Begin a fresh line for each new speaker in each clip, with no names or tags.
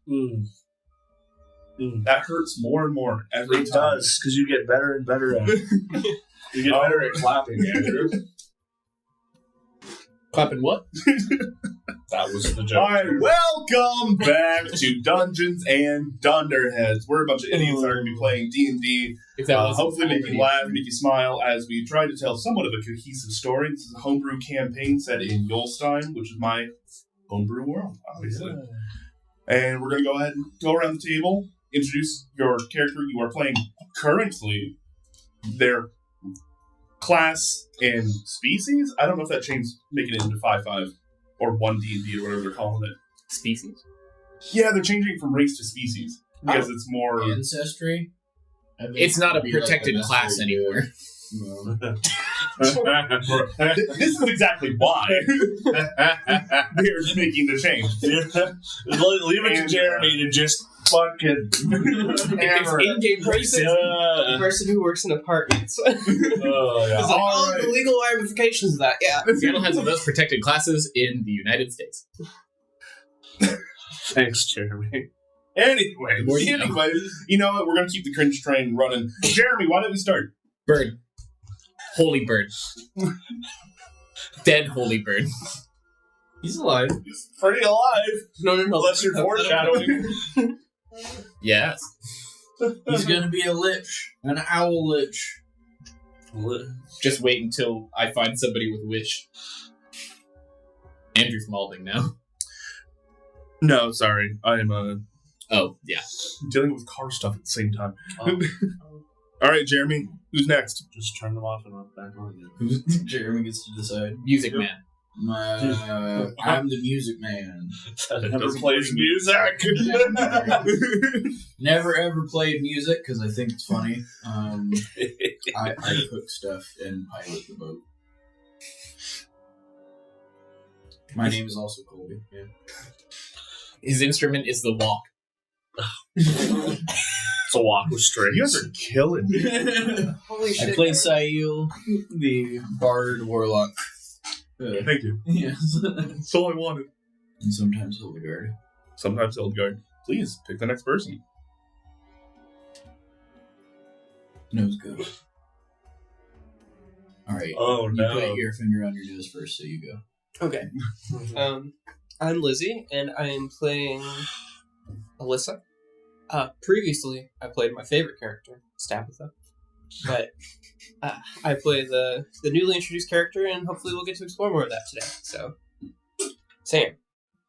That hurts more and more every time.
It does, because you get better and better at it. You get better at clapping, Andrew.
Clapping what?
That was the joke.
Alright, welcome back to Dungeons and Dunderheads. We're a bunch of idiots that are going to be playing D&D. Hopefully make you laugh, make you smile, as we try to tell somewhat of a cohesive story. This is a homebrew campaign set in Yolstein, which is my homebrew world, obviously. And we're going to go ahead and go around the table, introduce your character you are playing currently, their class and species. I don't know if that changed, making it into 5.5 or 1D&D or whatever they're calling it.
Species?
Yeah, they're changing from race to species because it's more
ancestry.
It's not a protected class anymore.
No.
This is exactly why they're making the change.
Leave it to Jeremy to just fucking hammer it.
In-game racing.
The person who works in apartments.
Oh, yeah.
It's like, the legal ramifications of that, yeah.
Seattle has the most protected classes in the United States.
Thanks, Jeremy. Anyway,
you know what? We're going to keep the cringe train running. Jeremy, why don't we start?
Bird. Holy bird. Dead holy bird.
He's alive.
He's pretty alive.
No.
Unless you're foreshadowing.
Yes.
He's gonna be a lich. An owl lich.
Just wait until I find somebody with wish. Andrew's malding now.
No, sorry. I am
Oh, yeah.
dealing with car stuff at the same time. All right, Jeremy, who's next?
Just turn them off and back on again.
Jeremy gets to decide.
Music man.
I'm the music man.
Never plays music.
Never ever played music because I think it's funny. I cook stuff and pilot the boat. My name is also Colby. Yeah.
His instrument is the walk.
It's a walk with strings.
You guys are killing me.
Holy shit.
I play Sayul, the bard warlock.
Thank you.
Yes.
That's all I wanted.
And sometimes Hildegard.
Sometimes Hildegard. Please, pick the next person.
Nose go. Alright.
Oh,
You
no.
put your finger on your nose first, so you go.
Okay. I'm Lizzie, and I am playing Alyssa. Previously, I played my favorite character, Stabitha. But I play the newly introduced character, and hopefully we'll get to explore more of that today. So, Sam.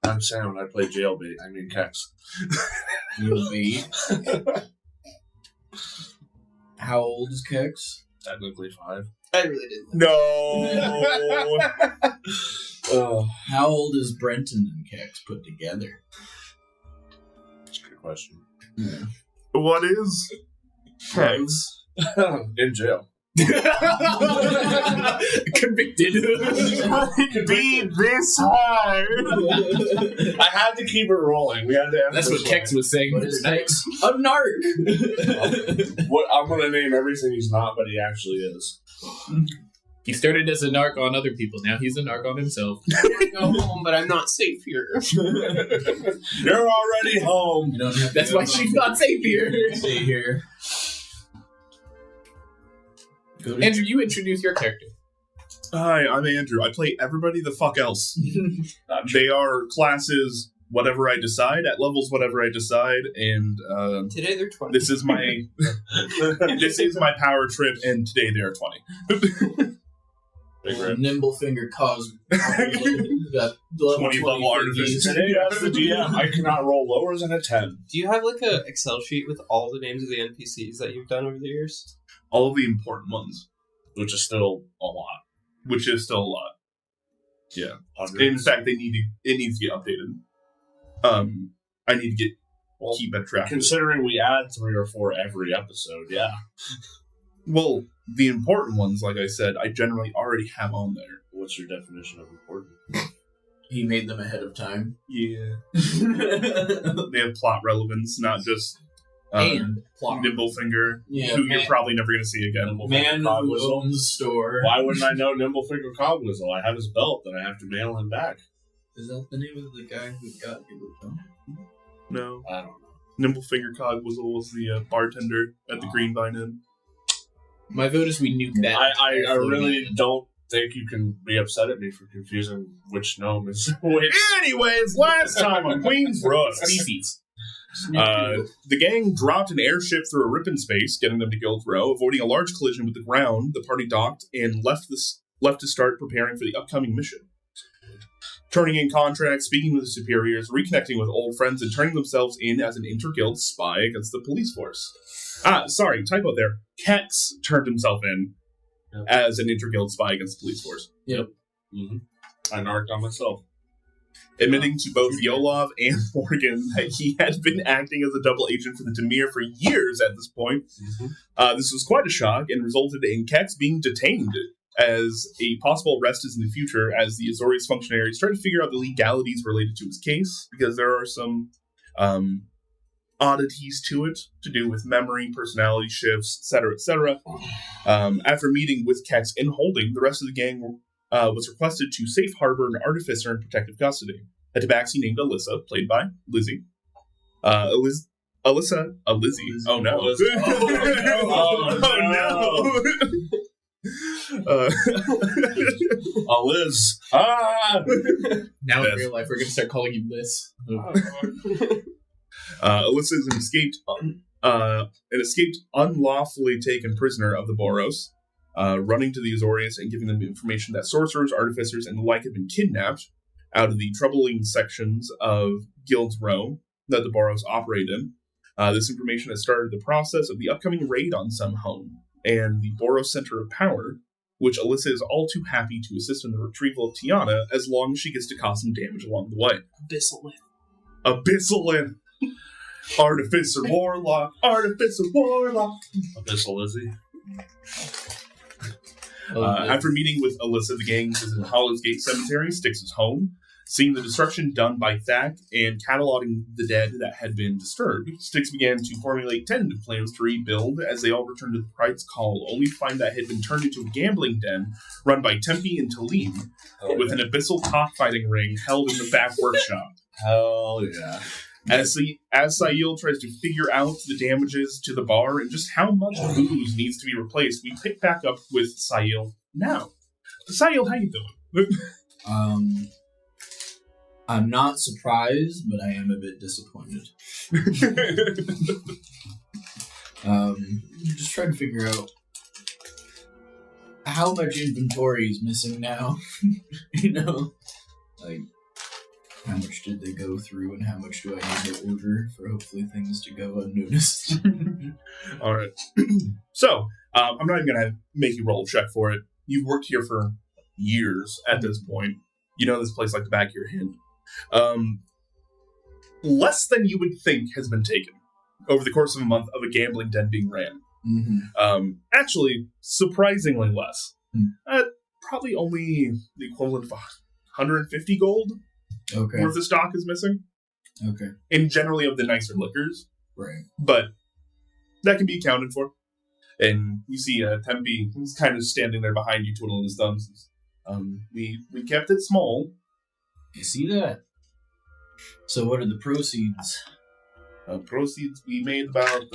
I'm Sam, I play Jailbait. I mean, Kexx.
You'll be. How old is Kexx?
Technically 5.
I really didn't.
No.
How old is Brenton and Kexx put together?
That's a good question.
Yeah.
What is Kexx?
In jail.
Convicted.
Be this hard.
I had to keep it rolling. We had to.
That's what Kexx was saying.
What is Kexx? A narc!
What I'm going to name everything he's not, but he actually is.
He started as a narc on other people. Now he's a narc on himself.
I go home, but I'm not safe here.
You're already home.
You don't have to
That's
go
why she's not safe here.
Stay here. Go to
Andrew, you introduce your character.
Hi, I'm Andrew. I play everybody the fuck else. They are classes, whatever I decide, at levels, whatever I decide, and
Today they're 20.
this is my power trip, and today they are 20.
Nimble finger cause that
20 level artificers.
Today, as the DM, I cannot roll lower than a 10.
Do you have like a Excel sheet with all the names of the NPCs that you've done over the years?
All of the important ones,
Which is still a lot.
which is still a lot. Yeah.
Hundreds.
In fact, it needs to get updated. I need to keep that track.
Considering we add 3 or 4 every episode, yeah.
Well, the important ones, like I said, I generally already have on there.
What's your definition of important?
he made them ahead of time.
Yeah. They have plot relevance, not just
And plot.
Nimblefinger,
Yeah,
who you're probably never going to see again.
Man who owns the store.
Why wouldn't I know Nimblefinger Cogwhistle? I have his belt, then I have to mail him back.
Is that the name of the guy who got Nimblefinger?
No.
I don't know.
Nimblefinger Cogwizzle was the bartender at the Greenvine Inn.
My vote is we nuke that.
I really don't think you can be upset at me for confusing which gnome is which.
Anyways, last time on Queen's Rooks.
Species.
The gang dropped an airship through a rip in space, getting them to Guild Row. Avoiding a large collision with the ground, the party docked and left to start preparing for the upcoming mission. Turning in contracts, speaking with the superiors, reconnecting with old friends, and turning themselves in as an inter-guild spy against the police force. Sorry, typo there. Kexx turned himself in as an inter-guild spy against the police force.
Yep.
Mm-hmm. I narked on myself.
Admitting to both Yolov and Morgan that he had been acting as a double agent for the Demir for years at this point. Mm-hmm. This was quite a shock and resulted in Kexx being detained as a possible arrest is in the future as the Azorius functionaries try to figure out the legalities related to his case, because there are some oddities to it to do with memory, personality shifts, etc., etc. After meeting with Kexx in holding, the rest of the gang was requested to safe harbor an artificer in protective custody. A tabaxi named Alyssa, played by Lizzie. Lizzie. Oh no. Oh no.
Liz.
Now in real life, we're going to start calling you Liz.
Alyssa is an escaped unlawfully taken prisoner of the Boros, running to the Azorius and giving them information that sorcerers, artificers, and the like had been kidnapped out of the troubling sections of Guild's Row that the Boros operate in. This information has started the process of the upcoming raid on some home and the Boros Center of Power, which Alyssa is all too happy to assist in the retrieval of Tiana as long as she gets to cause some damage along the way. Abyssalin. Artificer Warlock.
Abyssal Lizzie.
After meeting with Alyssa, the gang visits Hollow's Gate Cemetery, Styx' home. Seeing the destruction done by Thak and cataloging the dead that had been disturbed, Styx began to formulate tentative plans to rebuild as they all returned to the Pride's Call, only to find that it had been turned into a gambling den run by Tempe and Talim, with an abyssal cockfighting ring held in the back workshop.
Hell yeah.
As Sayil tries to figure out the damages to the bar and just how much booze needs to be replaced, we pick back up with Sayil now. Sayil, how you doing?
I'm not surprised, but I am a bit disappointed. Just trying to figure out how much inventory is missing now. Like, how much did they go through and how much do I need to order for hopefully things to go unnoticed?
All right. So, I'm not even going to make you roll a check for it. You've worked here for years at this point. You know this place like the back of your hand. Less than you would think has been taken over the course of a month of a gambling den being ran. Mm-hmm. Actually, surprisingly less. Probably only the equivalent of 150 gold worth of stock is missing.
Okay.
And generally of the nicer liquors.
Right.
But that can be accounted for. And you see Tempe is kind of standing there behind you, twiddling his thumbs. We kept it small.
You see that? So what are the proceeds?
Proceeds, we made about,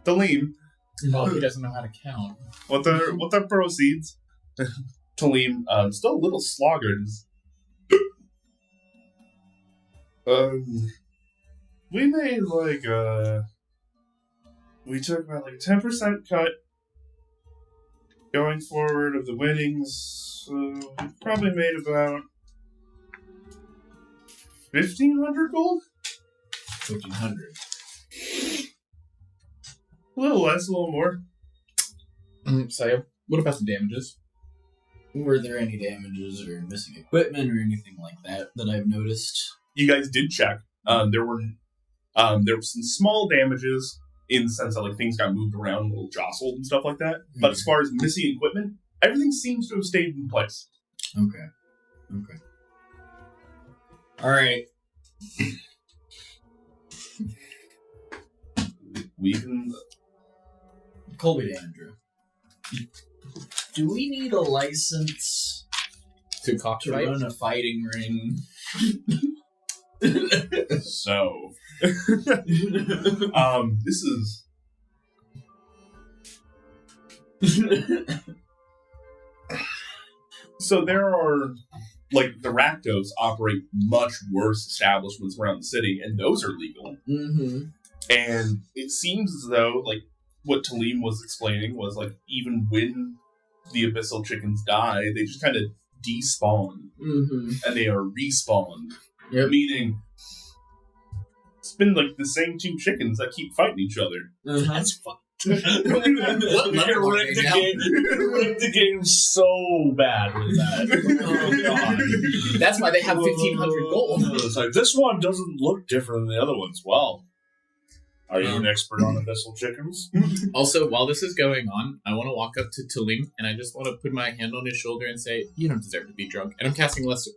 Talim.
Oh, he doesn't know how to count.
What the proceeds? Talim, still a little sloggered. We made we took about 10% cut going forward of the winnings. So we probably made about 1,500 gold?
1,500.
A little less, a little more.
So, what about the damages?
Were there any damages or missing equipment or anything like that I've noticed?
You guys did check. There were some small damages in the sense that things got moved around, a little jostled and stuff like that. Mm-hmm. But as far as missing equipment, everything seems to have stayed in place.
Okay. All right.
We can...
Colby to Andrew. Do we need a license
To cockfight?
run a fighting ring?
So, this is so there are like the Rakdos operate much worse establishments around the city, and those are legal.
Mm-hmm.
And it seems as though like what Talim was explaining was like even when the abyssal chickens die, they just kind of despawn and they are respawned.
Yep.
Meaning it's been like the same two chickens that keep fighting each other.
That's fun.
What level are they now?
Wrecked the game so bad with that. Oh, God.
That's why they have 1,500 gold.
It's like, this one doesn't look different than the other ones. Well, are you an expert on abyssal chickens?
Also, while this is going on, I want to walk up to Talim and I just want to put my hand on his shoulder and say, "You don't deserve to be drunk." And I'm casting lesser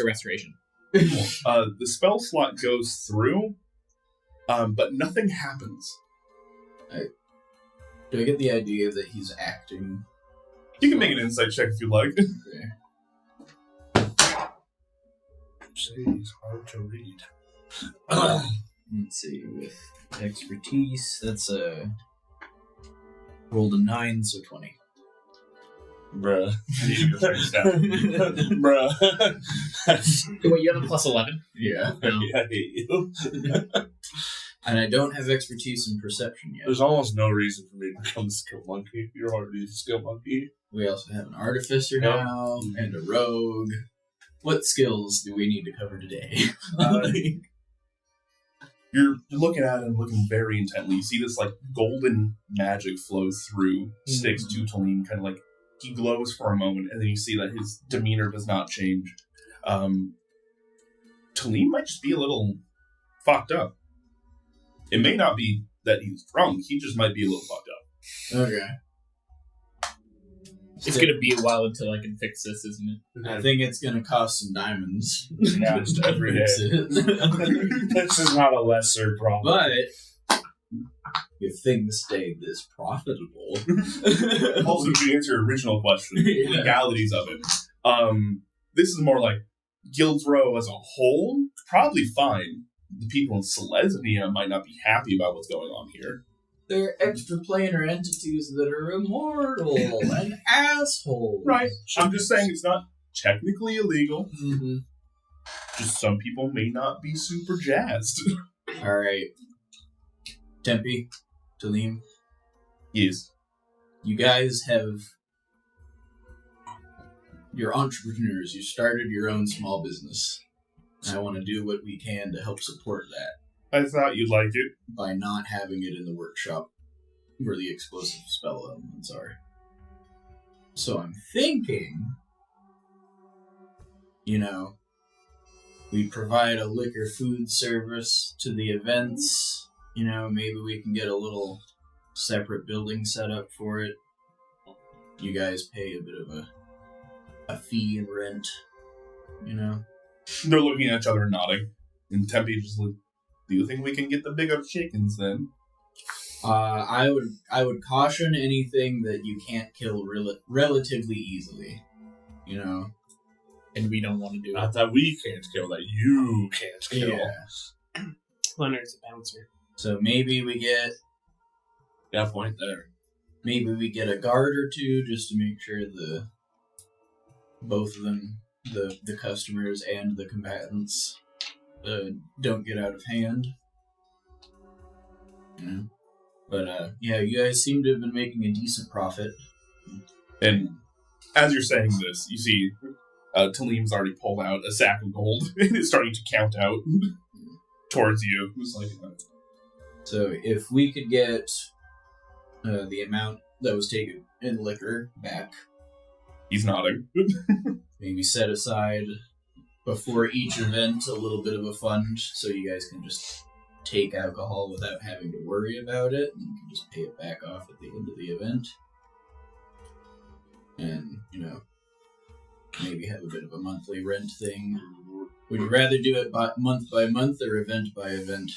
restoration.
The spell slot goes through, but nothing happens.
Do I get the idea that he's acting?
You can make an insight check if you like.
Say he's hard to read.
Let's see, with expertise, that's rolled a 9, so 20.
Bruh.
I need to break down.
Bruh.
Wait, you have a plus 11?
Yeah.
No.
I hate you.
And I don't have expertise in perception yet.
There's almost no reason for me to become a skill monkey. You're already a skill monkey.
We also have an artificer
Yep.
now, and a rogue. What skills do we need to cover today?
You're looking at him, looking very intently. You see this like golden magic flow through sticks to Talim, kind of like he glows for a moment, and then you see that his demeanor does not change. Talim might just be a little fucked up. It may not be that he's drunk; he just might be a little fucked up.
Okay.
It's going to be a while until I can fix this, isn't it?
I think it's going to cost some diamonds.
Yeah,
just to
every
fix
day.
it.
This is not a lesser problem.
But if things stay this profitable,
Also, to answer your original question, the
Yeah.
legalities of it. This is more like Guild's Row as a whole, probably fine. The people in Selesnya might not be happy about what's going on here.
they're extraplanar entities that are immortal and assholes.
Right. I'm just saying it's not technically illegal.
Mm-hmm.
Just some people may not be super jazzed.
All right. Tempe, Talim,
Yes.
you guys you're entrepreneurs. You started your own small business. And I want to do what we can to help support that
I thought you'd like it.
by not having it in the workshop where the explosive spell elements are. So I'm thinking, we provide a liquor food service to the events. Maybe we can get a little separate building set up for it. You guys pay a bit of a fee and rent,
They're looking at each other and nodding. And Tempe just like, do you think we can get the bigger chickens then?
I would caution anything that you can't kill relatively easily,
And we don't want to do it.
Not that we can't kill, that you can't kill.
Yeah.
Leonard's a bouncer.
So maybe we get
Point there.
Maybe we get a guard or two just to make sure both of them, the customers and the combatants, don't get out of hand. But you guys seem to have been making a decent profit.
And as you're saying this, you see Talim's already pulled out a sack of gold and is starting to count out towards you. It's like,
So if we could get the amount that was taken in liquor back,
he's nodding.
maybe set aside before each event a little bit of a fund so you guys can just take alcohol without having to worry about it, and you can just pay it back off at the end of the event. And, maybe have a bit of a monthly rent thing. Would you rather do it month by month or event by event?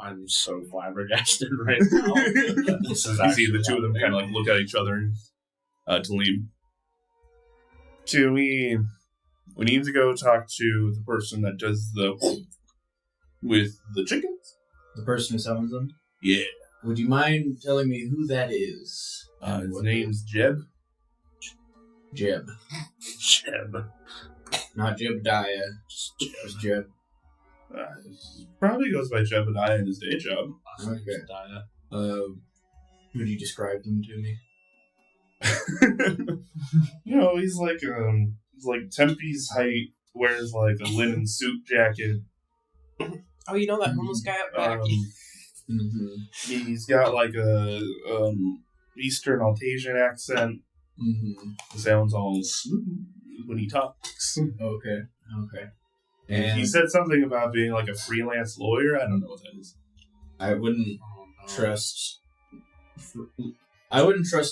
I'm so flabbergasted right now. This is
You see the two of them kind of like look at each other. And Talim. We need to go talk to the person that does with the chickens?
The person who summons them?
Yeah.
Would you mind telling me who that is?
His name's Jeb.
Jeb.
Jeb.
Not Jebediah. Just Jeb.
Probably goes by Jebediah in his day job.
Okay. Would you describe them to me?
He's like Tempe's height, wears like a linen suit jacket.
Oh, you know that homeless guy up back?
He's got like a Eastern Altasian accent. Sounds all smooth when he talks.
Okay.
And he said something about being like a freelance lawyer. I don't know what that is.
I wouldn't trust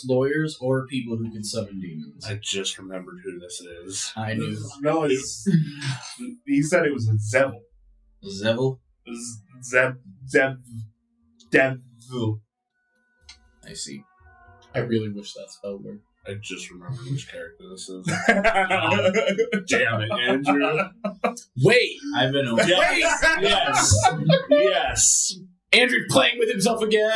lawyers or people who can summon demons.
I just remembered who this is.
I knew.
No, he said it was a Zevil.
Zevil?
Devil.
I see.
I really wish that spell worked.
I just remembered which character this is.
Damn it, Andrew.
Wait!
I've been
Yes! Yes! Yes!
Andrew playing with himself again!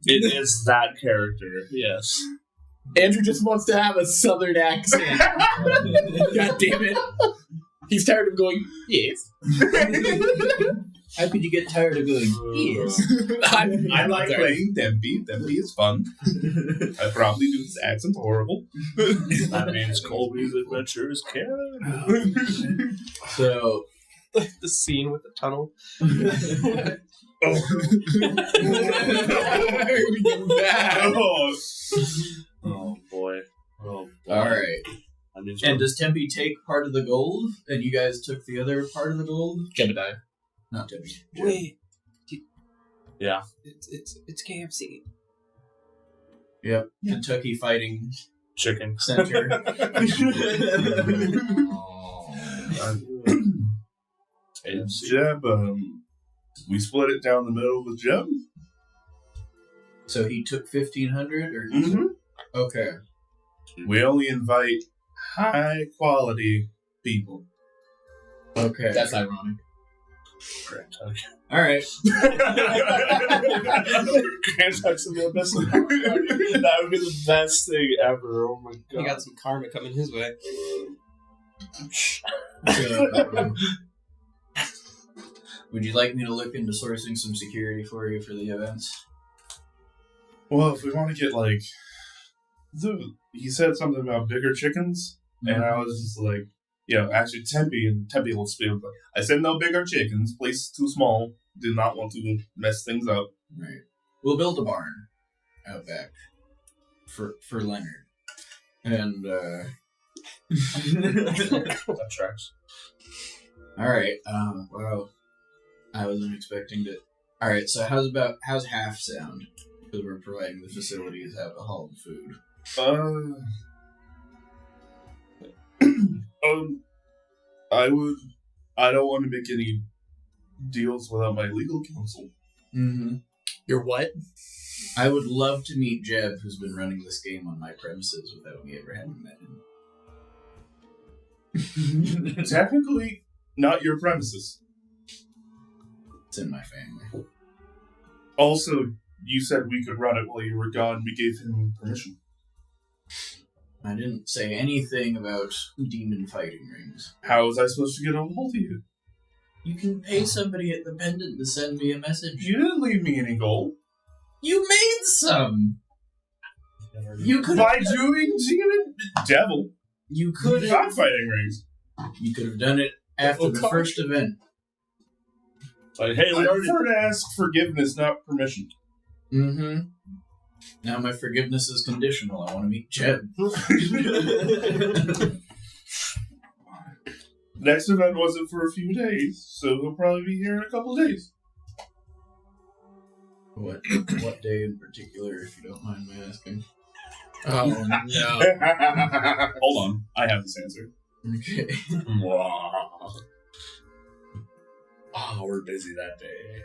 It is that character, yes.
Andrew just wants to have a southern accent. God damn it. He's tired of going, yes.
How could you get tired of going, yes?
I'm
I
not
like
tired.
playing Tempe. Tempe is fun. I probably do this accent horrible.
That means Colby's adventures canon.
So,
The scene with the tunnel.
Oh boy.
alright.
That means
And does Tempe take part of the gold? And you guys took the other part of the gold?
Jebediah.
Not Tempe.
Wait.
Yeah.
It's KFC.
Yep. Kentucky Fighting
Chicken.
Center.
And Jeb, we split it down the middle with Jeb.
So he took 1,500? Or Okay.
We only invite high quality people.
Okay.
That's ironic.
Correct.
Alright.
Kentucky's the best. That would be the best thing ever. Oh my god.
He got some karma coming his way.
Would you like me to look into sourcing some security for you for the events?
Well, if we want to get like, he said something about bigger chickens, and I was just like, actually Tempe will speak. I said no bigger chickens. Place is too small. Do not want to mess things up.
Right. We'll build a barn out back for Leonard. And
That tracks.
alright, well, I wasn't expecting to. Alright, so how's half sound? Because we're providing the facilities, alcohol, and food.
I don't want to make any deals without my legal counsel.
Mm-hmm.
You're what?
I would love to meet Jeb, who's been running this game on my premises without me ever having met him.
Technically, not your premises.
It's in my family.
Also, you said we could run it while you were gone. We gave him permission.
I didn't say anything about demon fighting rings.
How was I supposed to get a hold of you?
You can pay somebody at the pendant to send me a message.
You didn't leave me any gold.
You made some! You could
By doing demon devil.
You could
Not fighting rings.
You could have done it after the first event.
Like, hey,
I prefer to ask forgiveness, not permission.
Mm-hmm. Now my forgiveness is conditional. I want to meet Jeb.
Next event wasn't for a few days, so he'll probably be here in a couple of days.
What day in particular, if you don't mind my asking?
Oh, no.
Hold on, I have this answer.
Okay.
Oh, we're busy that day.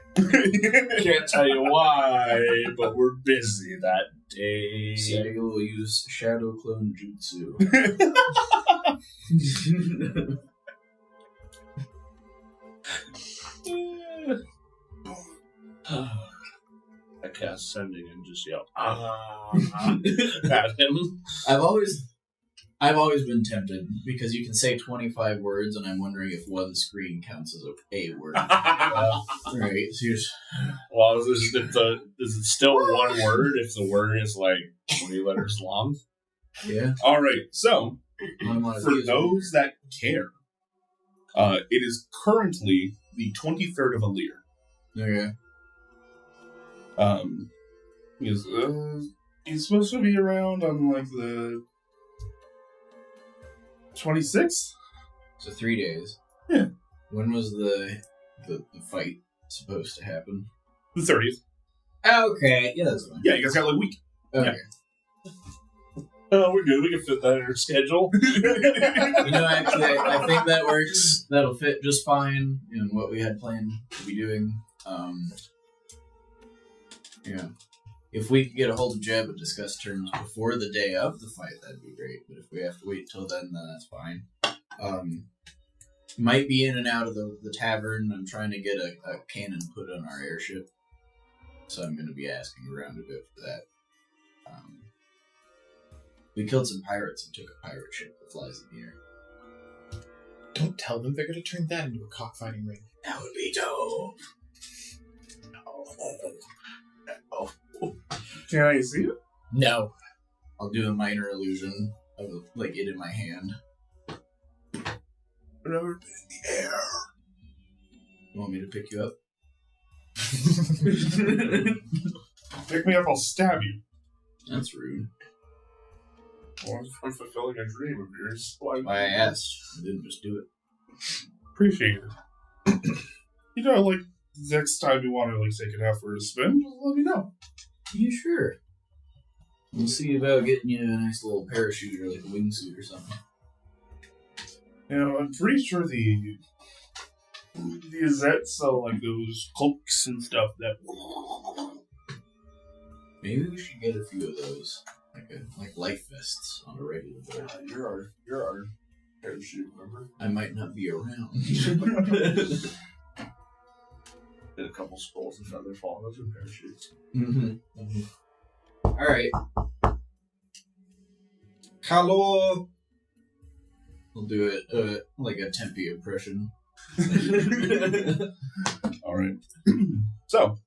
Can't tell you why, but we're busy that day.
Saga will use Shadow Clone Jutsu.
I cast Sending and just yell, at him.
I've always been tempted because you can say 25 words, and I'm wondering if one screen counts as a word. Right. So
Well, is it still one word if the word is like 20 letters long?
yeah.
All right, so
For
for those that care, it is currently the 23rd of Alir.
Okay.
He's supposed to be around on like the 26th.
So 3 days.
Yeah.
When was the fight supposed to happen?
The 30th.
Okay. Yeah, that's fine.
Yeah, you guys got like a week.
Okay.
Oh, we're good. We can fit that in our schedule.
Actually, I think that works. That'll fit just fine in what we had planned to be doing. If we could get a hold of Jeb and discuss terms before the day of the fight, that'd be great. But if we have to wait till then that's fine. Might be in and out of the tavern. I'm trying to get a cannon put on our airship, so I'm going to be asking around a bit for that. We killed some pirates and took a pirate ship that flies in the air.
Don't tell them they're going to turn that into a cockfighting ring.
That would be dope.
Can I see it?
No.
I'll do a minor illusion of like it in my hand.
I've never been in the air.
You want me to pick you up?
Pick me up, I'll stab you.
That's rude.
Well, I'm fulfilling a dream of yours.
Why I asked. I didn't just do it.
Appreciate it. Like, next time you want to, like, take it out for a spin, just let me know.
You sure? We'll see about getting you a nice little parachute or, like, a wingsuit or something.
I'm pretty sure the Azets sell, like, those cloaks and stuff that...
Maybe we should get a few of those. Like life vests on a regular boat.
You're our parachute, remember?
I might not be around.
Did a couple scrolls and feather fall. Those are parachutes.
Mm-hmm. Alright. Hello! We'll do it like a Tempe impression.
Alright. So,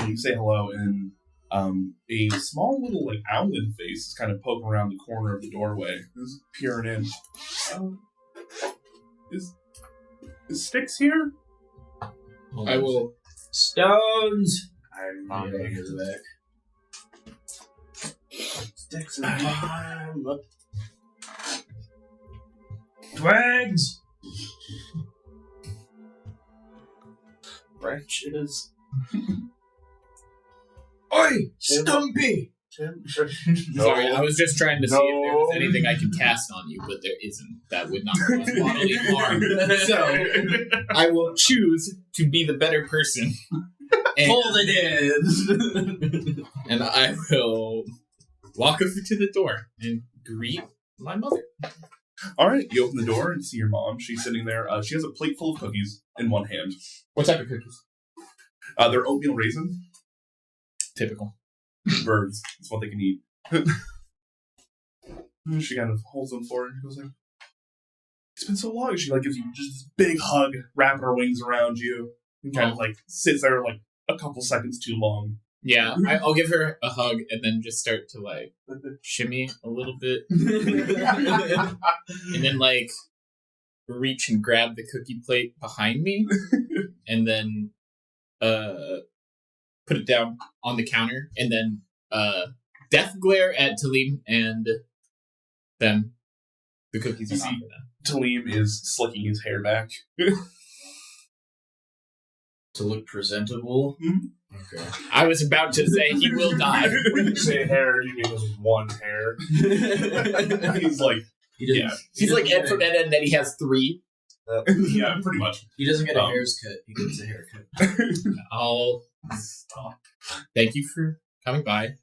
you say hello, and a small little, like, owlin face is kind of poking around the corner of the doorway. Is peering in. Is Styx here?
I will.
Stones!
I'm
Yeah,
not
here's the back.
Sticks in time.
Twags!
Branches.
Oi! Stumpy!
Sorry, I was just trying to see if there was anything I could cast on you, but there isn't. That would not cause bodily harm. So, I will choose to be the better person.
Hold it in!
And I will walk over to the door and greet my mother.
Alright, you open the door and see your mom. She's sitting there. She has a plate full of cookies in one hand.
What type of cookies?
They're oatmeal raisin.
Typical.
Birds. That's what they can eat. She kind of holds them for her and goes like, it's been so long. She like gives you just this big hug, wrapping her wings around you, and kind of like sits there like a couple seconds too long.
Yeah, I'll give her a hug and then just start to like shimmy a little bit. And then like reach and grab the cookie plate behind me and then put it down on the counter and then death glare at Talim and then the cookies are not for them.
Talim is slicking his hair back.
To look presentable?
Mm-hmm.
Okay.
I was about to say he will die.
When you say hair, you mean just one hair.
He's like,
He doesn't,
yeah.
He's like Ed from Ed and then he has 3.
Yeah, pretty much.
He doesn't get a hair's cut. He gets a haircut.
I'll stop. Thank you for coming by.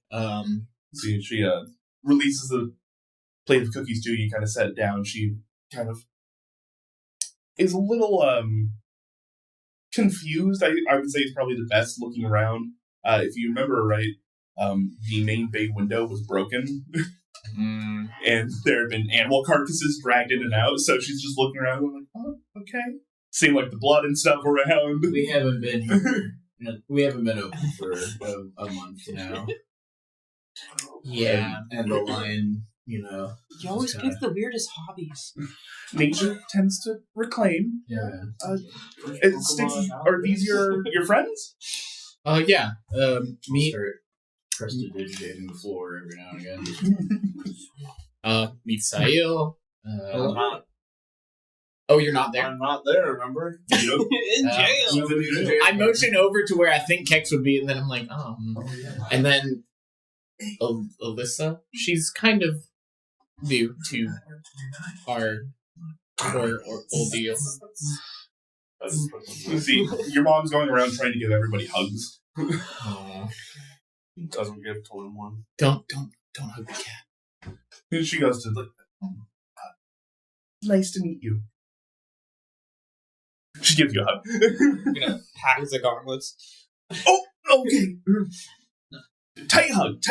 See, she releases the plate of cookies to you. You kind of set it down. She kind of is a little confused. I would say it's probably the best looking around. If you remember right, the main bay window was broken. And there have been animal carcasses dragged in and out, so she's just looking around going like, oh, okay. Seeing like the blood and stuff around.
We haven't been here. We haven't been open for a month now.
Yeah.
And the lion, you know.
You always pick the weirdest hobbies.
Nature tends to reclaim.
Yeah.
Are these your friends?
Yeah. Meet
Start prestidigitating the floor every now and again.
meet Sail. Oh, you're not there?
I'm not there, remember?
In jail.
I motion over to where I think Kexx would be, and then I'm like, oh. And then Alyssa, she's kind of new to our ordeal.
See, your mom's going around trying to give everybody hugs.
Doesn't give to him one.
Don't hug the cat.
And she goes to like, nice to meet you. She gives you a hug.
I'm gonna pack the gauntlets.
Oh, okay. Tight hug.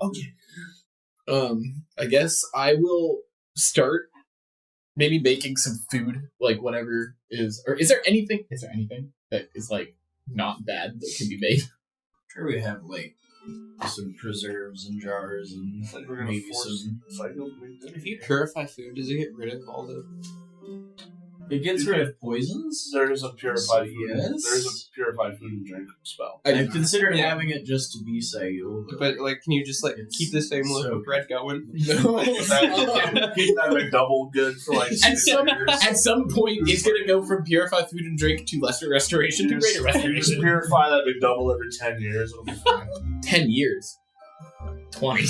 Okay.
I guess I will start maybe making some food, like whatever is, or is there anything that is like not bad that can be made?
Sure, we have like some preserves and jars and maybe some.
If you purify food, does it get rid of all the...
It gets rid of poisons?
There is a purified food.
Yes.
There is a purified food and drink spell.
I've considered having it just to be Sayul.
But, like, can you just, like, keep the same loaf of bread going?
No.
Keep that McDouble good for like 6 years.
At some point, it's going to go from purified food and drink to lesser restoration to greater
Just
restoration.
purify that McDouble every 10 years. It'll be fine.
10 years. 20.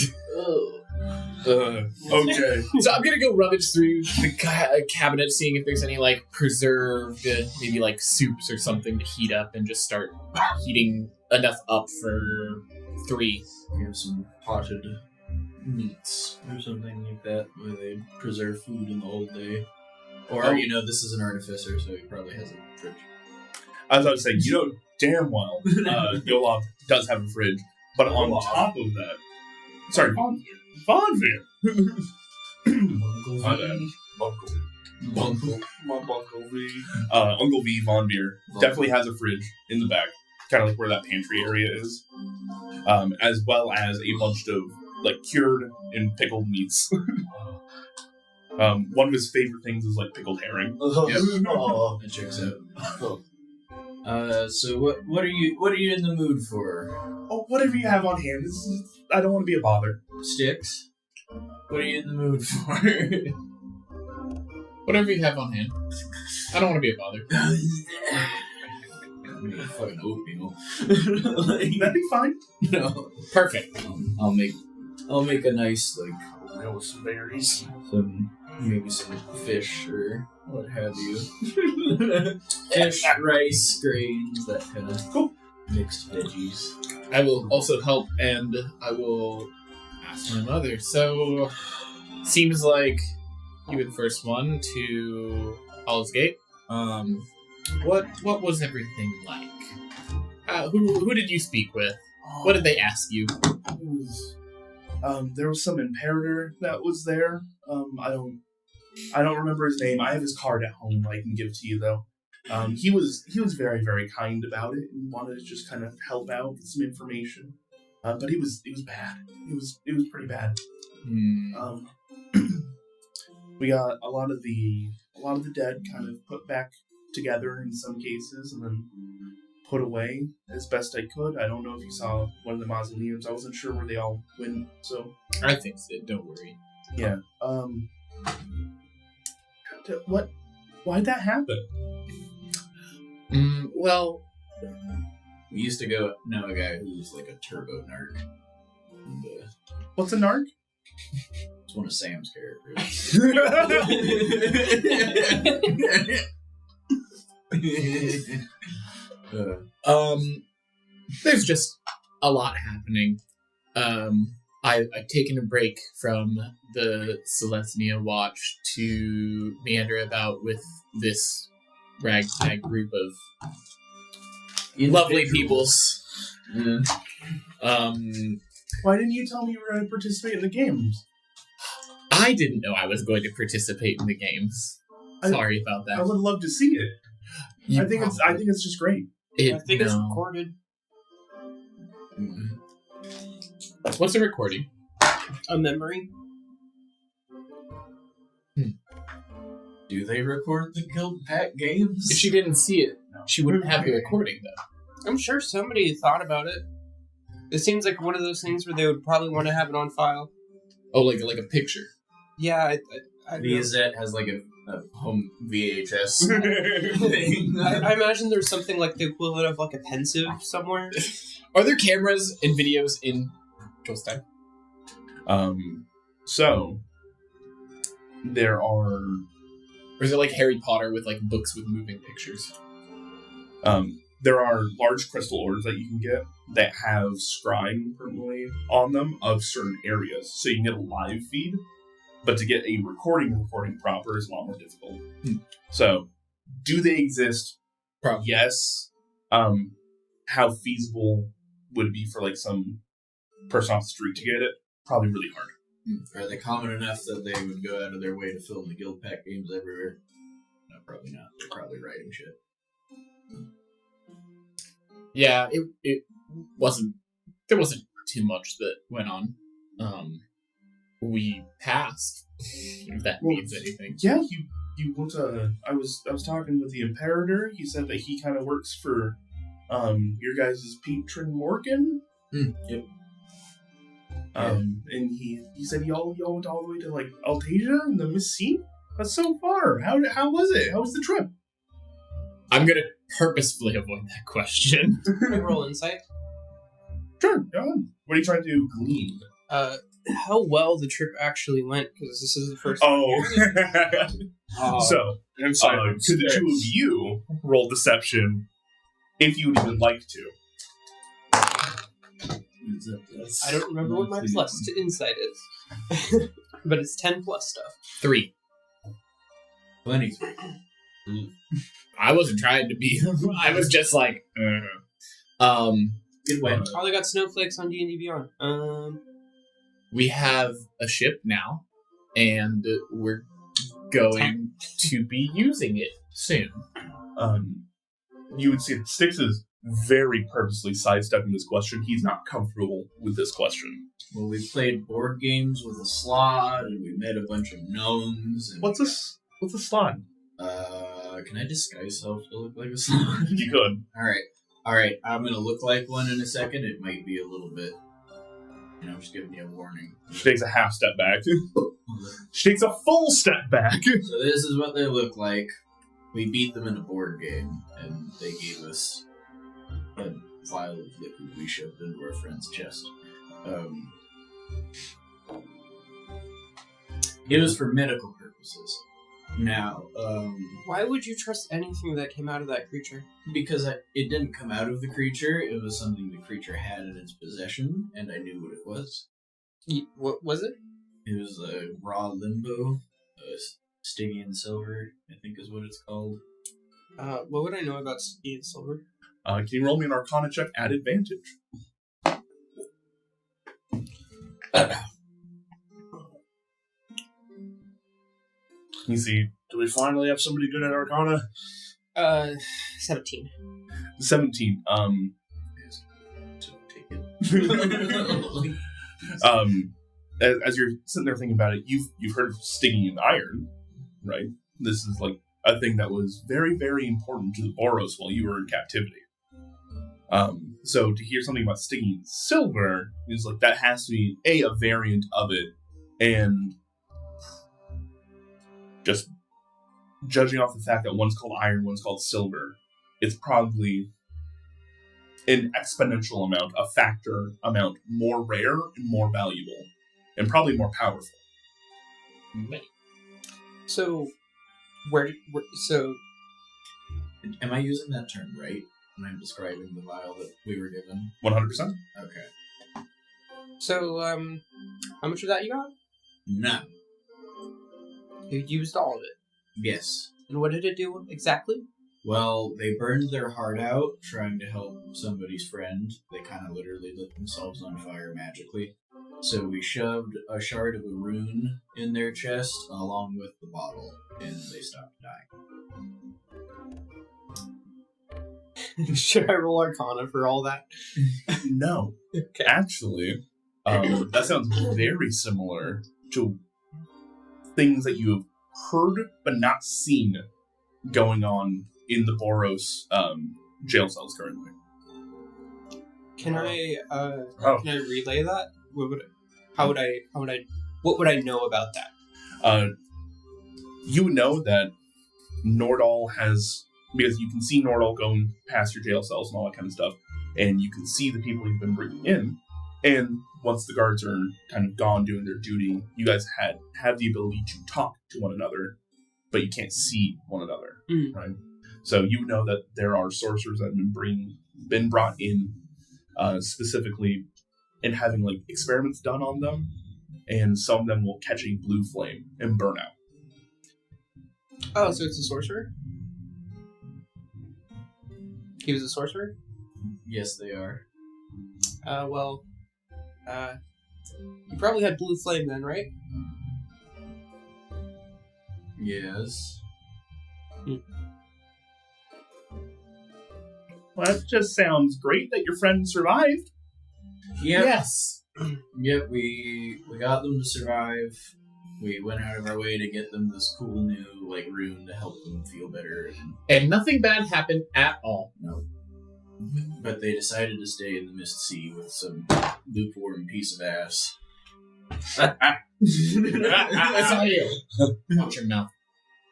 Okay.
So I'm going to go rummage through the cabinet, seeing if there's any, like, preserved, maybe, like, soups or something to heat up, and just start heating enough up for 3.
We have some potted meats or something like that, where they preserve food in the old day. Or, you know, this is an artificer, so he probably has a fridge.
I was about to say, you know damn well Yolov does have a fridge, but on top of that... Sorry, Vonvir. My bad.
Buncle. My Buncle V.
Uncle V, Vonvir, definitely has a fridge in the back, kind of like where that pantry area is, as well as a bunch of like cured and pickled meats. One of his favorite things is like pickled herring.
That checks out. So what are you in the mood for?
Oh, whatever you have on hand. I don't want to be a bother.
Sticks? What are you in the mood for?
Whatever you have on hand. I don't want to be a bother.
I'm gonna get fucking oatmeal.
That'd be fine.
No.
Perfect.
I'll make a nice
Oatmeal with some berries.
maybe some fish or what have you. Fish, rice, grains, that kind of
cool
mixed veggies.
I will also help, and I will ask my mother. So, seems like you were the first one to Hall's Gate. What was everything like? Who did you speak with? What did they ask you?
There was some imperator that was there. I don't remember his name. I have his card at home I can give to you though. He was very, very kind about it and wanted to just kind of help out with some information. But it was bad. It was pretty bad. We got a lot of the dead kind of put back together in some cases and then put away as best I could. I don't know if you saw one of the mausoleums. I wasn't sure where they all went, so
I fixed it, don't worry.
Yeah. Why'd that happen?
Well,
We used to know a guy who's like a turbo narc. And,
what's a narc?
it's one of Sam's characters.
There's just a lot happening. I've taken a break from the Celestia Watch to meander about with this ragtag group of lovely peoples.
Yeah.
Why didn't you tell me you were going to participate in the games?
I didn't know I was going to participate in the games. Sorry about that.
I would love to see it. I think it's just great.
I think it's recorded.
What's a recording?
A memory.
Do they record the Guild Pack games?
If she didn't see it, she wouldn't have the recording, though.
I'm sure somebody thought about it. It seems like one of those things where they would probably want to have it on file.
Oh, like a picture.
Yeah, I
Zet has like a home VHS thing.
I imagine there's something like the equivalent of like a pensive somewhere.
Are there cameras and videos in Joelstein?
So there are.
Or is it like Harry Potter with like books with moving pictures?
There are large crystal orbs that you can get that have scrying permanently on them of certain areas, so you can get a live feed. But to get a recording proper is a lot more difficult. So, do they exist?
Probably.
Yes. How feasible would it be for like some person off the street to get it? Probably really hard.
Are they common enough that they would go out of their way to film the Guild Pack games everywhere? No, probably not. They're probably writing shit.
Yeah, it wasn't. There wasn't too much that went on. We passed. If that means anything.
Yeah, you went to. I was talking with the Imperator. He said that he kind of works for your guys' patron Morgan.
Yep.
And he said y'all went all the way to like Altasia and the Messine. That's so far. How was it? How was the trip?
I'm gonna purposefully avoid that question.
Roll insight.
Sure, go on. What are you trying to glean?
How well the trip actually went, because this is the first time.
So, could the two of you roll deception if you would even like to?
I don't remember what my plus to insight is. But it's 10 plus stuff.
3.
23.
I wasn't trying to be. I was just like.
It went.
Oh, they got snowflakes on D&D Beyond.
We have a ship now, and we're going to be using it soon.
You would see that Styx is very purposely sidestepping this question. He's not comfortable with this question.
Well, we played board games with a slot, and we met a bunch of gnomes. And
What's a slot?
Can I disguise self to look like a slot?
You could.
All right. I'm gonna look like one in a second. It might be a little bit. I'm just giving you a warning.
She takes a half step back. She takes a full step back.
So this is what they look like. We beat them in a board game, and they gave us a vial of liquid we shoved into our friend's chest. It was for medical purposes. Now,
why would you trust anything that came out of that creature?
Because it didn't come out of the creature. It was something the creature had in its possession, and I knew what it was.
What was it?
It was a raw limbo, Stygian silver, I think is what it's called.
What would I know about Stygian silver?
Can you roll me an Arcana check at advantage? You see, do we finally have somebody good at Arcana?
17.
17.
Take it.
As you're sitting there thinking about it, you've heard of Stygian iron, right? This is like a thing that was very, very important to the Boros while you were in captivity. So to hear something about Stygian silver is like that has to be a variant of it, and just judging off the fact that one's called iron, one's called silver, it's probably an exponential amount, a factor amount more rare and more valuable, and probably more powerful.
So,
Am I using that term right when I'm describing the vial that we were given?
100%.
Okay.
So, how much of that you got?
None.
You used all of it.
Yes.
And what did it do exactly?
Well, they burned their heart out trying to help somebody's friend. They kind of literally lit themselves on fire magically. So we shoved a shard of a rune in their chest along with the bottle, and they stopped dying.
Should I roll Arcana for all that?
No.
Okay.
Actually, that sounds very similar to things that you have heard but not seen going on in the Boros jail cells currently.
Can I
Oh.
can I relay that? What would I know about that?
You know that Nordal has, because you can see Nordal going past your jail cells and all that kind of stuff, and you can see the people you've been bringing in, and once the guards are kind of gone doing their duty, you guys have the ability to talk to one another, but you can't see one another, right? So you know that there are sorcerers that have been brought in specifically and having like experiments done on them, and some of them will catch a blue flame and burn out.
Oh, so it's a sorcerer? He was a sorcerer?
Yes, they are.
You probably had blue flame then, right?
Yes.
Well, that just sounds great that your friend survived.
Yep.
Yes.
Yep, we got them to survive. We went out of our way to get them this cool new rune to help them feel better.
And nothing bad happened at all.
No. But they decided to stay in the Mist Sea with some lukewarm piece of ass.
I saw you. Watch your mouth.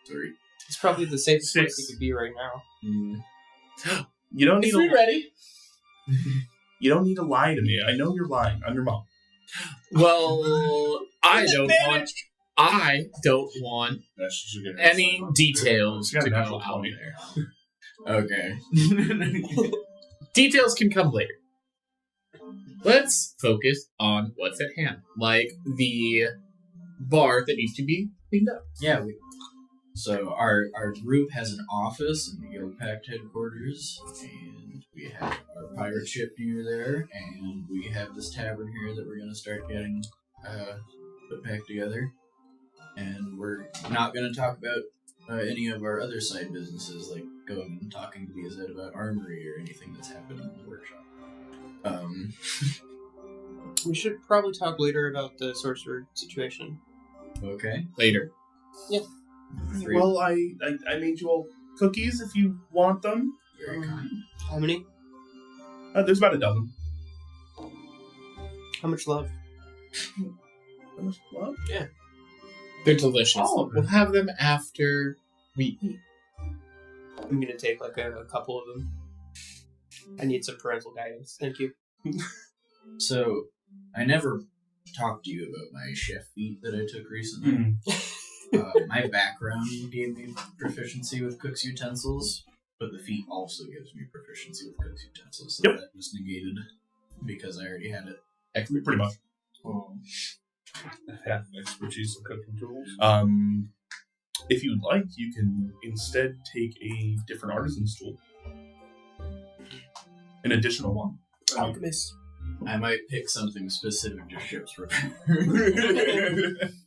Sorry.
It's probably the safest
6.
place he could be right now.
You don't need
Is we ready?
You don't need to lie to me. I know you're lying. I'm your mom.
Well, I don't want any details
She's got
to
a
go
natural
out
20.
there.
Okay.
Details can come later. Let's focus on what's at hand, like the bar that needs to be cleaned up.
Yeah, so our group has an office in the Guild Pact headquarters, and we have our pirate ship near there, and we have this tavern here that we're going to start getting put back together. And we're not going to talk about any of our other side businesses, like going and talking to BZ about armory or anything that's happening in the workshop.
We should probably talk later about the sorcerer situation.
Okay.
Later.
Yeah.
Well, I made you all cookies if you want them.
Very kind.
How many?
There's about a dozen.
How much love?
How much love?
Yeah.
They're delicious.
All of
We'll
them.
have them after we eat.
I'm gonna take a couple of them. I need some parental guidance. Thank you.
So, I never talked to you about my chef feat that I took recently. My background gave me proficiency with cook's utensils, but the feat also gives me proficiency with cook's utensils. So
Yep.
that was negated because I already had it.
Pretty much.
Have expertise in cooking tools.
If you'd like, you can instead take a different artisan's tool. An additional one.
Alchemist.
I might pick something specific to ship's repair.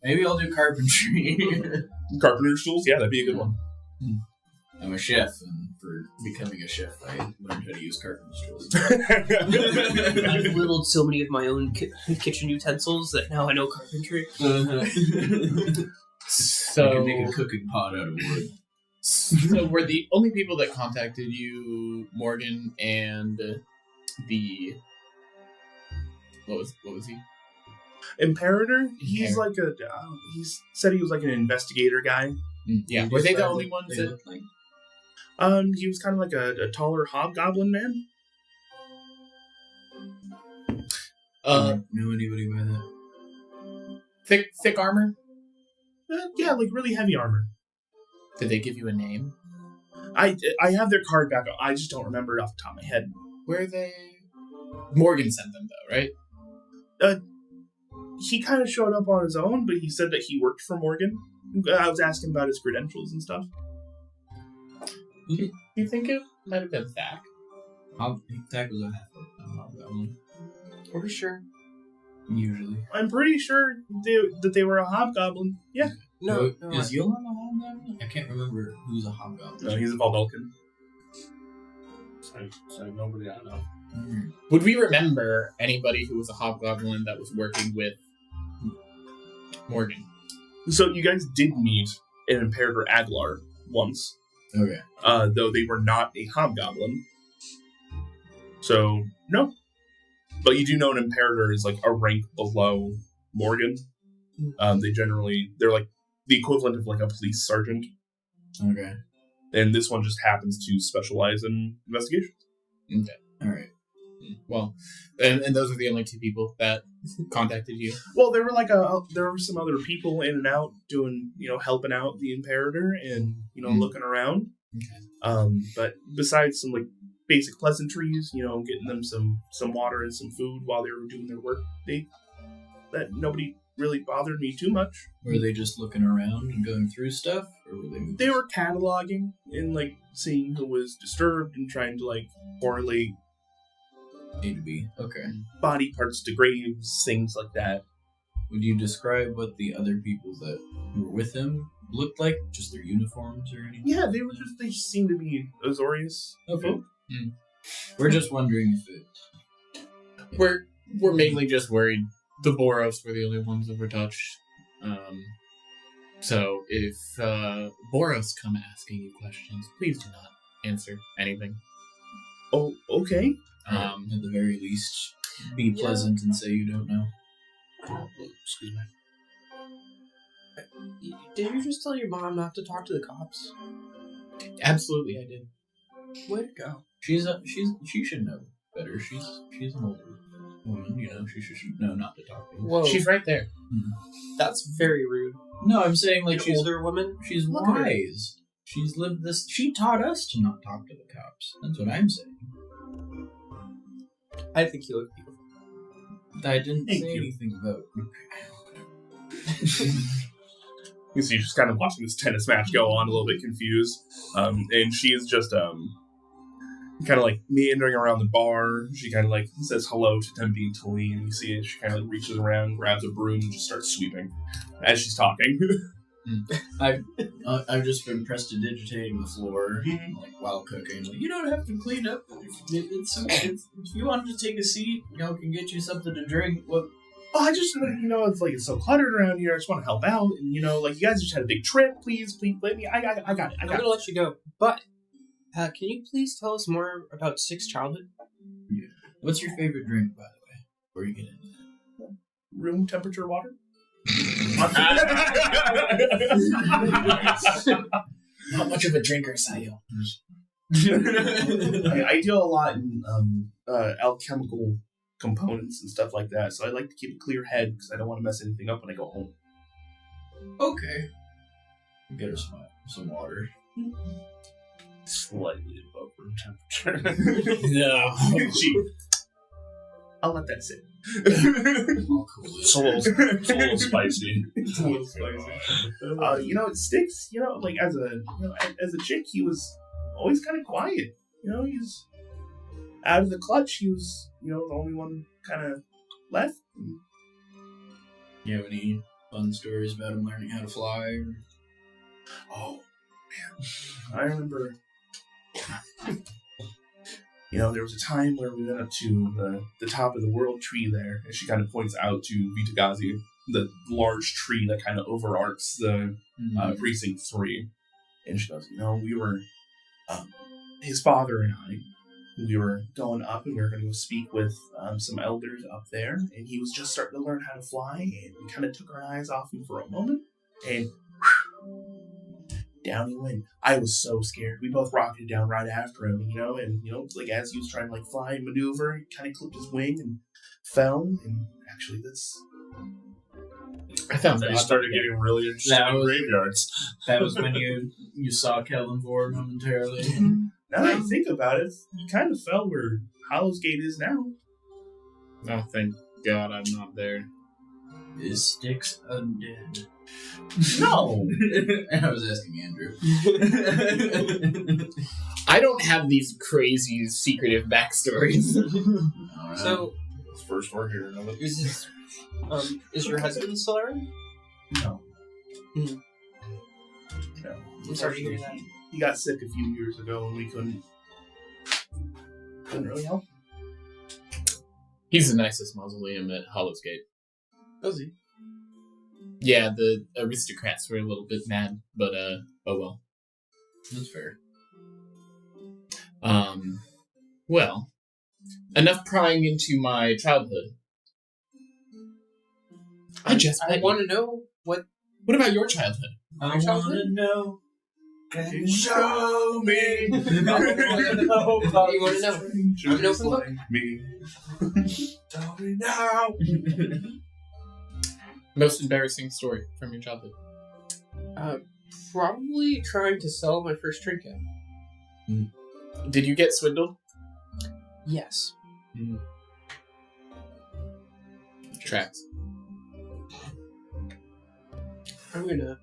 Maybe I'll do carpentry.
Carpenter's tools? Yeah, that'd be a good one.
I'm a chef, and for becoming a chef, I learned how to use carpenter's tools.
I've whittled so many of my own kitchen utensils that now I know carpentry.
I
So,
can make a cooking pot out of wood.
so were the only people that contacted you Morgan and the what was he?
Imperator? He's like he said he was like an investigator guy.
Yeah, were they the only ones
They
that?
look like
He was kind of like a taller hobgoblin man.
know anybody by that?
Thick armor.
Yeah, like really heavy armor.
Did they give you a name?
I have their card back. I just don't remember it off the top of my head.
Where are they? Morgan sent them, though, right?
He kind of showed up on his own, but he said that he worked for Morgan. I was asking about his credentials and stuff.
Do you think it might have been Thak?
Thak was a hobgoblin.
Are we sure?
Usually.
I'm pretty sure that they were a hobgoblin. Yeah.
No.
Is Yolan a hobgoblin? I can't remember who's a hobgoblin.
No, he's a Valdulcan.
So nobody I know.
Mm-hmm.
Would we remember anybody who was a hobgoblin that was working with Morgan?
So you guys did meet an Imperator Aglar once.
Okay.
Though they were not a hobgoblin. So, no. But you do know an Imperator is like a rank below Morgan. They're like the equivalent of like a police sergeant.
Okay.
And this one just happens to specialize in investigations.
Okay.
Alright.
Well, and those are the only two people that contacted you?
Well, there were there were some other people in and out doing, helping out the Imperator and, looking around.
Okay.
But besides some like basic pleasantries, getting them some water and some food while they were doing their work, that nobody really bothered me too much.
Were they just looking around and going through stuff, or were they?
They were cataloging and like seeing who was disturbed and trying to like correlate
A to B. Okay.
body parts to graves, things like that.
Would you describe what the other people that were with him looked like? Just their uniforms or anything?
Yeah, they just seemed to be Azorius.
Okay. We're just wondering if it.
We're mainly just worried the Boros were the only ones that were touched. So if Boros come asking you questions, please do not answer anything.
Oh, okay.
At the very least, be pleasant and say you don't know.
Excuse me.
Did you just tell your mom not to talk to the cops?
Absolutely, I did.
Way to go.
She should know better. She's an older woman, she should know not to talk to him.
Whoa.
She's right there.
That's very rude.
No, I'm saying like
An
she's
older woman?
She's
Look at her.
wise. She's lived this. She taught us to not talk to the cops. That's what I'm saying.
I think you look beautiful.
I didn't
Thank
say
you.
anything about.
You see, she's kind of watching this tennis match go on, a little bit confused. And she is just kind of like meandering around the bar. She kind of like says hello to Tempe and Tully, and you see it. She kind of like reaches around, grabs a broom, and just starts sweeping as she's talking.
I've just been prestidigitating the floor like while cooking. Like, you don't have to clean up. If you wanted to take a seat, can get you something to drink. What?
Oh, I just, it's so cluttered around here. I just want to help out. And, you guys just had a big trip. Please let me. I got it.
I'm going to let you go. But, can you please tell us more about Six's childhood?
Yeah. What's your favorite drink, by the way? Before you get into that.
Room temperature water?
How much of a drinker, Sayo?
I deal a lot in alchemical components and stuff like that, so I like to keep a clear head because I don't want to mess anything up when I go home.
Okay. Get her some water.
Slightly above room temperature.
No.
I'll let that sit.
All cool.
It's a little spicy.
It's a little spicy. It sticks. As a chick, he was always kind of quiet. He's out of the clutch. He was, the only one kind of left.
You have any fun stories about him learning how to fly? Or...
Oh, man. I remember, there was a time where we went up to the top of the world tree there, and she kind of points out to Vitagazi, the large tree that kind of overarches the Precinct 3. And she goes, we were, his father and I, we were going up and we were going to go speak with some elders up there, and he was just starting to learn how to fly, and we kind of took our eyes off him for a moment, and down he went. I was so scared. We both rocketed down right after him, and as he was trying to fly and maneuver, he kind of clipped his wing and fell, and actually
I found
I started getting really interested in graveyards.
That was when you saw Kelvin Ford momentarily.
Now that I think about it, you kind of fell where Hollow's Gate is now.
Oh, thank God I'm not there.
Is Styx undead?
No!
I was asking Andrew.
I don't have these crazy, secretive backstories.
So,
First we're hearing of it.
is your husband still around?
No.
Hmm.
No.
I'm sorry to hear that.
He got sick a few years ago and we couldn't really help.
He's the nicest mausoleum at Hollow's Gate.
Was he?
Yeah, the aristocrats were a little bit mad, but oh well.
That's fair.
Well, enough prying into my childhood. I
want to know what.
What about your childhood?
I want to know. Can you show me?
You want to know? I'm an open book.
Tell me now.
Most embarrassing story from your childhood?
Probably trying to sell my first trinket.
Did you get swindled?
Yes.
Tracks.
I'm gonna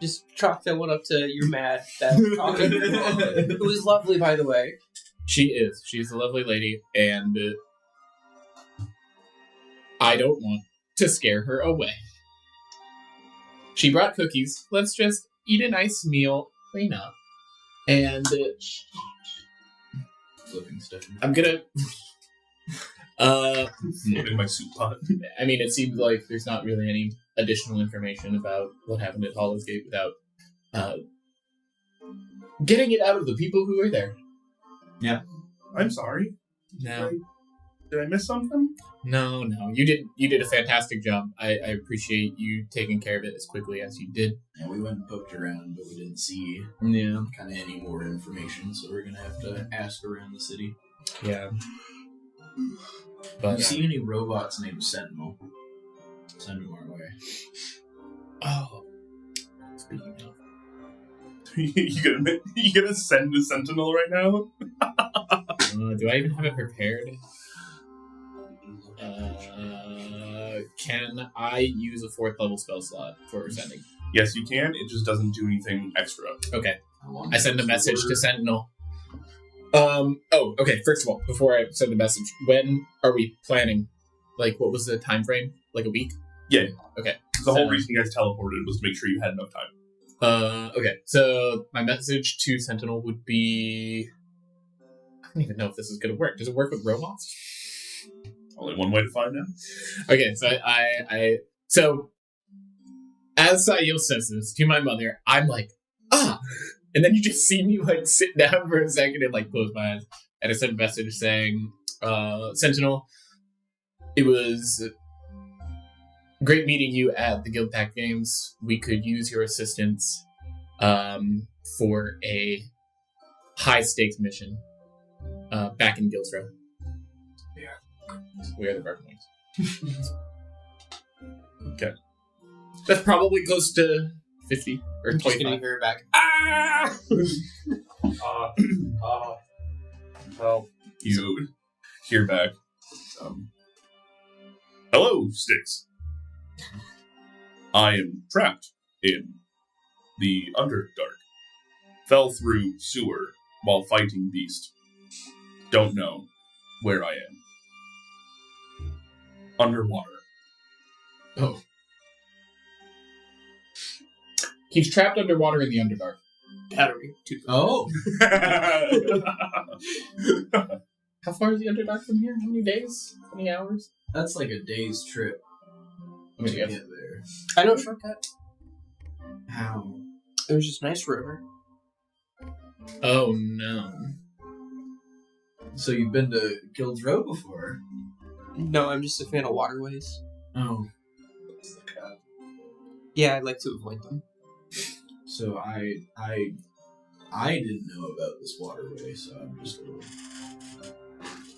just chalk that one up to you're mad that I'm talking. It was lovely, by the way.
She is. She's a lovely lady, and I don't want to scare her away. She brought cookies. Let's just eat a nice meal, clean up, and
Flipping stuff.
I'm gonna.
In my soup pot.
I mean, it seems like there's not really any additional information about what happened at Hollow's Gate without getting it out of the people who were there.
Yeah.
I'm sorry.
No.
Did I miss something?
No. You did a fantastic job. I appreciate you taking care of it as quickly as you did.
And we went and poked around, but we didn't see
Yeah.
kind of any more information, so we're gonna have to ask around the city.
Yeah.
Have
But
you seen any robots named Sentinel? Send them our way.
oh, speaking of,
you gonna send a sentinel right now?
do I even have it prepared? Can I use a 4th level spell slot for sending?
Yes, you can. It just doesn't do anything extra.
Okay. I send a message to Sentinel. Okay, first of all, before I send a message, when are we planning? Like, what was the time frame? Like a week?
Yeah.
Okay.
The whole reason you guys teleported was to make sure you had enough time.
Okay, so my message to Sentinel would be... I don't even know if this is going to work. Does it work with robots?
Only one way to find out.
Okay, so so as Sayil says this to my mother, I'm like, and then you just see me like sit down for a second and like close my eyes, and I sent a message saying, Sentinel, it was great meeting you at the Guild Pack Games. We could use your assistance for a high stakes mission back in Guild's Row. We are the Dark Wings.
Okay.
That's probably close to 50 or
I'm just
25.
gonna hear it back.
Well, you hear back. Hello, Styx. I am trapped in the Underdark. Fell through sewer while fighting beast. Don't know where I am. Underwater.
Oh. He's trapped underwater in the Underdark.
Battery.
Oh!
How far is the Underdark from here? How many days? How many hours?
That's like a day's trip
How
to
many
get
hours?
there.
I know a shortcut.
How?
It was just a nice river.
Oh no.
So you've been to Guild's Row before?
No, I'm just a fan of waterways.
Oh.
Yeah, I like to avoid them.
So I didn't know about this waterway, so I'm just a little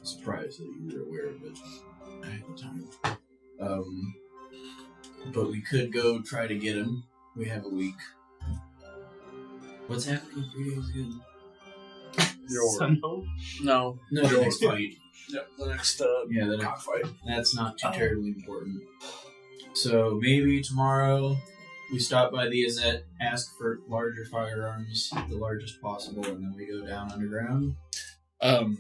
surprised that you were aware of it at the time. But we could go try to get him. We have a week. What's happening in 3 days again?
No,
the next fight.
Yeah, the next
the
cockfight.
That's not too terribly important. So maybe tomorrow we stop by the Azette, ask for larger firearms, the largest possible, and then we go down underground. Or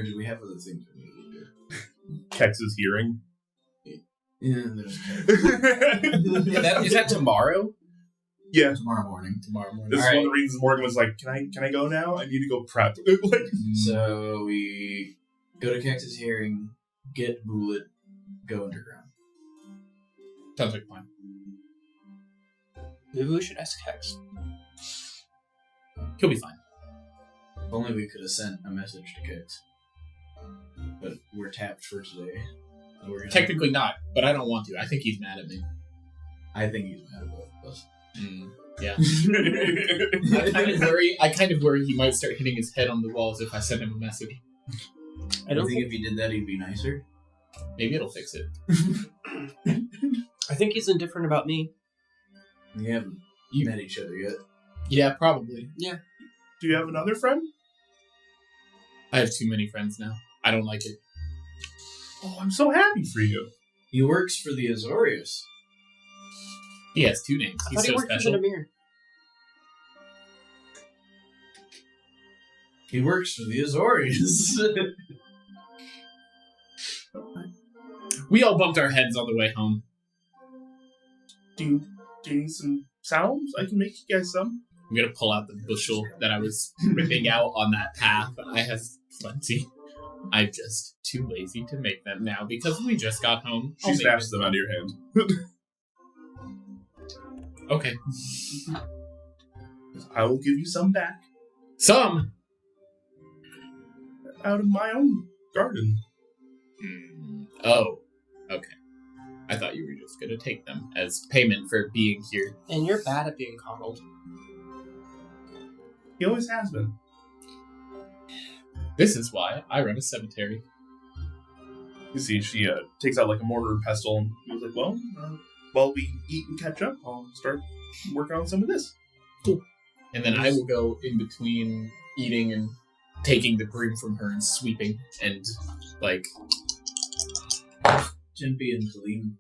do we have other things we need to do?
Kexx's hearing.
Yeah, there's
Is that tomorrow?
Yeah.
tomorrow morning.
This is one of the reasons Morgan was like, "Can I go now? I need to go prep."
So we go to Kexx's hearing, get Bullet, go underground.
Sounds like a plan.
Maybe we should ask Kexx.
He'll be fine.
If only we could have sent a message to Kexx. But we're tapped for today. So we're gonna...
Technically not, but I don't want to. I think he's mad at me.
I think he's mad at both of us.
Yeah. I kind of worry he might start hitting his head on the walls if I send him a message.
I don't
think if he did that, he'd be nicer.
Maybe it'll fix it.
I think he's indifferent about me.
We haven't met each other yet.
Yeah, probably.
Yeah.
Do you have another friend?
I have too many friends now. I don't like it.
Oh, I'm so happy for you.
He works for the Azorius.
He has 2 names.
I
He's
thought he
so
worked
special.
for the Namir.
He works for the Azorius.
We all bumped our heads on the way home.
Do you need some sounds? I can make you guys some.
I'm gonna pull out the bushel that I was ripping out on that path. I have plenty. I'm just too lazy to make them now because we just got home.
She snaps them out of your hand.
Okay.
I will give you some back.
Some?
Out of my own garden.
Oh. Okay. I thought you were just gonna take them as payment for being here.
And you're bad at being coddled.
He always has been.
This is why I run a cemetery.
You see, she takes out like a mortar and pestle and he was like, well, while we eat and catch up, I'll start working on some of this.
Cool. And then I will go in between eating and taking the broom from her and sweeping and, like...
Tempe and Talim.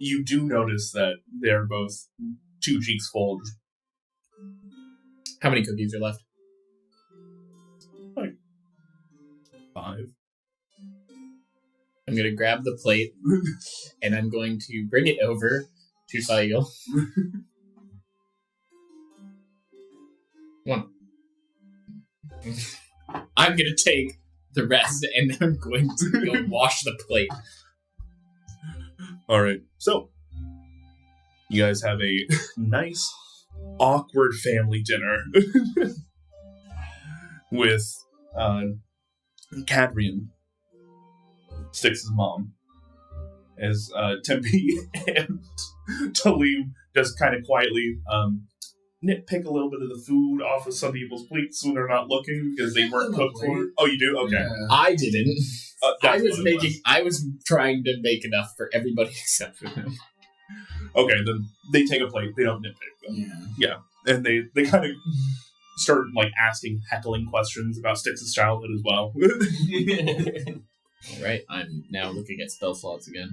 You do notice that they're both 2 cheeks full.
How many cookies are left?
Like 5.
I'm going to grab the plate, and I'm going to bring it over to Sayil. 1. I'm going to take the rest, and then I'm going to go wash the plate.
Alright, so you guys have a nice, awkward family dinner with Cadrian, Styx's mom, as Tempe and Talim just kind of quietly nitpick a little bit of the food off of some people's plates when they're not looking because they weren't cooked for it. Oh, you do? Okay.
Yeah.
I didn't. I was trying to make enough for everybody except for him.
Okay, then they take a plate. They don't nitpick them. Yeah. And they kind of start like asking heckling questions about Styx's childhood as well.
All right, I'm now looking at spell slots again.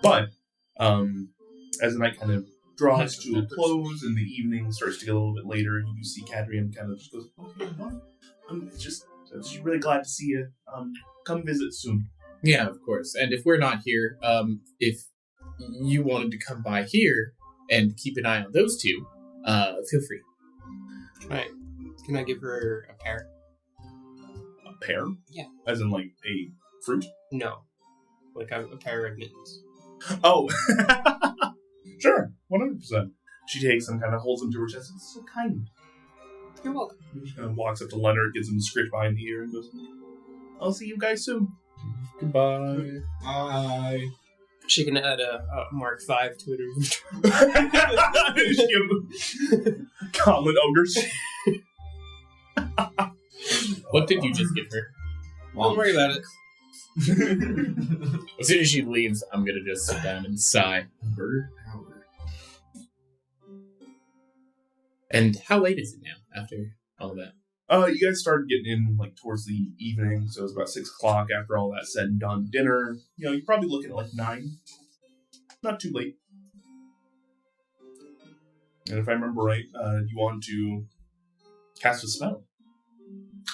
But as the night kind of draws to a close and the evening starts to get a little bit later, you see Cadrian kind of just goes, okay, well, I'm just really glad to see you. Come visit soon.
Yeah, of course. And if we're not here, if you wanted to come by here and keep an eye on those 2, feel free.
Right. Can I give her a pear?
A pear?
Yeah.
As in like a fruit?
No. Like a pair of mittens.
Oh. Sure. 100%. She takes them, kind of holds them to her chest. It's so kind.
You're welcome.
She kind of walks up to Leonard, gives him a scritch behind the ear, and goes, I'll see you guys soon.
Goodbye.
Bye.
She can add a Mark 5 to it.
Common ogres.
What did you just give her?
Don't worry about it.
As soon as she leaves, I'm gonna just sit down and sigh.
Bird power.
And how late is it now after all that?
You guys started getting in like towards the evening, so it was about 6 o'clock after all that said and done. Dinner, you're probably looking at like 9. Not too late. And if I remember right, you want to cast a spell.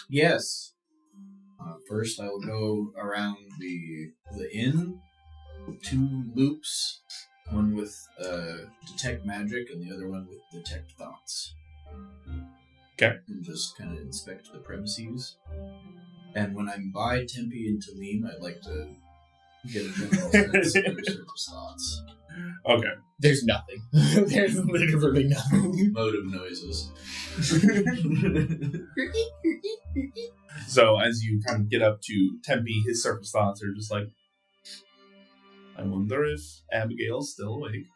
Yes. First, I will go around the inn, 2 loops, one with detect magic and the other one with detect thoughts.
Okay.
And just kind of inspect the premises. And when I'm by Tempe and Talim, I'd like to get a general sense of their surface thoughts.
Okay.
There's nothing. There's literally nothing.
Motive noises.
So as you kind of get up to Tempe, his surface thoughts are just like, I wonder if Abigail's still awake.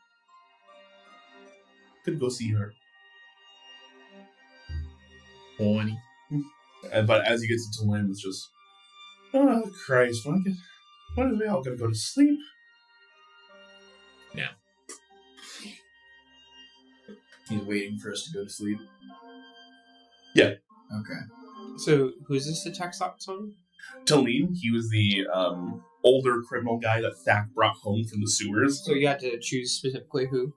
Could go see her.
Horny.
But as he gets into Lim, it's just, oh Christ, when are we all gonna go to sleep?
Yeah.
He's waiting for us to go to sleep?
Yeah.
Okay.
So, who's this attack thoughts on?
Talim, he was the older criminal guy that Thak brought home from the sewers.
So you had to choose specifically who?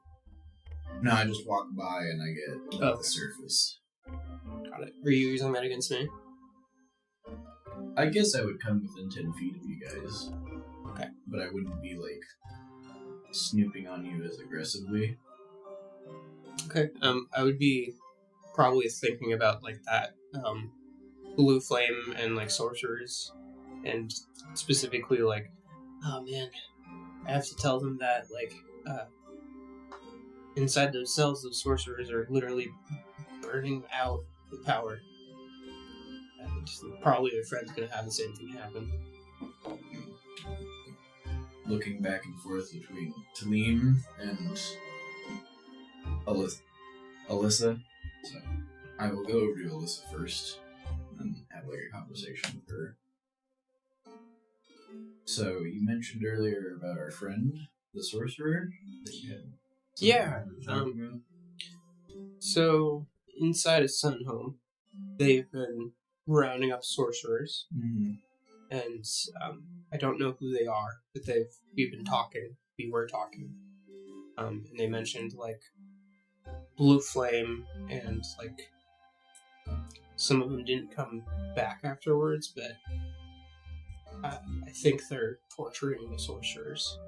No, I just walk by and I get the surface.
Got it. Are you using that against me?
I guess I would come within 10 feet of you guys.
Okay.
But I wouldn't be, snooping on you as aggressively.
Okay. I would be probably thinking about, that, blue flame and, sorcerers. And specifically, oh, man, I have to tell them that, inside those cells, those sorcerers are literally burning out the power. And probably their friend's gonna have the same thing happen.
Looking back and forth between Talim and Alyssa. So I will go over to Alyssa first and have a conversation with her. So you mentioned earlier about our friend, the sorcerer, that you had.
Yeah. So inside of Sunhome, they've been rounding up sorcerers, and I don't know who they are, but we were talking, and they mentioned blue flame, and some of them didn't come back afterwards, but I think they're torturing the sorcerers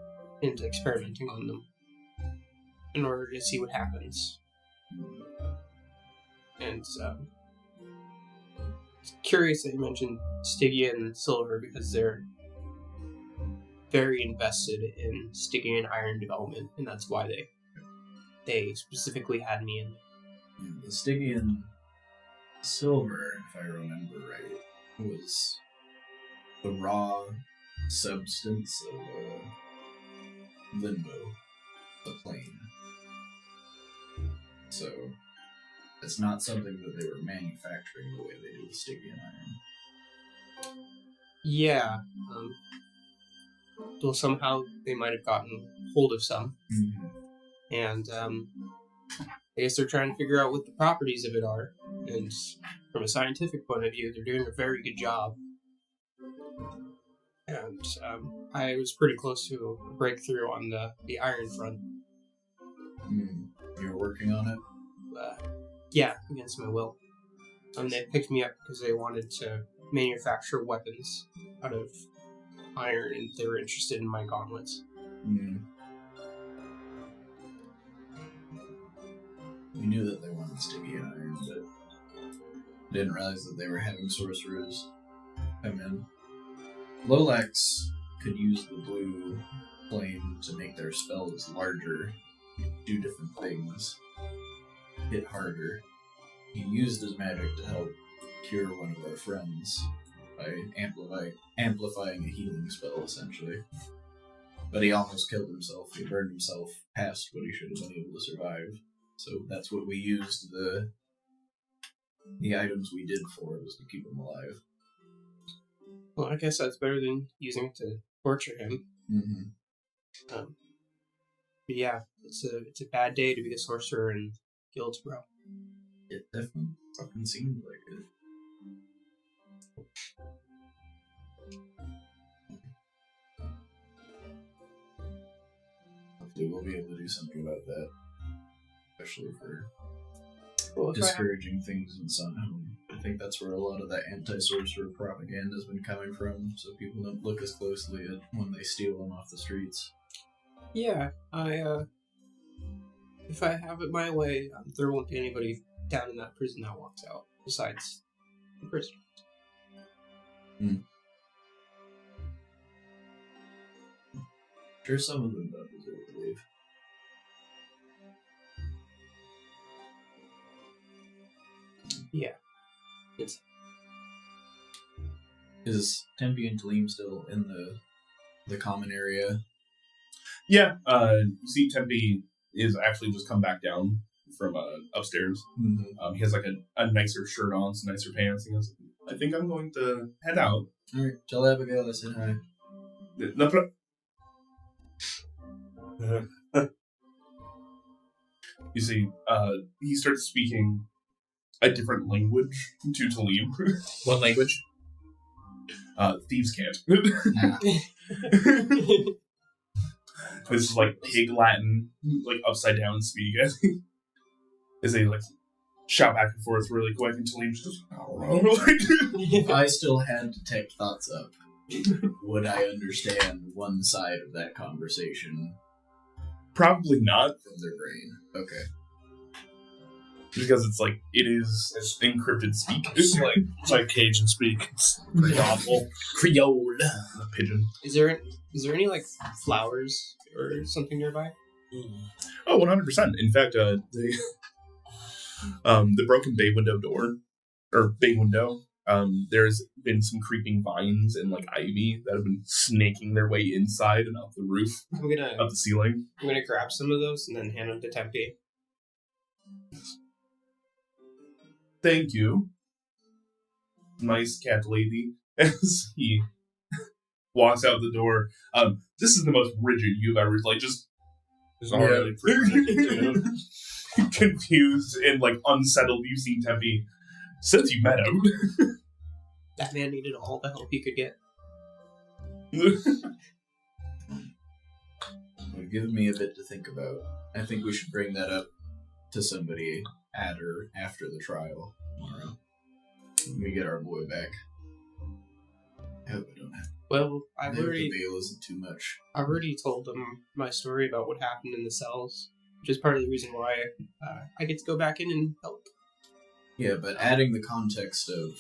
and experimenting on them in order to see what happens. And it's curious that you mentioned Stygian and Silver, because they're very invested in Stygian iron development, and that's why they specifically had me in there.
Yeah, the Stygian Silver, if I remember right, was the raw substance of Limbo, the plane. So it's not something that they were manufacturing the way they do with Stygian iron.
Yeah. Well, somehow they might have gotten hold of some.
Mm-hmm.
And I guess they're trying to figure out what the properties of it are. And from a scientific point of view, they're doing a very good job. And I was pretty close to a breakthrough on the iron front.
You're working on it?
Yeah, against my will. They picked me up because they wanted to manufacture weapons out of iron, and they were interested in my gauntlets.
We knew that they wanted Stygian iron, but didn't realize that they were having sorcerers come in. Lolax could use the blue flame to make their spells larger, do different things, hit harder. He used his magic to help cure one of our friends by amplifying a healing spell, essentially. But he almost killed himself. He burned himself past what he should have been able to survive. So that's what we used the items we did for, was to keep him alive.
Well, I guess that's better than using it to torture him.
Mm-hmm.
But yeah, it's a bad day to be a sorcerer in guilds, bro.
It definitely fucking seemed like it. Hopefully we'll be able to do something about that. Especially for discouraging things in Sunhome. I think that's where a lot of that anti-sorcerer propaganda has been coming from, so people don't look as closely at when they steal them off the streets.
Yeah, if I have it my way, there won't be anybody down in that prison that walks out, besides the prisoners.
Sure, some of them don't deserve to leave.
Yeah.
Is Tempe and Talim still in the common area?
Yeah, you see Tempe is actually just come back down from upstairs.
Mm-hmm.
He has like a nicer shirt on, some nicer pants. He goes, I think I'm going to head out.
Alright, tell Abigail I said hi.
No You see, he starts speaking a different language to Talim.
What language?
Thieves can't. This is like pig Latin, like upside down speak. As they like shout back and forth really quick, and Talim just I don't know.
If I still had detect thoughts up, would I understand one side of that conversation?
Probably not
From their brain. Okay.
because it's like it is encrypted speak.
It's like Cajun speak. It's pretty awful.
Creole.
The pigeon.
Is there any like flowers or something nearby?
Oh, 100%. In fact, the broken bay window door, or bay window, there's been some creeping vines and like ivy that have been snaking their way inside and up the roof,
I'm
up the ceiling.
gonna grab some of those and then hand them to Tempe.
Thank you, nice cat lady. As he walks out the door, this is the most rigid you've ever just
Already pretty
confused and like unsettled. You've seen Tempe since you met him.
That man needed all the help he could get.
You've given me a bit to think about. I think we should bring that up to somebody at or after the trial tomorrow. When we get our boy back. I hope I don't have
Well,
I hope the bail isn't too much.
I've already told them my story about what happened in the cells, which is part of the reason why I get to go back in and help.
Yeah, but adding the context of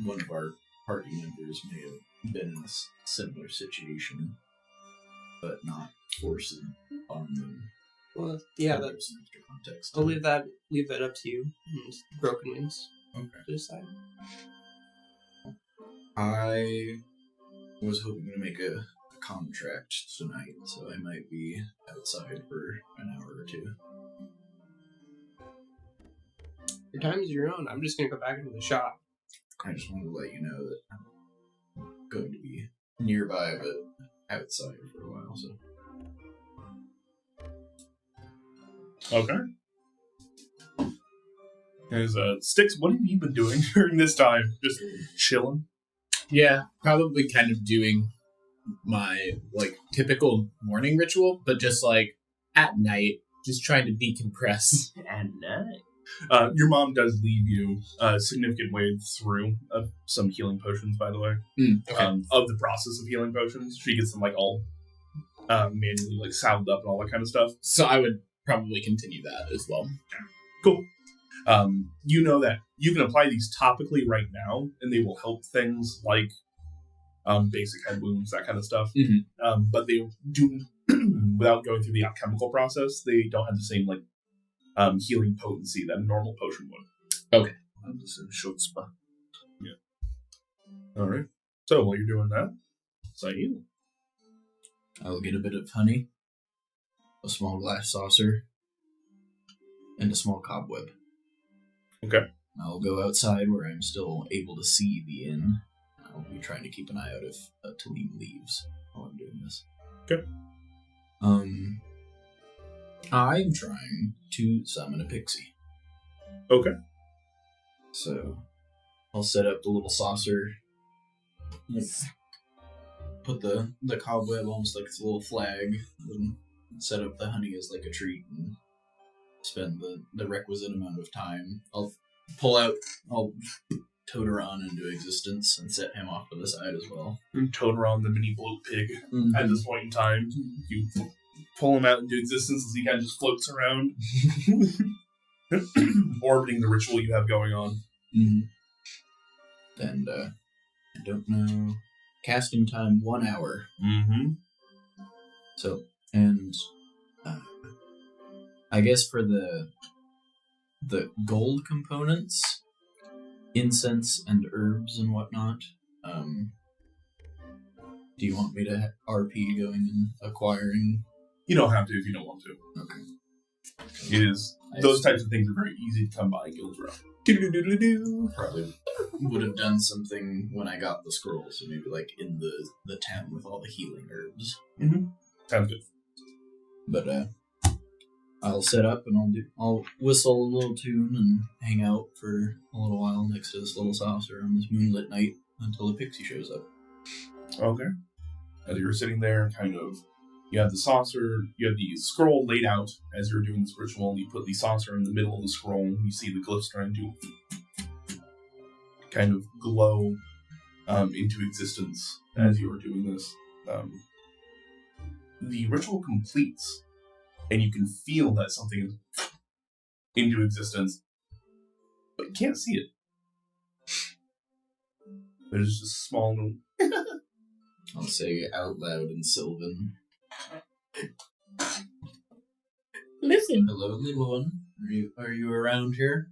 one of our party members may have been in a similar situation, but not forcing on them.
Well, yeah,
There's
that's.
some extra context.
I'll leave that up to you and Broken Wings
Okay.
to decide.
I was hoping to make a contract tonight, so I might be outside for an hour or two.
Your time is your own. I'm just gonna go back into the shop.
I just wanted to let you know that I'm going to be nearby, but outside for a while, so.
Okay. There's Styx, what have you been doing during this time? Just chilling?
Yeah, probably kind of doing my like typical morning ritual, but just like at night, just trying to decompress.
At night.
Your mom does leave you a significant way through some healing potions, by the way.
Okay.
Of the process of healing potions. She gets them like all manually like salved up and all that kind of stuff.
So I would probably continue that as well.
Cool. You know that you can apply these topically right now, and they will help things like basic head wounds, that kind of stuff.
Mm-hmm.
But they do, without going through the alchemical process, they don't have the same like healing potency that a normal potion would.
Okay.
I'm just in a short spot.
All right. So while you're doing that, Saeed.
I'll get a bit of honey, a small glass saucer, and a small cobweb.
Okay.
I'll go outside where I'm still able to see the inn, I'll be trying to keep an eye out if Talim leaves while I'm doing this.
Okay.
I'm trying to summon a pixie.
Okay.
So, I'll set up the little saucer. Put the cobweb almost like it's a little flag. And set up the honey as like a treat and spend the requisite amount of time. I'll Toteron into existence and set him off to the side as well.
Toteron, the mini bloat pig.
Mm-hmm.
At this point in time, you pull him out into existence as he kind of just floats around, orbiting the ritual you have going on.
Mm-hmm. And I don't know. Casting time 1 hour.
Mm-hmm.
So, and I guess for the gold components, incense and herbs and whatnot, do you want me to RP going and acquiring?
You don't have to if you don't want to.
Okay.
It is those types of things are very easy to come by in Guild Row.
Probably would have done something when I got the scroll, so maybe like in the town with all the healing herbs.
Mm-hmm. Sounds good.
But I'll set up and I'll whistle a little tune and hang out for a little while next to this little saucer on this moonlit night until a pixie shows up.
Okay. As you're sitting there, you have the saucer, you have the scroll laid out as you're doing this ritual. You put the saucer in the middle of the scroll. You see the glyphs starting to kind of glow into existence as you are doing this. The ritual completes, and you can feel that something is into existence, but you can't see it. There's just a small little...
I'll say out loud in Sylvan.
Listen.
Hello, little one. Are you around here?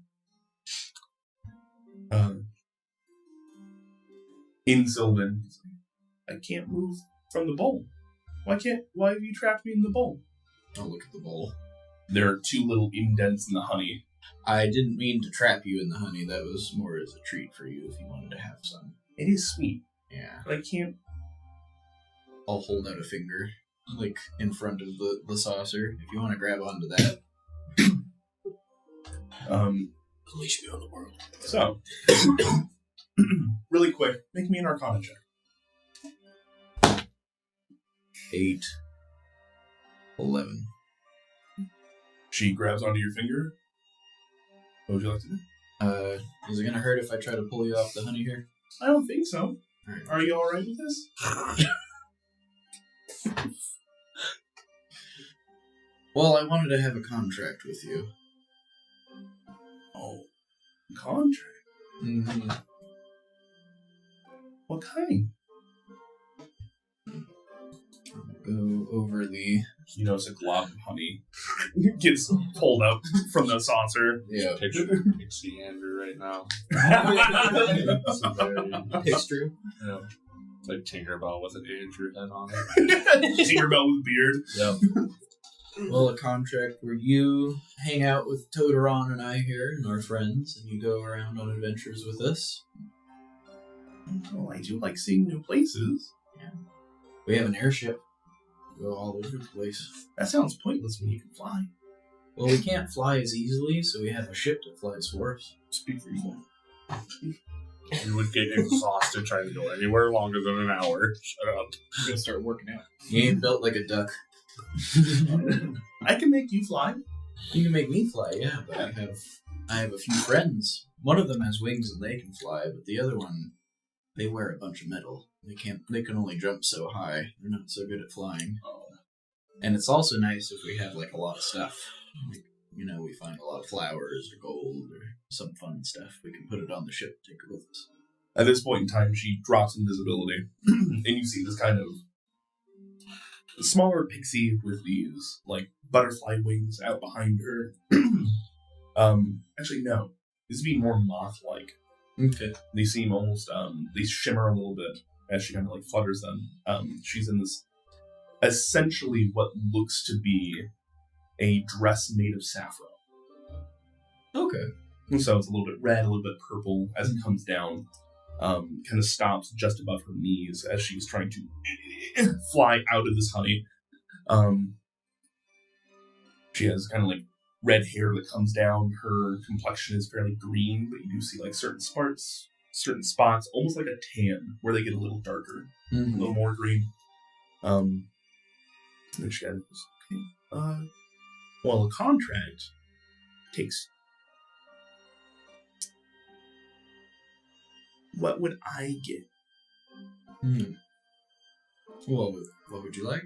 In Sylvan, I can't move from the bowl. Why have you trapped me in the bowl?
I'll look at the bowl.
There are 2 little indents in the honey.
I didn't mean to trap you in the honey. That was more as a treat for you if you wanted to have some.
It is sweet.
Yeah.
But I can't...
I'll hold out a finger, like, in front of the saucer, if you want to grab onto that. Unleash me on the world.
So, really quick, make me an Arcana check.
8. 11.
She grabs onto your finger. What would you like to do?
Is it gonna hurt if I try to pull you off the honey here?
I don't think so.
Right.
Are you alright with this?
Well, I wanted to have a contract with you.
Oh, contract?
Mm-hmm.
What kind?
Go over the...
You notice a glob of honey gets pulled up from the saucer.
Yeah.
Picture Pixie Andrew right now.
Pixtrue.
Yeah. It's like Tinkerbell with an Andrew head on it.
Tinkerbell with beard.
Yep.
Well, a contract where you hang out with Toteron and I here and our friends, and you go around on adventures with us.
Well, I do like seeing new places.
Yeah. We have an airship. We go all over the place.
That sounds pointless when you can fly.
Well, we can't fly as easily, so we have a ship that flies for us.
Speak for yourself.
You would get exhausted trying to go anywhere longer than an hour. Shut up.
I'm gonna start working out.
You ain't built like a duck.
I can make you fly.
You can make me fly, yeah, but I have a few friends. One of them has wings and they can fly, but the other one, they wear a bunch of metal. They can only jump so high. They're not so good at flying.
Oh.
And it's also nice if we have like a lot of stuff. Like, we find a lot of flowers or gold or some fun stuff. We can put it on the ship and take it with us.
At this point in time, she drops invisibility, and you see this kind of smaller pixie with these, like, butterfly wings out behind her. Actually, no. This would be more moth-like.
Okay.
They seem almost, they shimmer a little bit as she kind of, like, flutters them. She's in this, essentially what looks to be a dress made of saffron.
Okay.
And so it's a little bit red, a little bit purple as it comes down. kind of stops just above her knees as she's trying to fly out of this honey. She has kind of like red hair that comes down. Her complexion is fairly green, but you do see like certain spots, almost like a tan, where they get a little darker, a little more green. And she goes, okay, well, a contract takes. What would I get?
Well, what would you like?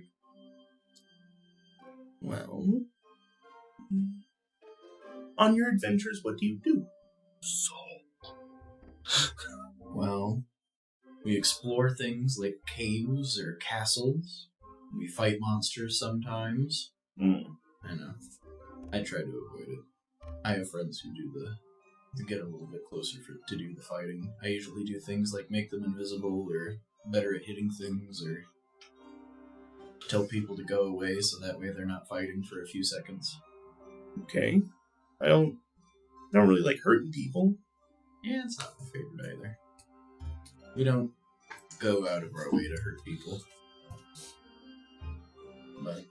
Well, on your adventures, what do you do?
Well, we explore things like caves or castles. We fight monsters sometimes. I know. I try to avoid it. I have friends who do to get a little bit closer to do the fighting. I usually do things like make them invisible or better at hitting things or tell people to go away so that way they're not fighting for a few seconds.
Okay. I don't really like hurting people.
Yeah, it's not my favorite either. We don't go out of our way to hurt people. But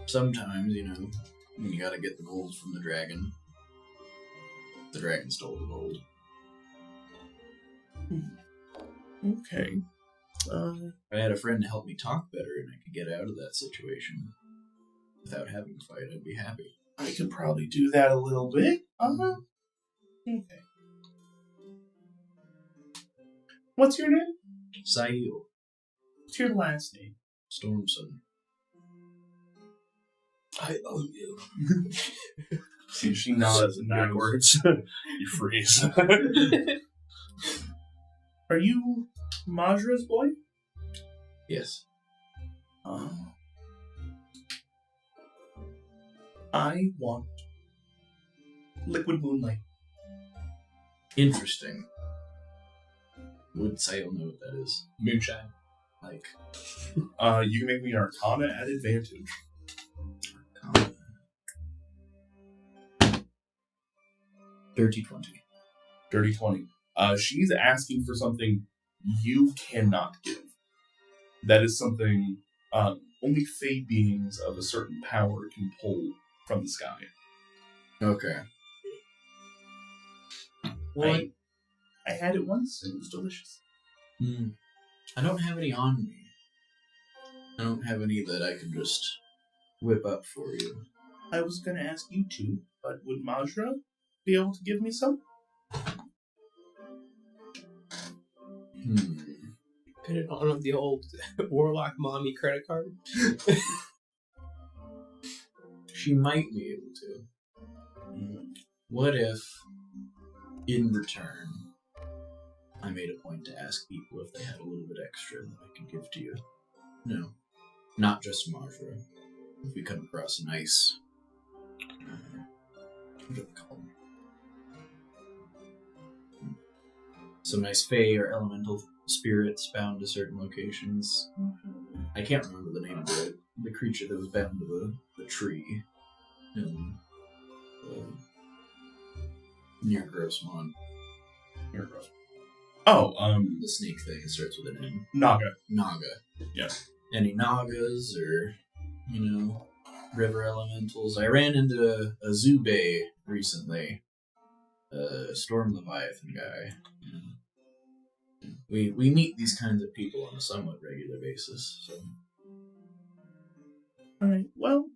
sometimes, when you gotta get the gold from the dragon stole the gold.
Okay.
If I had a friend to help me talk better and I could get out of that situation without having to fight, I'd be happy.
I could probably do that a little bit. Okay. What's your name?
Sail.
What's your last name?
Stormson.
I own you.
See, she nods
backwards. You freeze.
Are you Majra's boy?
Yes.
I want liquid moonlight.
Interesting. Would Sail know what that is?
Moonshine.
Like,
you can make me an Arcana at advantage.
Arcana. 30-20.
Dirty 20. She's asking for something you cannot give. That is something only Fey beings of a certain power can pull from the sky.
Okay.
What? I had it once and it was delicious.
I don't have any on me. I don't have any that I could just whip up for you.
I was going to ask you to, but would Majra be able to give me some?
Put it on the old Warlock mommy credit card.
She might be able to. What if, in return, I made a point to ask people if they had a little bit extra that I could give to you? No, not just Majra. If we come across a nice... what do I call them? Some nice fae or elemental spirits bound to certain locations. I can't remember the name of the creature that was bound to the tree near Grossmont.
Oh,
The snake thing starts with an N.
Naga.
Yeah. Any Nagas or, river elementals? I ran into a Zube recently. A Storm Leviathan guy. We meet these kinds of people on a somewhat regular basis, so...
Alright, well,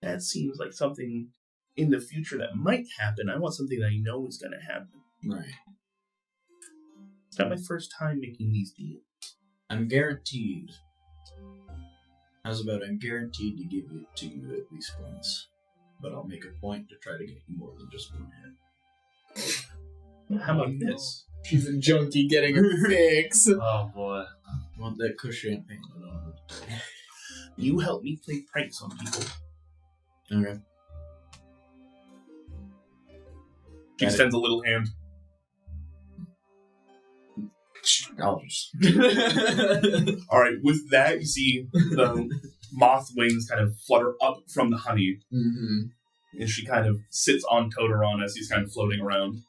that seems like something in the future that might happen. I want something that I know is going to happen.
Right.
It's not my first time making these deals.
I'm guaranteed. How's about I'm guaranteed to give it to you at least once, but I'll make a point to try to get you more than just one hit.
How about this?
She's a junkie getting her fix.
Oh boy.
I want that Kush champagne. I don't know.
You help me play pranks on people.
Okay.
She extends a little hand.
I'll just...
Alright, with that, you see the moth wings kind of flutter up from the honey.
Mm-hmm.
And she kind of sits on Toteron as he's kind of floating around.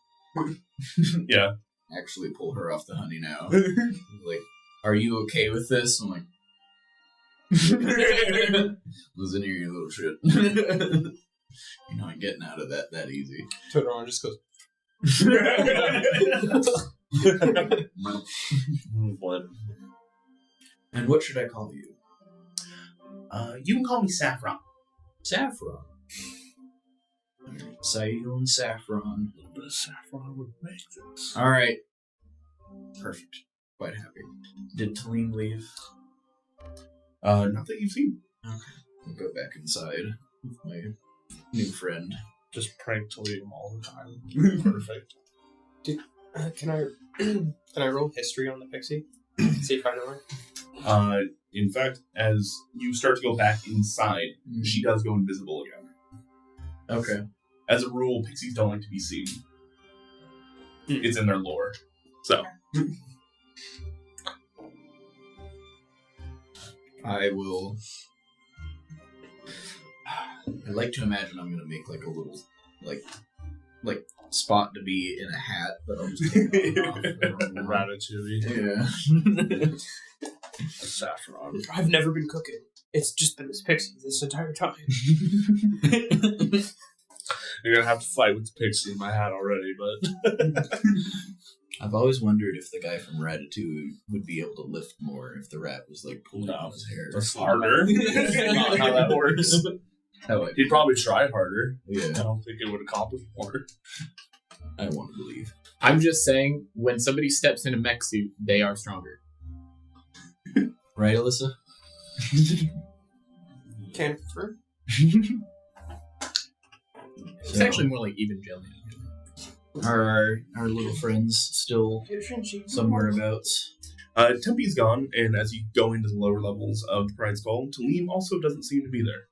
Yeah.
Actually pull her off the honey now. Like, are you okay with this? I'm like, listen here, you little shit. You're not getting out of that easy.
Toteron just goes.
And what should I call you?
You can call me Saffron.
Saffron. Sail and Saffron.
A bit of saffron would make this.
Alright. Perfect. Quite happy. Did Talim leave?
Not that you've seen.
Okay. I'll go back inside with my new friend.
Just prank Talim all the time. Perfect.
Can I roll history on the pixie? See if I know her.
In fact, as you start to go back inside, she does go invisible again.
Okay.
As a rule, pixies don't like to be seen. It's in their lore. So.
I will... I'd like to imagine I'm going to make like a little, like spot to be in a hat, but I'll just take it off.
Ratatouille.
Yeah.
Saffron.
I've never been cooking. It's just been this pixie this entire time.
You're gonna have to fight with the pixie in my hat already, but
I've always wondered if the guy from Ratatouille would be able to lift more if the rat was like pulling on his hair.
that's harder. That's not how that works. He'd probably try harder.
Yeah.
I don't think it would accomplish more.
I want to believe.
I'm just saying, when somebody steps in a mech suit, they are stronger.
Right, Alyssa?
Can't confirm.
It's actually more like Evangelion.
Are our little friends still somewhere abouts?
Tempe's gone, and as you go into the lower levels of the Pride's Call, Talim also doesn't seem to be there.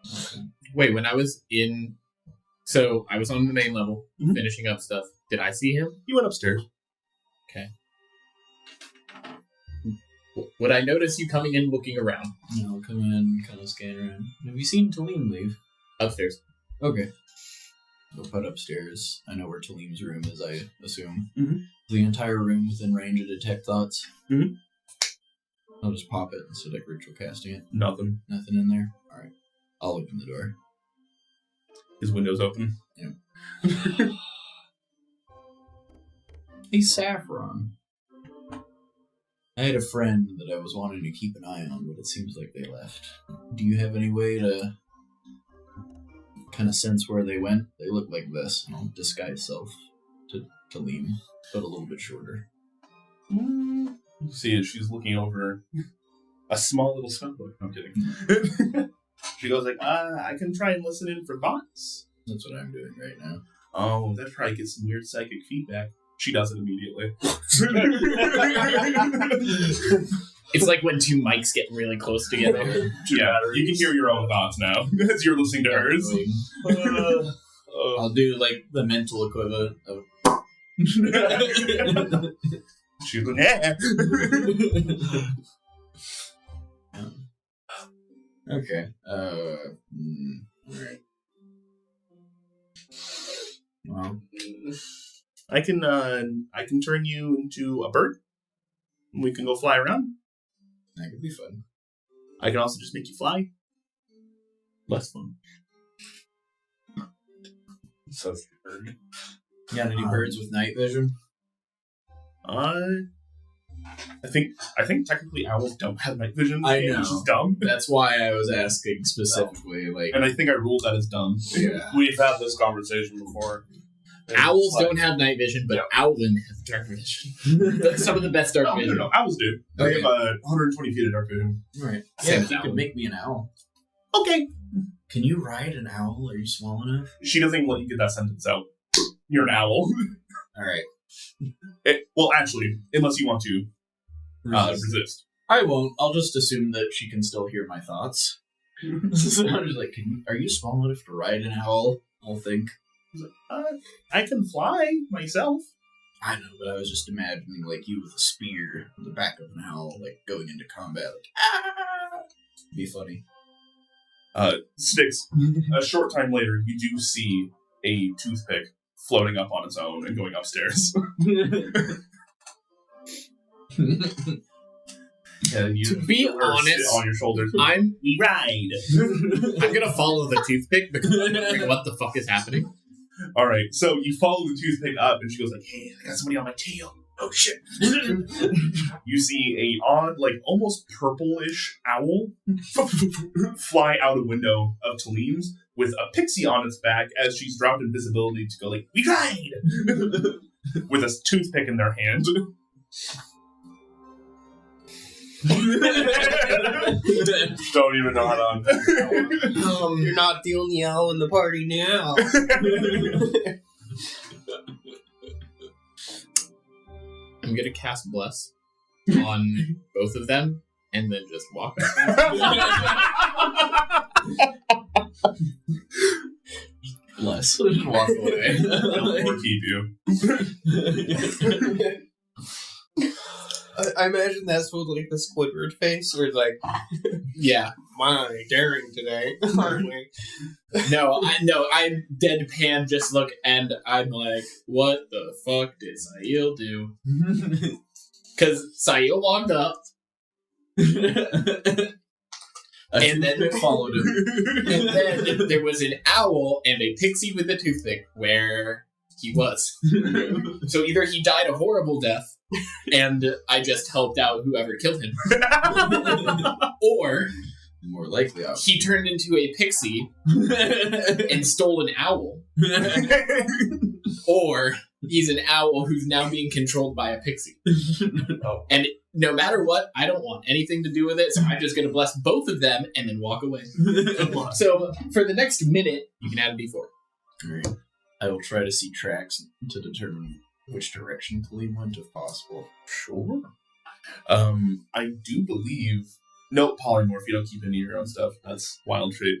Okay.
Wait, when I was in... So, I was on the main level, finishing up stuff. Did I see him?
He went upstairs.
Okay. Would I notice you coming in looking around?
I'll come in, kind of scan around. Have you seen Talim leave?
Upstairs.
Okay. We'll put upstairs. I know where Talim's room is, I assume.
Mm-hmm.
The entire room within range of detect thoughts?
Mm-hmm.
I'll just pop it instead of ritual casting it.
Nothing.
Nothing in there? Alright. I'll open the door.
His window's open.
Yeah. Hey, Saffron. I had a friend that I was wanting to keep an eye on, but it seems like they left. Do you have any way to kind of sense where they went? They look like this, and I'll disguise self to Talim, but a little bit shorter.
You see it, she's looking over a small little spellbook. I'm kidding. She goes like, I can try and listen in for thoughts.
That's what I'm doing right now.
Oh, that probably gets some weird psychic feedback. She does it immediately.
It's like when two mics get really close together.
Yeah, you can hear your own thoughts now as you're listening to hers.
I'll do like the mental equivalent of.
She's like, yeah.
Okay. Alright. Well,
I can turn you into a bird. We can go fly around.
that could be fun.
I can also just make you fly. Less fun.
Says the bird.
You got any birds with night vision?
I think technically owls don't have night vision.
I know.
Which is dumb.
That's why I was asking specifically. Like,
And I think I ruled that as dumb.
yeah.
We've had this conversation before.
Owls don't have night vision, but Owlin has dark vision. That's some of the best dark vision.
No, owls do. They
Okay.
have 120 feet of dark vision.
Right.
Same
Yeah,
as
if you
owl.
could make me an owl.
Okay.
Can you ride an owl? Are you small enough?
She doesn't even let you get that sentence out. You're an owl.
Alright.
Well, actually, unless you want to resist.
I won't. I'll just assume that she can still hear my thoughts. So I'm just like, are you small enough to ride an owl? I'll think.
I can fly myself.
I know, but I was just imagining like you with a spear on the back of an owl, like going into combat. Like, ah! Be funny.
Sticks. A short time later, you do see a toothpick floating up on its own and going upstairs. And you
To be honest,
on your shoulders.
we ride. I'm gonna follow the toothpick because I'm wondering what the fuck is happening.
All right, so you follow the toothpick up, and she goes like, "Hey, I got somebody on my tail." Oh shit! You see a odd, like almost purplish owl fly out a window of Talim's with a pixie on its back as she's dropped invisibility to go like, "We ride!" with a toothpick in their hand. Don't even know how to unpack that.
You're not the only owl in the party now.
I'm gonna cast Bless on both of them and then just walk.
Bless.
Walk away.
Or keep you.
I imagine that's with like the Squidward face, where it's like,
Yeah.
my daring today, aren't we?
No, I'm deadpan, just look, and I'm like, what the fuck did Sail do? Because Sail walked up, and then
followed him.
And then there was an owl and a pixie with a toothpick where he was. So either he died a horrible death, and I just helped out whoever killed him, or
More likely,
he turned into a pixie and stole an owl, or he's an owl who's now being controlled by a pixie. And no matter what, I don't want anything to do with it, so I'm just going to bless both of them and then walk away. So for the next minute, you can add a d4.
Alright. I will try to see tracks to determine which direction Talim went if possible.
Sure. I do believe... No, polymorph. You don't keep any of your own stuff. That's wild trait.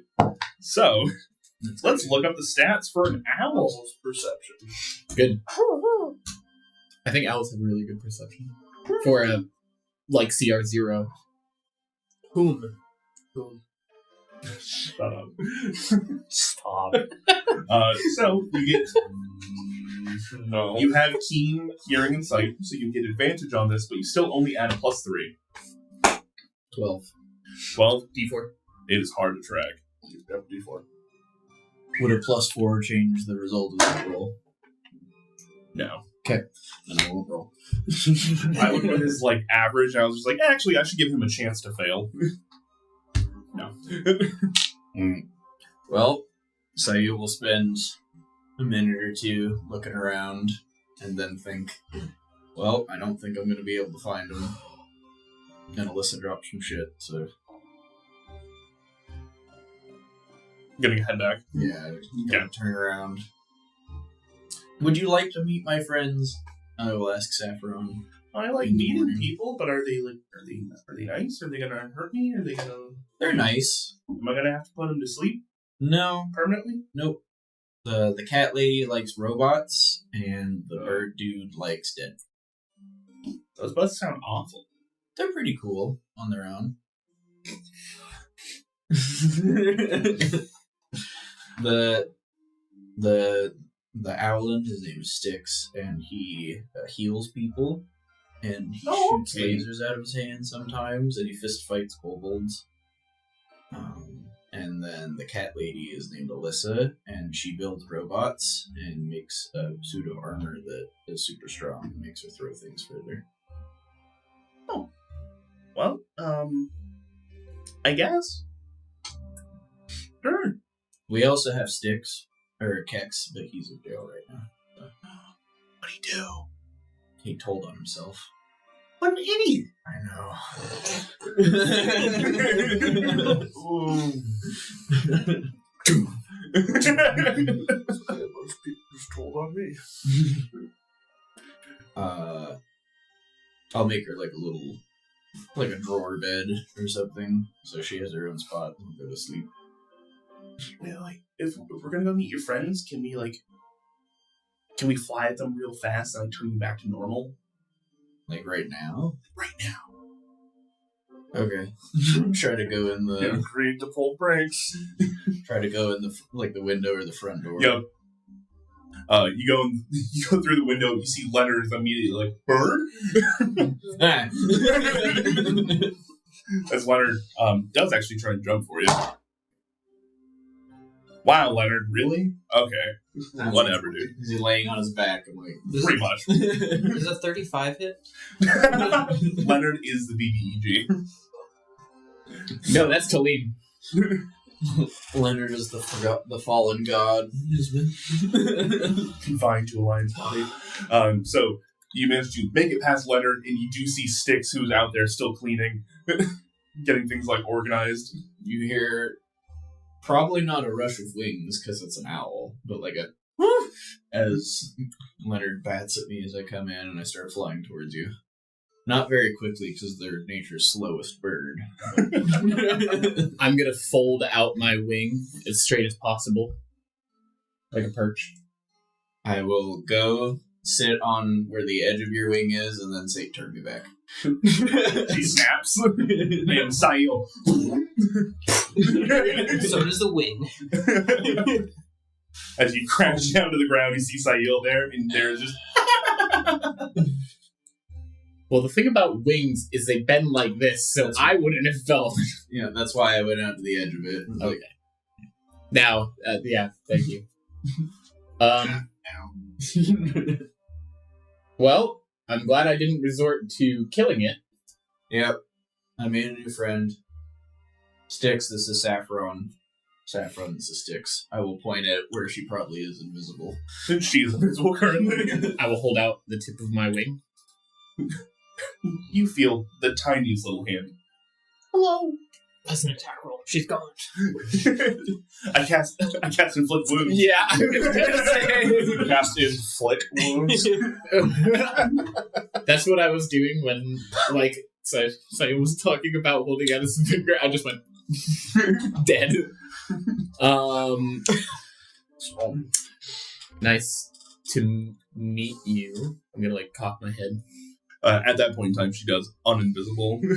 So, let's look up the stats for an owl's perception.
Good. I think owls have really good perception. For a, like, CR0.
Whom?
Shut up.
Stop.
So, you get...
No.
You have keen hearing and sight, so you get advantage on this, but you still only add a +3.
12.
12?
D4.
It is hard to track. You have D4.
Would a +4 change the result of that roll?
No.
Then I won't roll.
I looked at his, like, average, and I was just like, actually, I should give him a chance to fail. No.
Well, so you will spend a minute or two looking around and then think, well, I don't think I'm going to be able to find him. And Alyssa dropped some shit, so...
Gonna head back.
Yeah, gotta turn around. Would you like to meet my friends? I will ask Saffron.
I like
In the
meeting
morning.
people, but are they nice? Are they gonna hurt me? Are they gonna...
They're nice.
Am I gonna have to put them to sleep
No,
permanently?
nope. The cat lady likes robots, and the bird dude likes dead.
Those both sound awful.
They're pretty cool on their own. the owlin, his name is Styx, and he heals people, and he shoots lasers out of his hands sometimes, and he fist fights kobolds. And then the cat lady is named Alyssa, and she builds robots and makes a pseudo armor that is super strong and makes her throw things further.
Well, I guess. Sure.
We also have Styx, or Kexx, but he's in jail right now.
What'd he do?
He told on himself.
What an idiot!
I know.
Most people just told on me.
I'll make her like a drawer bed or something, so she has her own spot and go to sleep.
Yeah, like, if we're gonna go meet your friends, can we fly at them real fast and turn you back to normal?
Like right now?
Right now.
Okay. Try to go in the.
Agreed to pull pranks.
Try to go in the the window or the front door.
Yep. You go through the window. You see Leonard is immediately like, "Bird." As Leonard does actually try and jump for you. Wow, Leonard, really? Okay, whatever, dude.
Is he laying on his back? I'm like,
Pretty much.
Does a 35 hit?
Leonard is the BBEG.
No, that's Talim.
Leonard is the fallen god.
Confined to a lion's body. So you manage to make it past Leonard, and you do see Styx, who's out there still cleaning, getting things like organized.
You hear probably not a rush of wings because it's an owl, but like a as Leonard bats at me as I come in and I start flying towards you. Not very quickly because they're nature's slowest bird.
I'm gonna fold out my wing as straight as possible, like a perch.
I will go sit on where the edge of your wing is and then say, "Turn me back."
She snaps. Man, Sayo.
So does the wing.
As you crash down to the ground, you see Sail there, and there's just...
Well, the thing about wings is they bend like this, so I wouldn't have fell.
Yeah, that's why I went out to the edge of it.
Okay. Now, yeah, thank you. Well, I'm glad I didn't resort to killing it.
Yep. I made a new friend. Styx, this is Saffron. Saffron, this is Styx. I will point at where she probably is invisible.
She is invisible currently.
I will hold out the tip of my wing.
You feel the tiniest little hand. Hello.
That's an attack roll. She's gone.
I cast inflict wounds.
Yeah, I was gonna say.
Cast inflict wounds.
That's what I was doing when, like, so was talking about holding out his finger. I just went dead. Nice to meet you. I'm gonna like cock my head.
At that point in time, she does uninvisible, and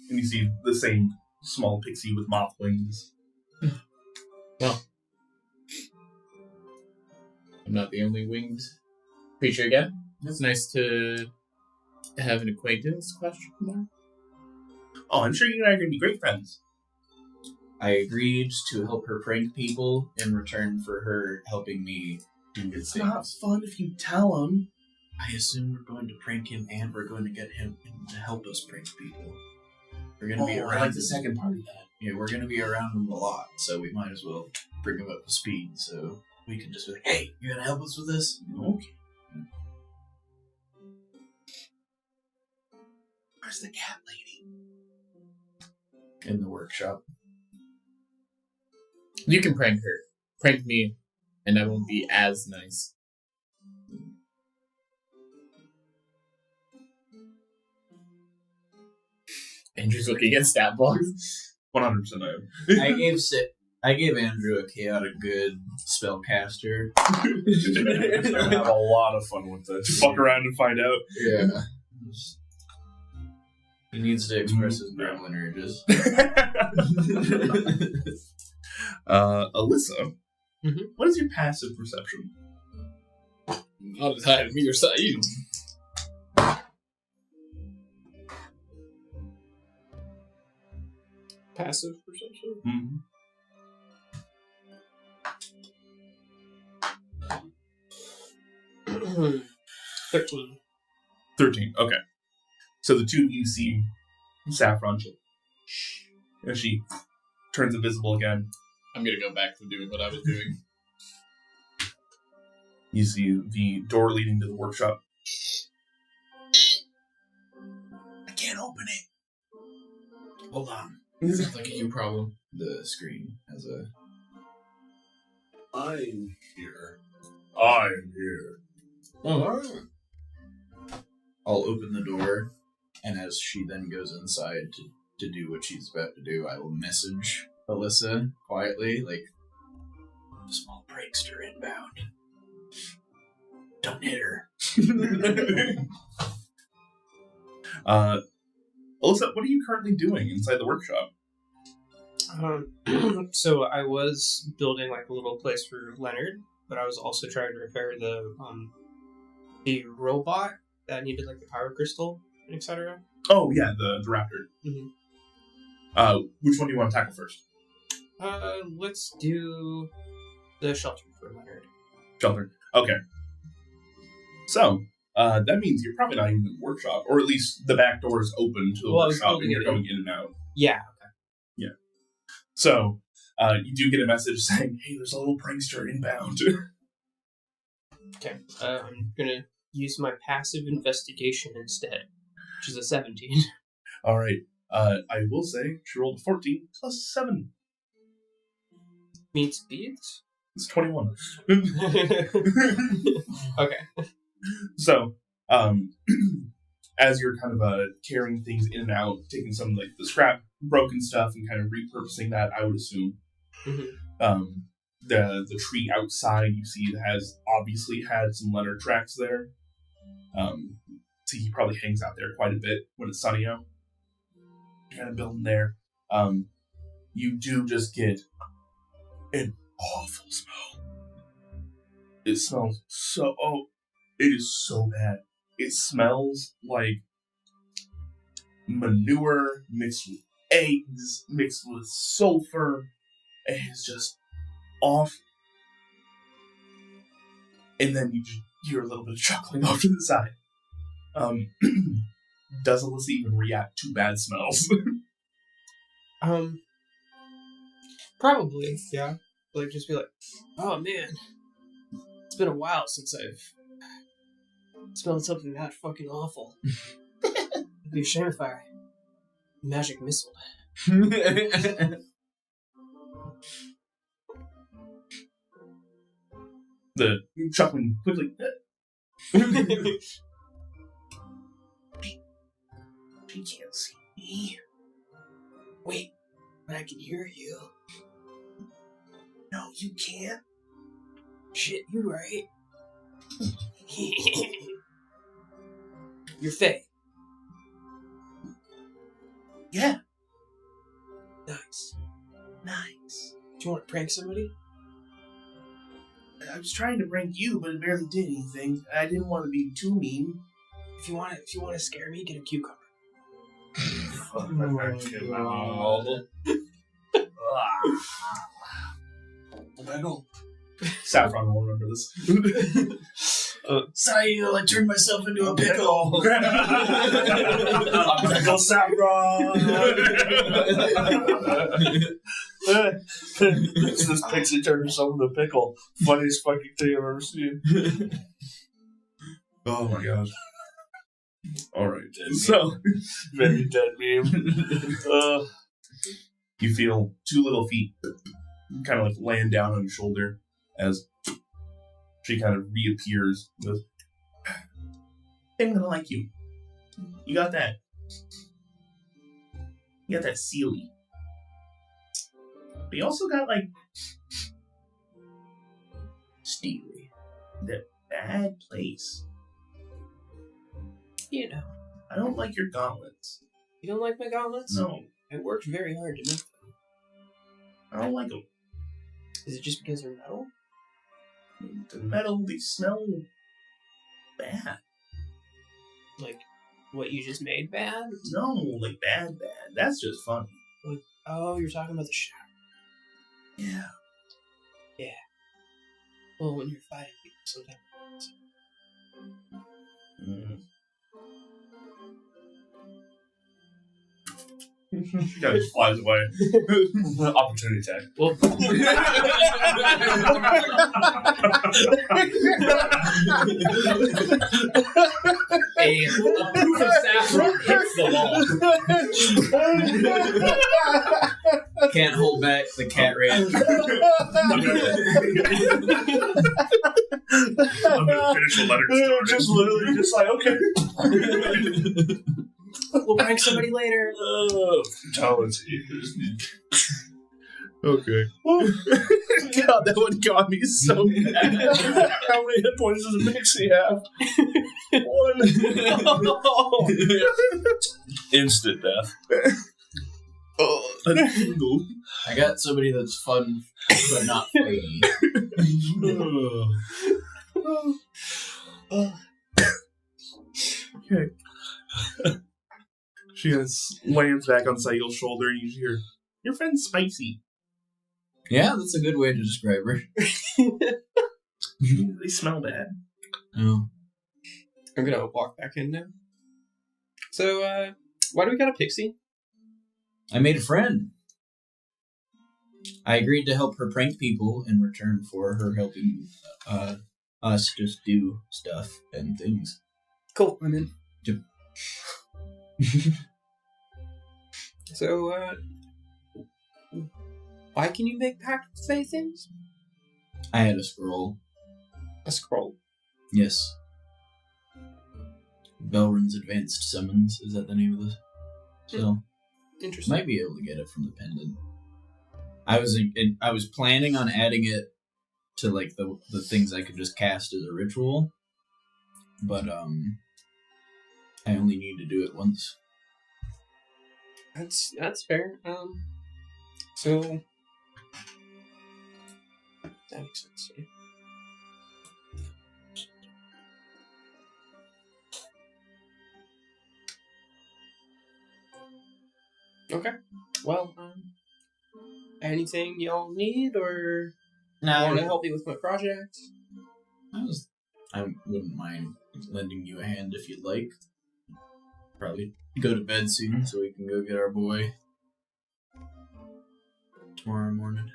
you see the same small pixie with moth wings.
Well, I'm not the only winged creature again. It's nice to have an acquaintance, question mark.
Oh, I'm sure you and I are going to be great friends.
I agreed to help her prank people in return for her helping me do good
It's
things.
not fun if you tell him.
I assume we're going to prank him and we're going to get him to help us prank people. We're going to be around.
I like the second part of that.
Yeah, we're going to be around him a lot, so we might as well bring him up to speed so we can just be like, "Hey, you going to help us with this?"
Okay. Where's the cat lady?
In the workshop.
You can prank her. Prank me, and I won't be as nice. Andrew's looking at stat blocks.
100% I am.
I gave Andrew a chaotic good spellcaster.
Have a lot of fun with this. Fuck around and find out.
Yeah. He needs to express his gremlin urges.
Alyssa,
Mhm.
What is your passive perception?
I'll decide to be your side.
Passive perception.
Mm-hmm.
Mm-hmm. 13.
13. Okay. So the two of you see Saffron, and she turns invisible again.
I'm gonna go back to doing what I was doing.
You see the door leading to the workshop. I can't open it.
Hold on.
Sounds like a you problem.
The screen has a...
I'm here.
I'm here.
I'll open the door, and as she then goes inside to do what she's about to do, I will message Alyssa quietly, like, "Small prankster inbound. Don't hit her."
Alyssa, what are you currently doing inside the workshop?
So I was building like a little place for Leonard, but I was also trying to repair the robot that needed like the power crystal, etc.
Oh yeah, the raptor.
Mm-hmm.
Which one do you want to tackle first?
Let's do the shelter for Leonard.
Shelter. Okay. So, that means you're probably not even in the workshop, or at least the back door is open to the workshop and you're going in and out.
Yeah. Okay.
Yeah. So, you do get a message saying, hey, there's a little prankster inbound.
Okay. I'm gonna use my passive investigation instead, which is a 17.
All right. I will say she rolled a 14 plus 7.
Meets beats?
It's 21.
Okay.
So, as you're kind of carrying things in and out, taking some like the scrap, broken stuff, and kind of repurposing that, I would assume.
Mm-hmm.
The tree outside you see that has obviously had some Leonard tracks there. So he probably hangs out there quite a bit when it's sunny out. You're kind of building there. You do just get an awful smell. It smells so... Oh, it is so bad. It smells like manure mixed with eggs, mixed with sulfur. And it's just off. And then you just hear a little bit of chuckling off to the side. Does Alyssa even react to bad smells?
Probably, yeah. Like, just be like, oh man, it's been a while since I've smelled something that fucking awful. It'd be a shame if I magic missiled.
The chuckling quickly.
She can't see me. Wait, but I can hear you. No, you can't. Shit, you right. You're Faye.
Yeah.
Nice.
Nice.
Do you want to prank somebody?
I was trying to prank you, but it barely did anything. I didn't want to be too mean.
If you want to scare me, get a cucumber.
Saffron will remember this.
Sorry, I turned myself into a pickle.
A pickle Saffron. This pixie turned herself into a pickle. Funniest fucking thing I've ever seen.
Oh my god. Alright,
so very dead meme.
You feel two little feet kind of like land down on your shoulder as she kind of reappears with, I'm gonna like you. You got that. You got that Sealy. But you also got like Steely. That bad place.
You know.
I don't like your gauntlets.
You don't like my gauntlets?
No.
I worked very hard to make them.
I don't like them.
Is it just because they're metal?
The metal, they smell bad.
Like, what you just made bad?
No, like bad. That's just funny.
Like, oh, you're talking about the shower.
Yeah.
Yeah. Well, when you're fighting people, sometimes.
She kind of just flies away.
Opportunity attack.
Well,
A proof of saffron hits the wall.
Can't hold back the cat ran.
I'm gonna finish the letter story.
Just literally just like, okay.
we'll prank somebody later.
Fatality.
Okay. God, that one got me so bad.
How many hit points does a pixie have? 1. Instant death.
I got somebody that's fun, but not fighty.
Okay. She lands back on Sail's shoulder and you hear, your friend's spicy.
Yeah, that's a good way to describe her.
They smell bad.
Oh.
I'm gonna walk back in now. So, why do we got a pixie?
I made a friend. I agreed to help her prank people in return for her helping us just do stuff and things.
Cool, I'm in.
Yep.
So, why can you make pact say things?
I had a scroll.
A scroll.
Yes. Belrin's Advanced Summons, is that the name of this? So,
Interesting.
might be able to get it from the pendant. I was planning on adding it to like the things I could just cast as a ritual, but I only need to do it once.
That's fair. So that makes sense. Yeah. Okay. Well, anything y'all need or want to help me with my project?
I wouldn't mind lending you a hand if you'd like. Probably go to bed soon so we can go get our boy tomorrow morning.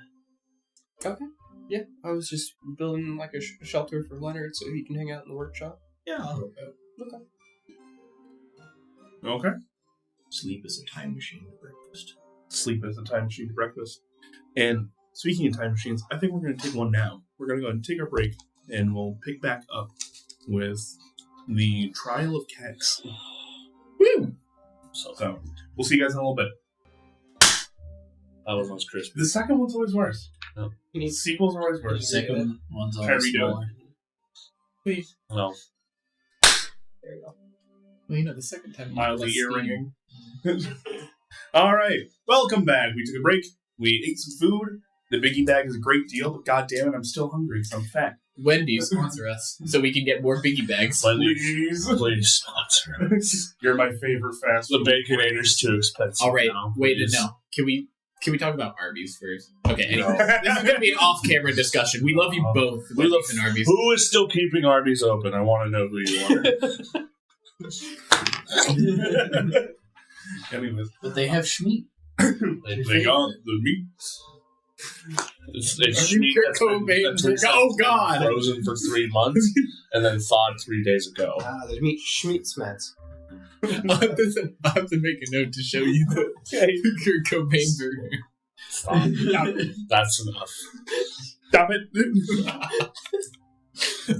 Okay. Yeah, I was just building like a shelter for Leonard so he can hang out in the workshop.
Yeah, I'll help out.
Okay.
Sleep is a time machine to breakfast.
Sleep is a time machine to breakfast. And speaking of time machines, I think we're going to take one now. We're going to go ahead and take our break, and we'll pick back up with the trial of Kexx. Woo! So, we'll see you guys in a little bit.
That was most crispy.
The second one's always worse.
No.
Sequels are always
The
worse.
second one's
Try to
always
redo it.
smaller.
Please.
No.
There you go.
Well, the second time...
Mildly ear-ringing. All right. Welcome back. We took a break. We ate some food. The biggie bag is a great deal, but goddammit, I'm still hungry because I'm fat.
Wendy's sponsor us so we can get more biggie bags.
Please.
Please sponsor us.
You're my favorite fast
The
food.
Baconator's too expensive.
All right,
now,
wait,
please.
no. Can we talk about Arby's first? Okay, anyway.
No.
This is going to be an off-camera discussion. We love you both.
We love
Wendy's and Arby's.
Who is still keeping Arby's open? I want to know who you are.
Anyways,
But they have Schmeat.
They got the meat. It's meat that's been
Oh, God.
frozen for 3 months and then thawed 3 days ago.
There's meat Schmeatsmets.
I have to make a note to show you the Kurt Cobain burger.
Stop. That's enough.
stop it.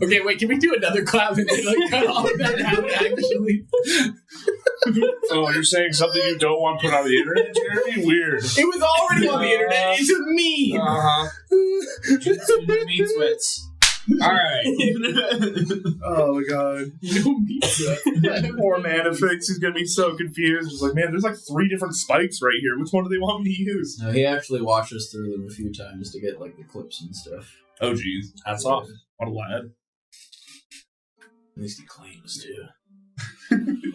Okay, wait, can we do another clap and then cut off that out actually?
Oh, you're saying something you don't want put on the internet, Jeremy? Weird.
It was already on the internet. It's a meme.
Meat sweats. Alright.
Oh my god.
No pizza.
Poor Manifix. He's gonna be so confused. He's like, man, there's like 3 different spikes right here. Which one do they want me to use?
No, he actually watched us through them a few times to get like the clips and stuff.
Oh, jeez.
Hats off.
What a lad.
At least he claims to.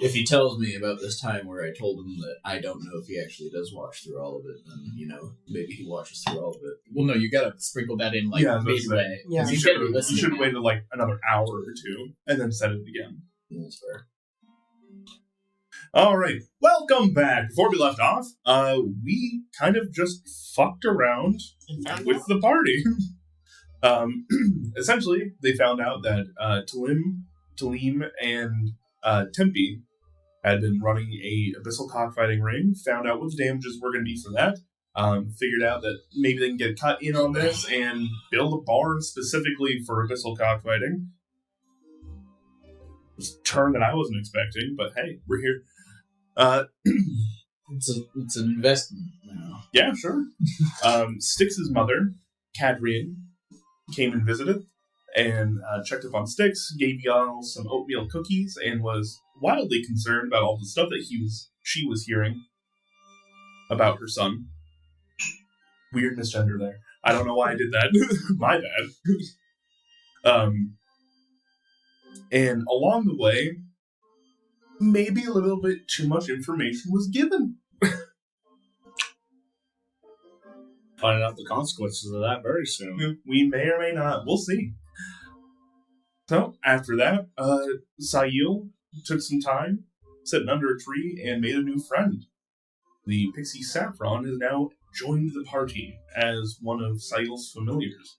If he tells me about this time where I told him that I don't know if he actually does watch through all of it, then, maybe he watches through all of it.
Well, no, you gotta sprinkle that in,
Yeah, I was gonna
midway.
Yeah.
You
He's
should
gotta be
have
listening.
waited like another hour or 2 and then said it again.
Yeah, that's fair.
All right, welcome back. Before we left off, we kind of just fucked around with the party. Essentially, they found out that Talim, and Tempe had been running a abyssal cockfighting ring. Found out what the damages were going to be for that. Figured out that maybe they can get a cut in on this and build a barn specifically for abyssal cockfighting. It was a turn that I wasn't expecting, but hey, we're here.
It's an investment now.
Yeah, sure. Styx's mother, Cadrian, came and visited and checked up on Styx, gave y'all some oatmeal cookies, and was wildly concerned about all the stuff that she was hearing about her son. Weird misgender there. I don't know why I did that. My bad. And along the way, maybe a little bit too much information was given.
Finding out the consequences of that very soon.
We may or may not. We'll see. So, after that, Sayil took some time, sitting under a tree, and made a new friend. The pixie Saffron has now joined the party as one of Sayil's familiars,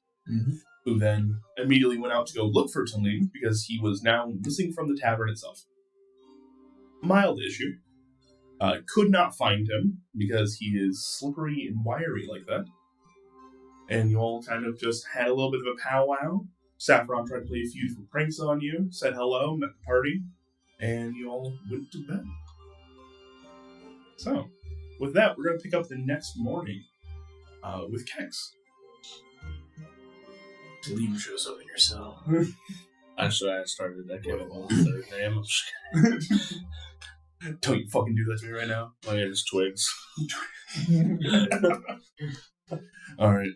who then immediately went out to go look for Talim because he was now missing from the tavern itself. Mild issue. Could not find him because he is slippery and wiry like that. And you all kind of just had a little bit of a powwow. Saffron tried to play a few different pranks on you, said hello, met the party, and you all went to bed. So, with that, we're going to pick up the next morning with Kexx.
Talim shows up in your cell.
Actually, I started that game on the third name. I'm just kidding.
Don't you fucking do that to me right now.
My name is Twigs.
Alright.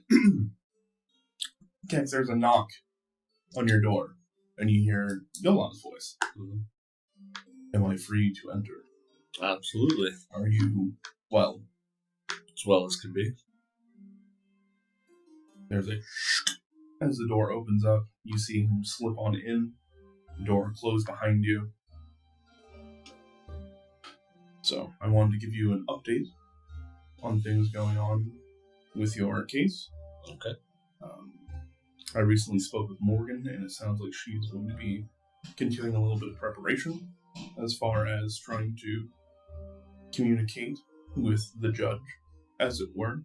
Kexx, there's a knock on your door, and you hear Yolan's voice. Am I free to enter?
Absolutely.
Are you well?
As well as can be.
There's a shh. As the door opens up, you see him slip on in. The door closed behind you. So, I wanted to give you an update on things going on with your case.
Okay.
I recently spoke with Morgan, and it sounds like she's going to be continuing a little bit of preparation as far as trying to communicate with the judge, as it were.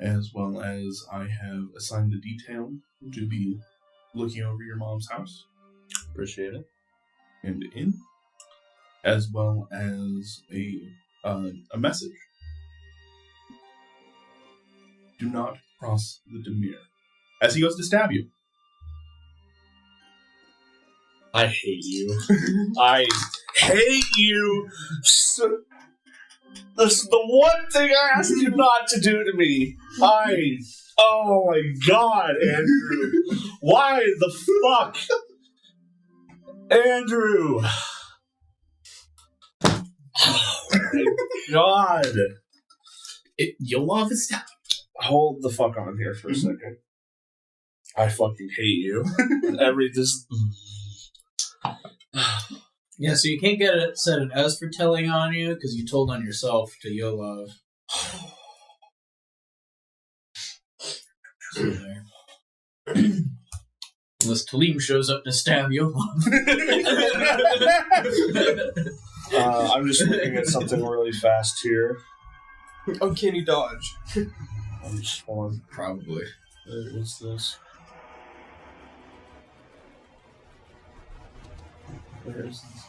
As well as I have assigned the detail to be looking over your mom's house.
Appreciate it.
And in. As well as a message. Do not cross the Demir. As he goes to stab you.
I hate you. I hate you. This is the one thing I asked you not to do to me. Oh my god, Andrew. Why the fuck? Andrew. Oh my god.
You'll love his stuff.
Hold the fuck on here for a second. I fucking hate you.
Yeah, so you can't get it set an S for telling on you because you told on yourself to Yolov. Unless Talim shows up to stab Yolov.
I'm just looking at something really fast here.
Oh, can you dodge?
I'm just one.
Probably.
What's this? Where is this?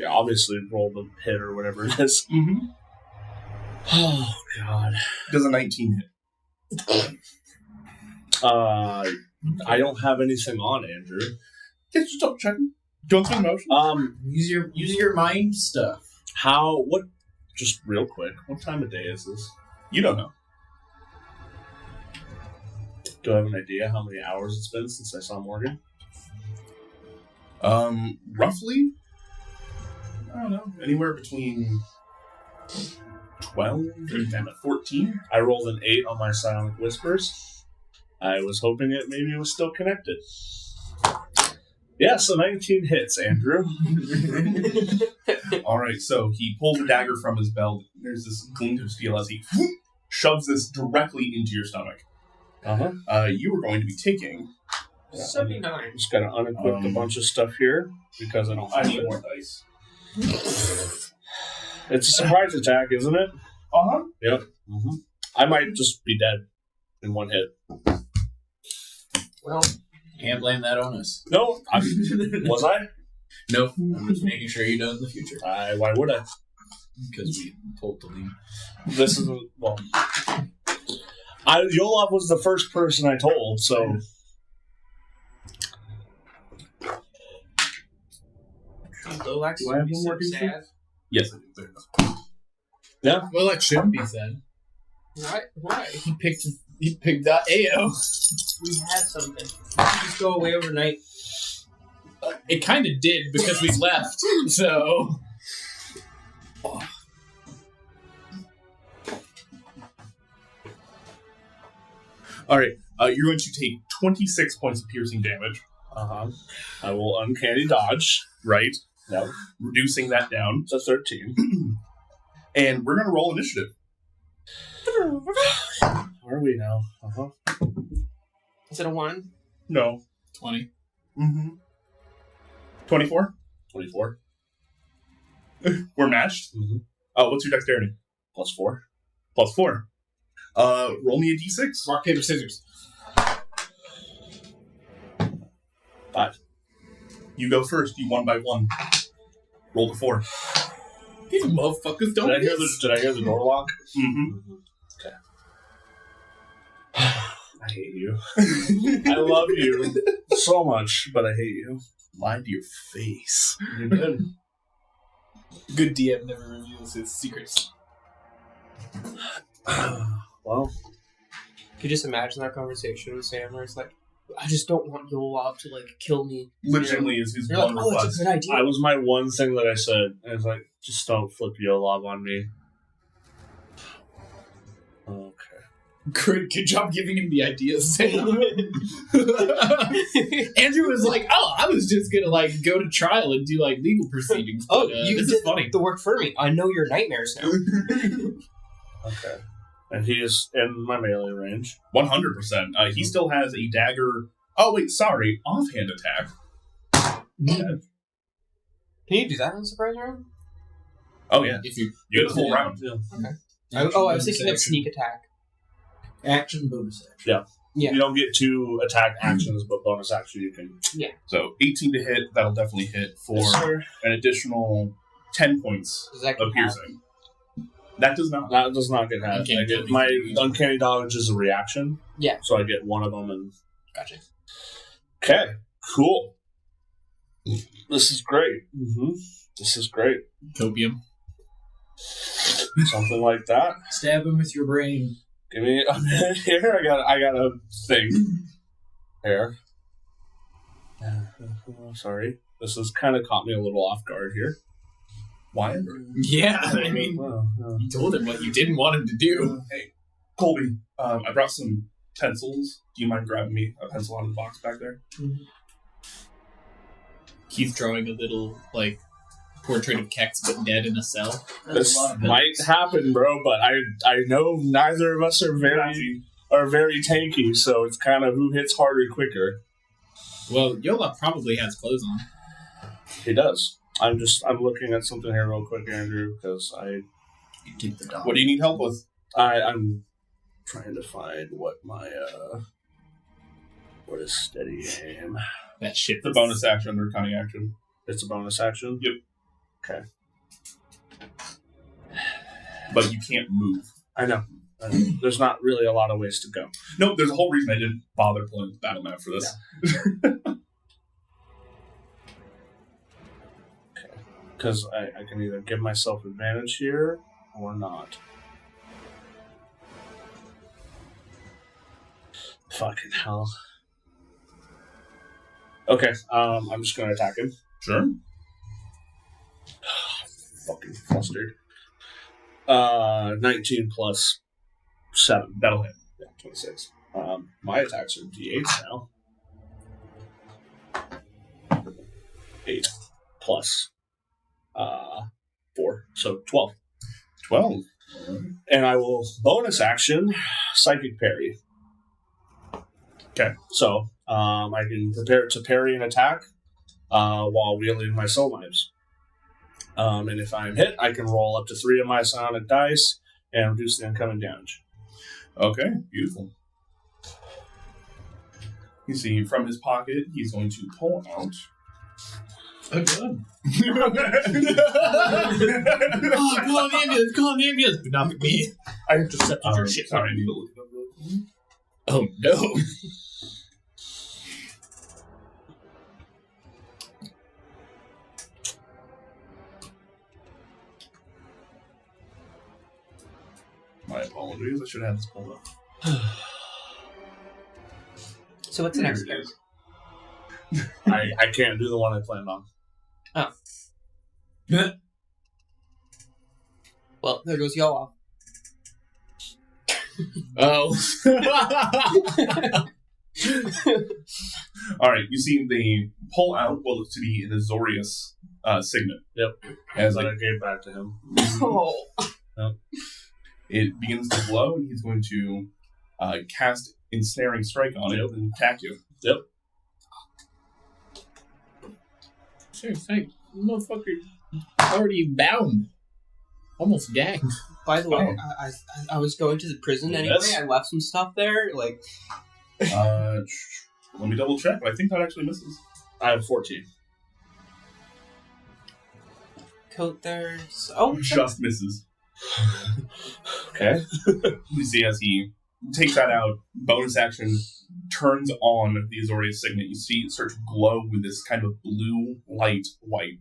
Obviously roll the hit or whatever it is.
Mm-hmm.
Oh god.
Does a 19 hit?
I don't have anything on, Andrew.
Yeah, just double checking. Going through the motion.
Use your mind stuff.
What? Just real quick. What time of day is this?
You don't know.
Do I have an idea how many hours it's been since I saw Morgan?
Roughly, I don't know, anywhere between 12 and 14.
I rolled an 8 on my Silent Whispers. I was hoping it maybe was still connected. Yeah, so 19 hits, Andrew.
Alright, so he pulls a dagger from his belt. There's this glint of steel as he shoves this directly into your stomach. You were going to be taking...
79.
I'm just going to unequip a bunch of stuff here because I don't have
need
it.
more dice.
It's a surprise attack, isn't it?
Uh-huh.
Yep. Mm-hmm. I might just be dead in one hit.
Well,
Can't blame that on us.
No, was I?
Nope. I'm just making sure you don't in the future.
Why would I?
because we told to leave.
This is well. Yolov was the first person I told, so.
Lomax
Do I have
would be
one
so
more piece?
sad.
Yes, I do. There you go.
Yeah.
Well, that shouldn't be said.
Why?
He picked that AO.
We had something. Just go away overnight.
It kind of did because we left. So.
All right, you're going to take 26 points of piercing damage.
I will uncanny dodge.
Right?
Yep.
Reducing that down.
To 13.
And we're going to roll initiative.
Where are we now?
Is it a 1?
No.
20.
Mm-hmm. 24?
24.
We're matched?
Mm-hmm.
What's your dexterity?
+4.
+4. Roll me a d6.
Rock, paper, scissors.
5.
You go first. You 1 by 1. Roll the 4.
These motherfuckers don't
Did I hear the door lock?
Mm-hmm.
Okay. I hate you. I love you so much, but I hate you.
Lie to your face.
You did.
Good DM never reveals his secrets.
Well,
Could you just imagine that conversation with Sam where it's like, I just don't want Yolov to, like, kill me.
Legitimately is his
You're
one
like, oh,
request.
it's a good idea.
I was my one thing that I said. I was like, just don't flip Yolov on me. Okay.
Good job giving him the ideas, Sam. Andrew was like, "Oh, I was just gonna like go to trial and do like legal proceedings." But,
You
this
did
is funny.
the work for me. I know your nightmares now.
Okay. And he is in my melee range.
100%. He still has a dagger. Oh, wait, sorry. Offhand attack.
Can you do that on surprise round?
Oh, yeah.
If you
You get the full round.
Yeah.
I was thinking of sneak attack.
Action, bonus action.
Yeah.
You don't get 2 attack actions, but bonus action you can.
So 18 to hit. That'll definitely hit for an additional 10 points
Does that
of
count?
piercing. That does not.
That does not get had.
Uncanny
I get
dodge.
my uncanny dodge is a reaction.
Yeah.
So I get one of them and.
Gotcha.
Okay. Cool. This is great. Mm-hmm. This is great.
copium.
Something like that.
Stab him with your brain.
Give me a minute here. I got a thing. Here. Sorry. This has kind of caught me a little off guard here.
Why?
Yeah, I mean,
Well,
you told him what you didn't want him to do.
Hey, Colby, I brought some pencils. Do you mind grabbing me a pencil out of the box back there?
He's drawing a little like portrait of Kexx, but dead in a cell.
this might happen, bro, but I know neither of us are very tanky, so it's kind of who hits harder quicker.
Well, Yola probably has clothes on.
He does. I'm looking at something here real quick, Andrew, because
You take the dog.
What do you need help with?
I'm trying to find what my what is steady aim.
That shit.
The bonus action or cunning action.
It's a bonus action.
Yep.
Okay.
But you can't move.
I know. There's not really a lot of ways to go.
No, there's a whole reason I didn't bother pulling the battle map for this.
Because I can either give myself advantage here or not. Fucking hell. Okay, I'm just going to attack him.
Sure.
Fucking flustered. 19 plus 7.
That'll hit.
Yeah, 26. My attacks are D8s now. 8 plus 4, so 12.
12.
And I will bonus action psychic parry.
Okay.
So I can prepare to parry an attack while wielding my soul knives. And if I'm hit, I can roll up to 3 of my psionic dice and reduce the incoming damage.
Okay, beautiful. You see, from his pocket, he's going to pull out
Oh, God. Call an ambulance, but not me.
I intercepted your shit.
Sorry, I need to look it up really quick.
Oh, no.
My apologies. I should have this pulled up.
So what's the next character?
I can't do the one I planned on.
Oh. Well, there goes y'all off.
Oh.
All right, you see they pull out what looks to be an Azorius signet.
Yep.
As
I
like
gave back to him.
Oh.
it begins to glow, and he's going to cast Ensnaring Strike on it and attack you.
Yep.
Sure, thank motherfucker. Already bound. Almost gagged.
By the way, I was going to the prison anyway.
Yes.
I left some stuff there. Like,
Let me double check, but I think that actually misses.
I have 14.
coat there. Oh,
Just misses.
Okay.
You see as he takes that out, bonus action, turns on the Azorius signet. You see it start to glow with this kind of blue light, white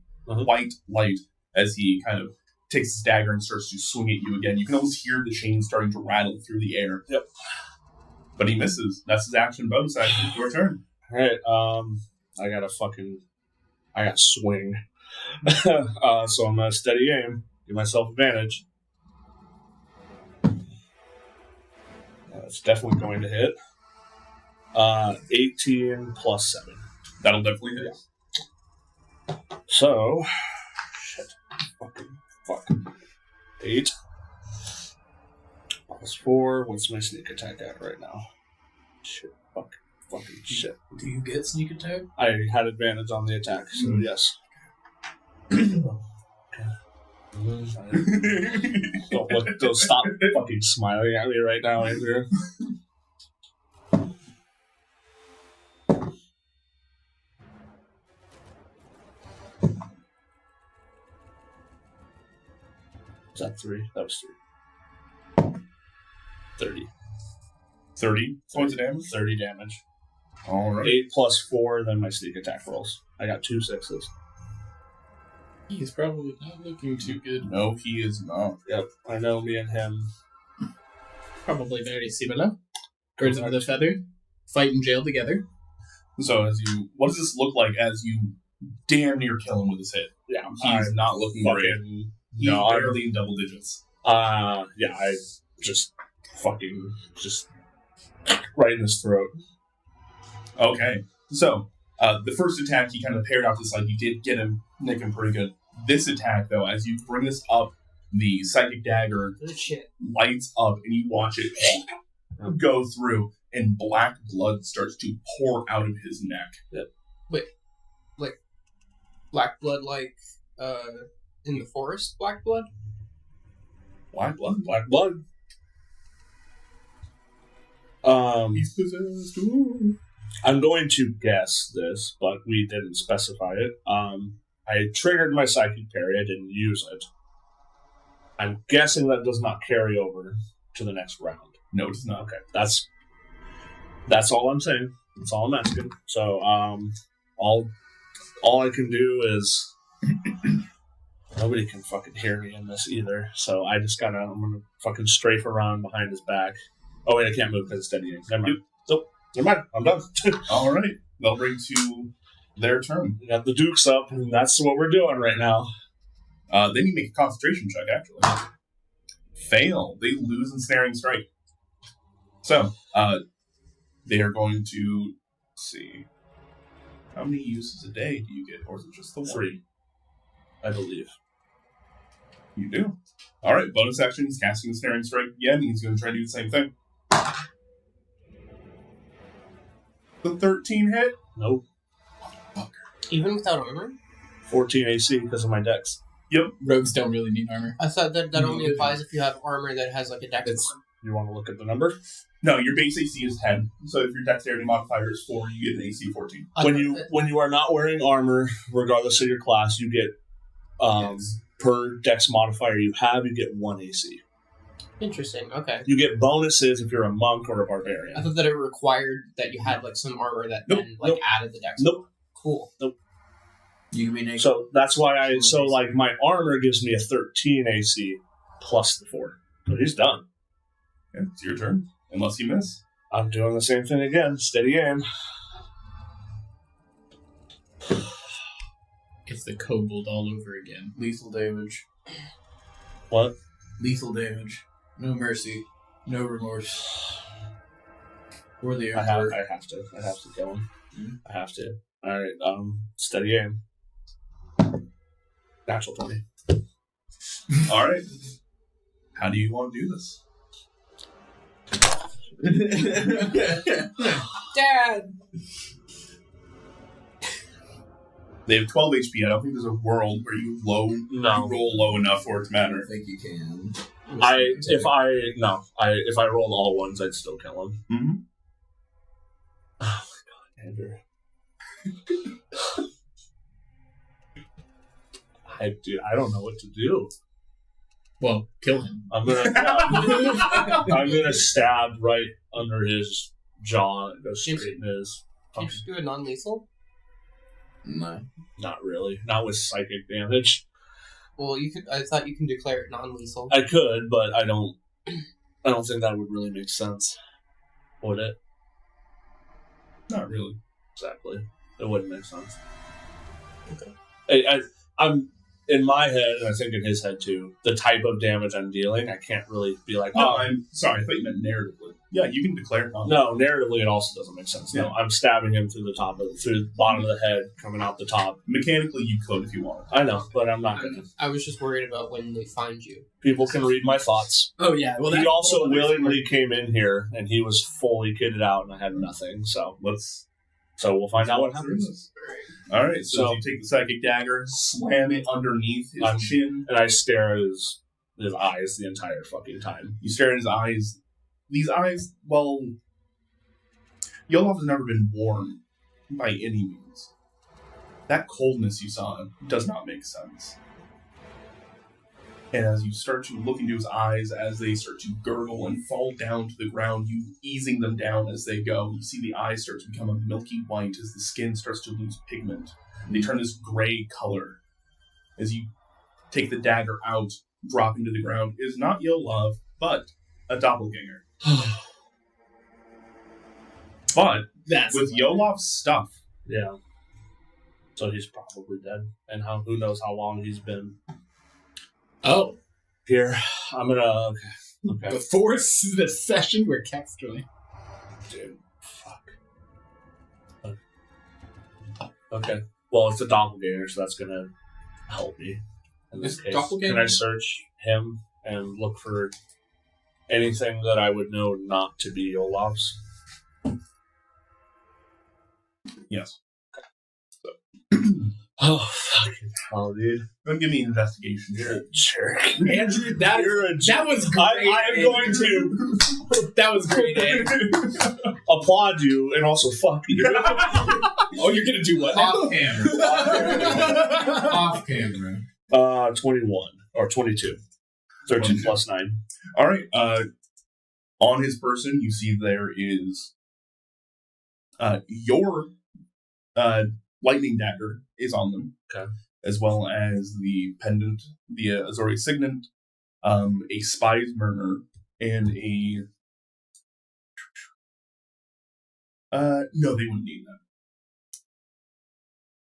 light, as he kind of takes his dagger and starts to swing at you again. You can almost hear the chain starting to rattle through the air.
Yep.
But he misses. That's his action, bonus action. Your turn.
Alright, I got swing. So I'm gonna steady aim, give myself advantage. It's definitely going to hit. 18 plus 7.
That'll definitely hit.
So, shit. Fuck. 8. Plus 4. What's my sneak attack at right now? Shit. Fucking shit.
Do you get sneak attack?
I had advantage on the attack, so yes. Don't stop fucking smiling at me right now, Andrew. Was that 3? That was 3. 30.
30 points of damage?
30 damage.
Alright.
8 plus 4, then my sneak attack rolls. I got 2 6s.
He's probably not looking too good.
No, he is not.
Yep, I know me and him.
Probably very similar. Birds of the feather. Fight in jail together.
So what does this look like as you damn near kill him with his hit?
Yeah,
He's not looking great. He's barely in double digits.
Yeah, I just right in his throat.
Okay. So, the first attack, he kind of paired out to the side. You did get him, nick him pretty good. This attack, though, as you bring this up, the psychic dagger
good shit.
lights up, and you watch it go through, and black blood starts to pour out of his neck.
Wait, like black blood, like in the forest, black blood.
Black blood?
Black blood.
He's possessed. Ooh.
I'm going to guess this, but we didn't specify it. I triggered my psychic parry. I didn't use it. I'm guessing that does not carry over to the next round.
No, it does not.
Okay, that's all I'm saying. That's all I'm asking. So, all I can do is nobody can fucking hear me in this either. So I'm gonna fucking strafe around behind his back. Oh wait, I can't move because it's steadying. Never mind. Nope. Never mind. I'm done.
All right. They'll bring to their turn.
We got the dukes up, and that's what we're doing right now.
They need to make a concentration check, actually. Fail. They lose Ensnaring Strike. So, they are going to see. How many uses a day do you get? Or is it just the one?
3, I believe.
You do. All right. Bonus action. He's casting Ensnaring Strike again. He's going to try to do the same thing. The 13 hit?
Nope.
Even without armor?
14 AC because of my dex.
Yep.
Rogues don't really need armor.
I thought that only applies if you have armor that has like a dex.
You want to look at the number?
No, your base AC is 10. So if your dexterity modifier is 4, you get an AC 14.
When you are not wearing armor, regardless of your class, you get per dex modifier you get 1 AC.
Interesting. Okay.
You get bonuses if you're a monk or a barbarian.
I thought that it required that you had like some armor that then added the dex.
Nope.
Cool.
Nope.
You can be naked.
So that's why my armor gives me a 13 AC plus the 4. So he's done.
Okay, it's your turn. Unless you miss.
I'm doing the same thing again. Steady aim.
It's the kobold all over again.
Lethal damage.
What?
Lethal damage. No mercy. No remorse. For the
I
Emperor.
have to kill him. I have to. Alright, steady aim. Natural 20.
Alright. How do you want to do this?
Dad!
They have 12 HP. I don't think there's a world where you roll low enough for it to matter.
I think you can.
If I rolled all ones, I'd still kill him.
Mm-hmm.
Oh my god, Andrew. I don't know what to do.
Well, kill him.
I'm gonna stab right under his jaw and go straight in his.
Can you just do a non-lethal?
No.
Not really. Not with psychic damage.
Well, you could. I thought you can declare it non-lethal.
I could, but I don't think that would really make sense. Would it?
Not really.
Exactly. It wouldn't make sense.
Okay.
I'm in my head, and I think in his head too, the type of damage I'm dealing, I can't really be like,
no, I'm sorry, I thought you meant narratively. Yeah, you can declare it.
No, narratively it also doesn't make sense.
Yeah.
No, I'm stabbing him through the bottom of the head, coming out the top.
Mechanically, you could if you wanted.
I know, but I'm not gonna.
I was just worried about when they find you.
People can read my thoughts.
Oh, yeah. Well,
He also willingly came in here, and he was fully kitted out, and I had nothing, so we'll find out what happens.
Alright, so you take the psychic dagger, slam it underneath his chin.
And I stare at his eyes the entire fucking time.
You stare at his eyes. These eyes, well, Yolov has never been warm by any means. That coldness you saw does not make sense. And as you start to look into his eyes, as they start to gurgle and fall down to the ground, you easing them down as they go, you see the eyes start to become a milky white as the skin starts to lose pigment. They turn this gray color. As you take the dagger out, dropping to the ground, is not Yolov, but a doppelganger. But with Yolov's stuff.
Yeah. So he's probably dead. And who knows how long he's been.
Oh.
Here, I'm gonna... Okay.
Before the session where Kexx joined.
Dude, fuck. Okay. Well, it's a doppelganger, so that's gonna help me in this case. Can I search him and look for anything that I would know not to be Yolov's?
Yes.
Oh, fucking hell, dude.
Don't give me an investigation. You're a
jerk.
Andrew, that was great.
I am going to...
That was great, Andrew.
applaud you and also fuck you.
Oh, you're going to do what?
Off camera. Off camera.
21. Or 22. 13 plus 9.
All right. On his person, you see there is your lightning dagger is on them.
Okay.
As well as the pendant, the Azori signet, a spy's murmur, and a... no, they wouldn't need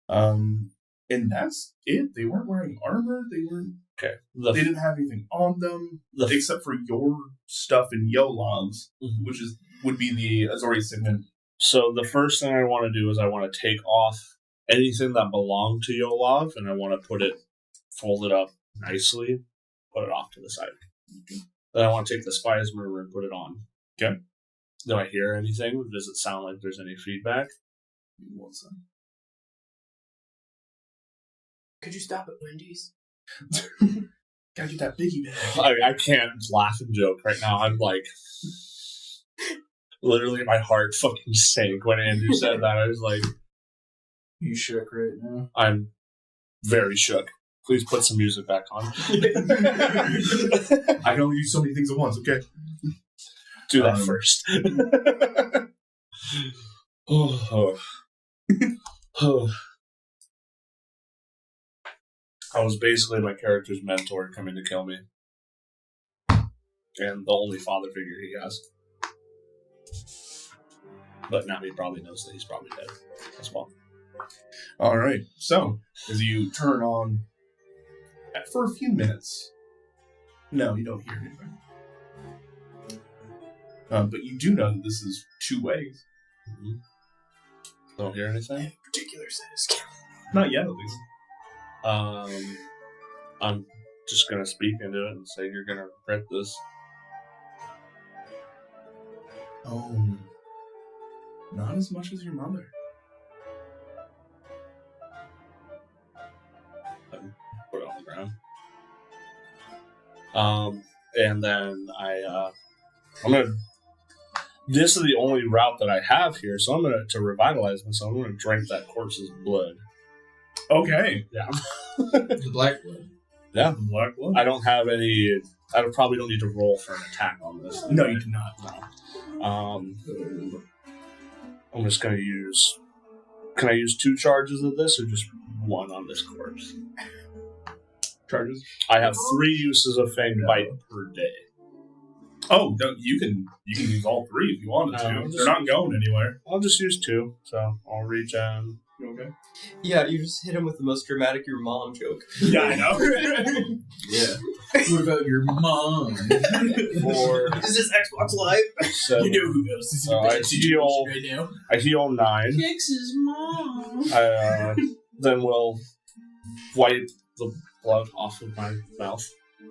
that. And that's it. They weren't wearing armor. They weren't...
Okay.
They didn't have anything on them, except for your stuff in Yolov's, which would be the Azori signet.
So the first thing I want to do is I want to take off anything that belonged to Yolov, and I want to put it, fold it up nicely, put it off to the side. Okay. Then I want to take the spy's murmur and put it on.
Okay.
Do I hear anything? Does it sound like there's any feedback?
Could you stop at Wendy's?
Gotta get that biggie bag.
I can't laugh and joke right now. I'm like, literally, my heart fucking sank when Andrew said that. I was like,
You shook right now.
I'm very shook. Please put some music back on.
I can only do so many things at once, okay?
Do that first. I was basically my character's mentor coming to kill me. And the only father figure he has. But now he probably knows that he's probably dead as well.
Alright, so, as you turn on, for a few minutes, no, you don't hear anything. But you do know that this is two ways.
Mm-hmm. Don't hear anything?
Any particular set of skill?
Not yet, at least.
I'm just gonna speak into it and say you're gonna regret this.
Oh, not as much as your mother.
Put it on the ground. And then I'm gonna. This is the only route that I have here, so I'm gonna to revitalize myself. I'm gonna drink that corpse's blood.
Okay.
Yeah.
The black blood.
Yeah.
Black blood.
I don't have any. I probably don't need to roll for an attack on this.
No, you do not.
No. I'm just gonna use. Can I use 2 charges of this, or just 1 on this corpse?
Charges?
I have 3 uses of Fanged Bite per day.
Oh, no, you can use all 3 if you wanted to. They're not going anywhere.
I'll just use 2, so I'll reach out.
You okay?
Yeah, you just hit him with the most dramatic your mom joke.
Yeah, I know.
Yeah. What about your mom?
4.
Is this Xbox Live?
7.
You know who else is in
So
a bad situation right now.
I heal 9.
Kexx's mom.
Then we'll wipe the blood off of my mouth.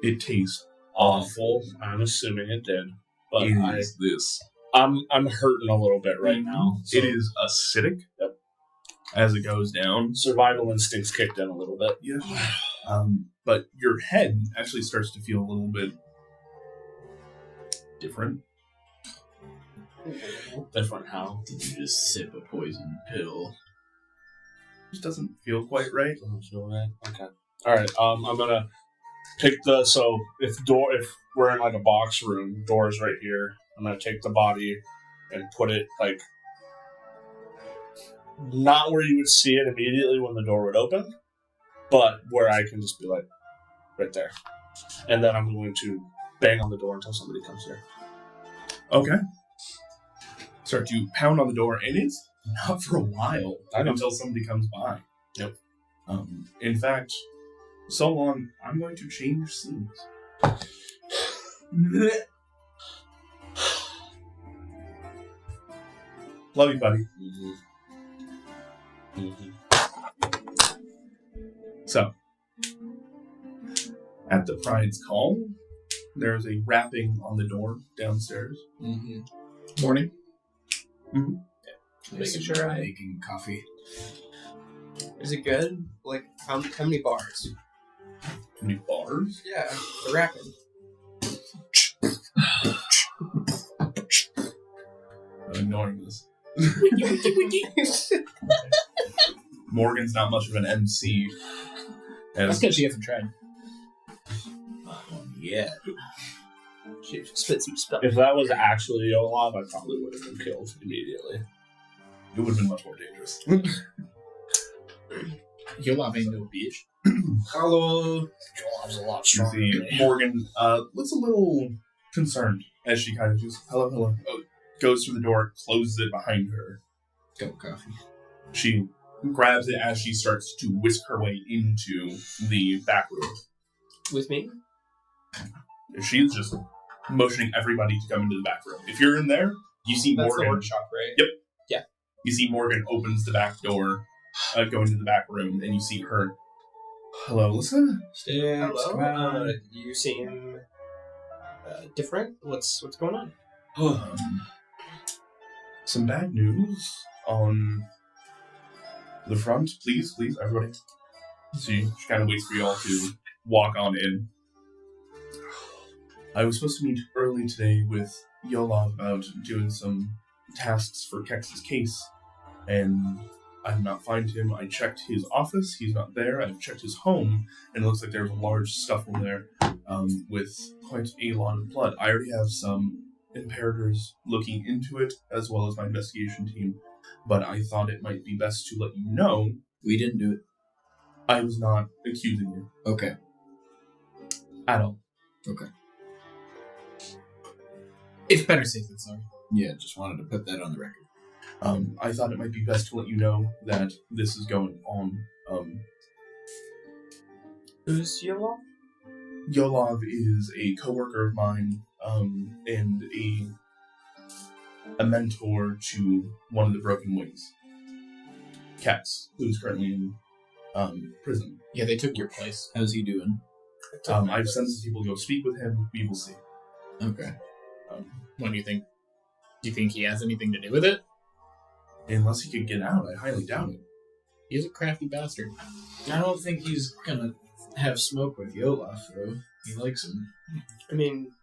It tastes
Awful. I'm assuming it did, but
It is this.
I'm hurting a little bit right now. So
It is acidic.
Yep.
As it goes down.
survival instincts kicked in a little bit.
Yeah. But your head actually starts to feel a little bit different.
Different how?
Did you just sip a poison pill?
Just doesn't feel quite right.
Doesn't feel right. Okay. All right. I'm gonna take the if we're in like a box room, door's right here. I'm gonna take the body and put it like not where you would see it immediately when the door would open, but where I can just be like right there. And then I'm going to bang on the door until somebody comes here.
Okay. Start to pound on the door, and it's not for a while until somebody comes by.
Yep.
In fact, Solon, I'm going to change scenes. Love you, buddy.
Mm-hmm. Mm-hmm.
So, at the Pride's call, there's a rapping on the door downstairs.
Mm-hmm.
Morning.
Mm-hmm.
Making sure I-
making coffee.
Is it good? Like, how many bars?
Any bars?
Yeah, the rapping.
I'm ignoring this. Morgan's not much of an MC.
That's because she hasn't tried.
Yeah.
She spit some stuff.
If that was actually Olaf, I probably would have been killed immediately.
It would have been much more dangerous.
Yolov ain't no bitch.
Hello.
Olaf's a lot
You
stronger
see,
than me.
Morgan looks a little concerned as she kind of just, hello, goes to the door, closes it behind her.
Cup of coffee.
She grabs it as she starts to whisk her way into the back room.
With me?
She's just motioning everybody to come into the back room. If you're in there, you see
That's
Morgan.
the workshop, right?
Yep.
Yeah.
You see Morgan opens the back door, go into the back room, and you see her. Hello, Alyssa?
Hello. You seem different. What's going on?
Some bad news on the front. Please, everybody. See, she kind of waits for you all to walk on in. I was supposed to meet early today with Yola about doing some tasks for Kexx's case, and I did not find him. I checked his office, he's not there. I've checked his home, and it looks like there's a large scuffle there with quite a lot of blood. I already have some Imperators looking into it, as well as my investigation team, but I thought it might be best to let you know.
We didn't do it.
I was not accusing you.
Okay.
At all.
Okay.
It's better safe than sorry.
Yeah, just wanted to put that on the record.
I thought it might be best to let you know that this is going on.
Who's Yolov?
Yolov is a coworker of mine, and a mentor to one of the Broken Wings. Kexx, who's currently in prison.
Yeah, they took your place.
How's he doing?
I've sent some people to go speak with him. We will see.
Okay.
What do you think? Do you think he has anything to do with it?
Unless he could get out, I highly doubt it.
He's a crafty bastard.
I don't think he's gonna have smoke with Yolaf, though. He likes him.
I mean,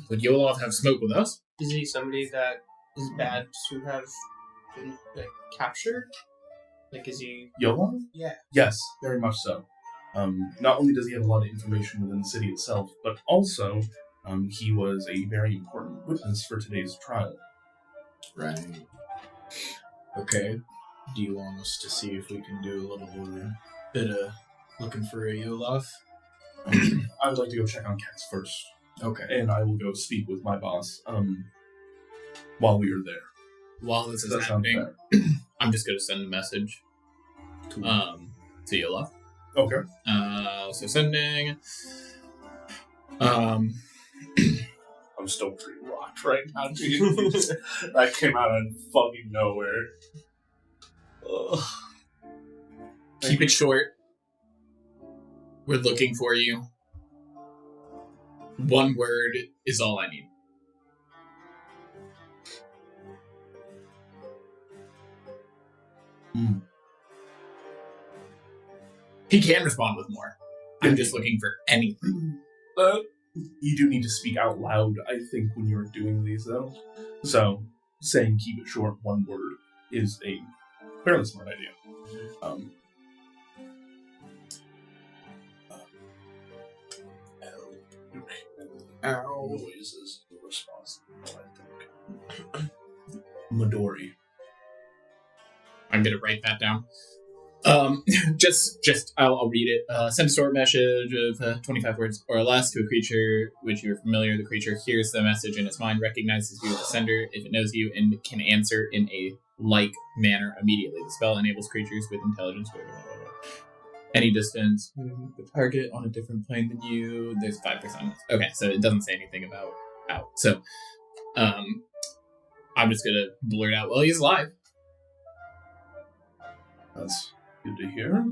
Would Yolov have smoke with us?
is he somebody that is bad to have been captured? Like, is he?
Yolov?
Yeah.
Yes, very much so. Not only does he have a lot of information within the city itself, but also he was a very important witness for today's trial.
Right. Okay. Do you want us to see if we can do a little bit of looking for a Yolaf?
I would like to go check on Kexx first,
Okay.
and I will go speak with my boss while we are there.
While this is
That sounds
happening,
fair.
I'm just going to send a message to Yolov.
Okay.
So sending.
I'm still pretty rocked right now, dude. That came out of fucking nowhere. Ugh.
Keep it short. We're looking for you. One word is all I need. He can respond with more. I'm just looking for anything.
You do need to speak out loud, I think, when you're doing these, though. So, saying keep it short, one word, is a fairly smart idea.
Noises the response, I think.
Midori.
I'm gonna write that down. I'll read it. Send a short message of 25 words or less to a creature which you are familiar. The creature hears the message in its mind, recognizes you as the sender if it knows you, and can answer in a like manner immediately. The spell enables creatures with intelligence. Any distance, the target on a different plane than you. There's 5%. Okay, so it doesn't say anything about out. So, I'm just gonna blurt out, well, he's alive.
That's good to hear.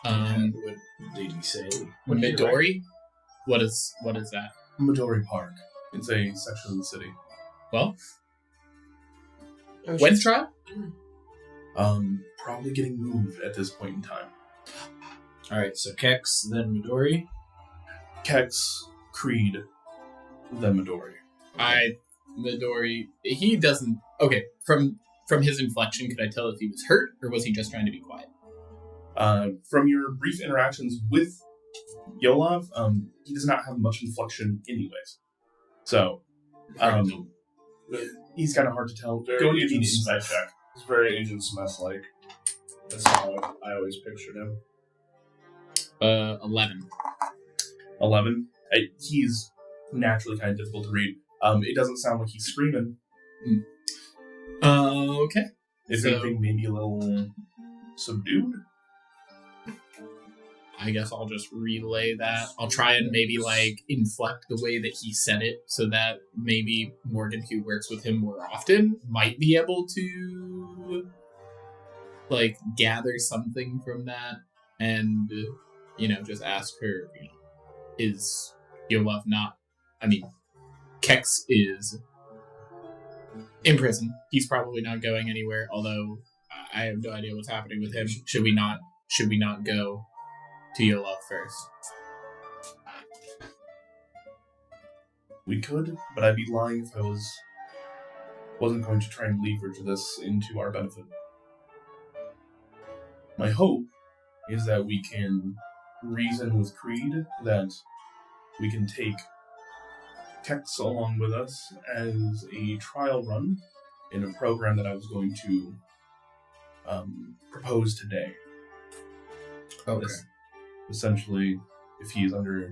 And what did he say?
Midori? What is that?
Midori Park. It's a section of the city.
Well, when's trial?
Probably getting moved at this point in time.
Alright, so Kexx, then Midori.
Kexx, Creed, then Midori.
Midori, he doesn't... Okay, from his inflection, could I tell if he was hurt, or was he just trying to be quiet?
From your brief interactions with Yolov, he does not have much inflection anyways. So, he's kind of hard to tell.
Very
Go give me an
Agent
insight
Smith.
check.
It's very Agent Smith-like. That's how I always pictured him.
11.
11. He's naturally kind of difficult to read. It doesn't sound like he's screaming.
Okay.
If anything, maybe a little subdued.
I guess I'll just relay that. I'll try and maybe, inflect the way that he said it so that maybe Morgan, who works with him more often, might be able to, gather something from that and, just ask her, is Yolov not... Kexx is in prison. He's probably not going anywhere, although I have no idea what's happening with him. Should we not go to Yolov first?
We could, but I'd be lying if I wasn't going to try and leverage this into our benefit. My hope is that we can reason with Creed, that we can take Kexx along with us as a trial run in a program that I was going to propose today.
Okay.
Essentially, if he is under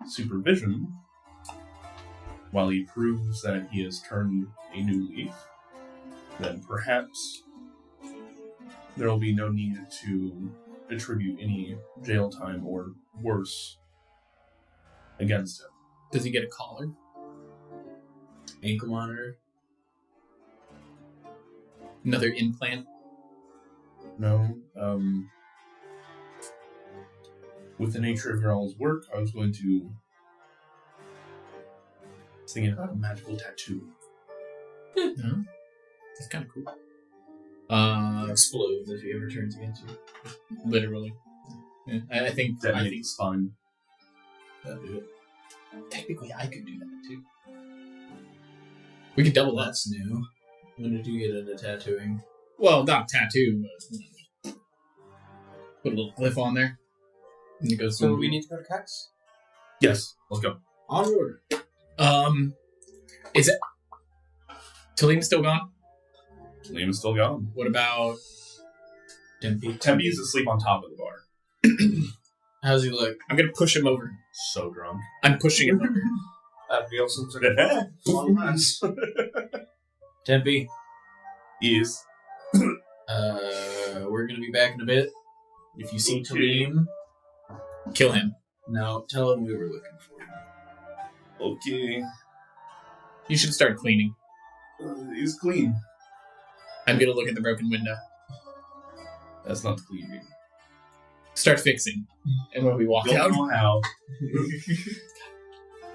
supervision, while he proves that he has turned a new leaf, then perhaps there will be no need to attribute any jail time or worse against him.
Does he get a collar?
Ankle monitor.
Another implant?
No, with the nature of your all's work, I was thinking about a magical tattoo.
No. That's kind of cool.
Explode if he ever turns against you.
Literally. Yeah, I think
Spine.
That'd do it.
technically I could do that too. We could double that.
That's new. When did you get into tattooing?
Well, not tattoo, but put a little glyph on there. And it goes.
So we need to go to Kexx?
Yes, let's go.
Onward.
Is it? Taleem's still gone?
Liam is still gone.
What about
Tempe.
Tempe is asleep on top of the bar.
How's he look?
I'm gonna push him over.
So drunk.
I'm pushing him over.
Nielsen's like, long last.
Tempe.
Is.
We're gonna be back in a bit. If you see Taleem,
Kill him.
no, tell him we were looking for him.
Okay.
You should start cleaning.
He's clean.
I'm gonna look at the broken window.
That's not cleaning.
Start fixing. And when we walk
Don't
out.
know how.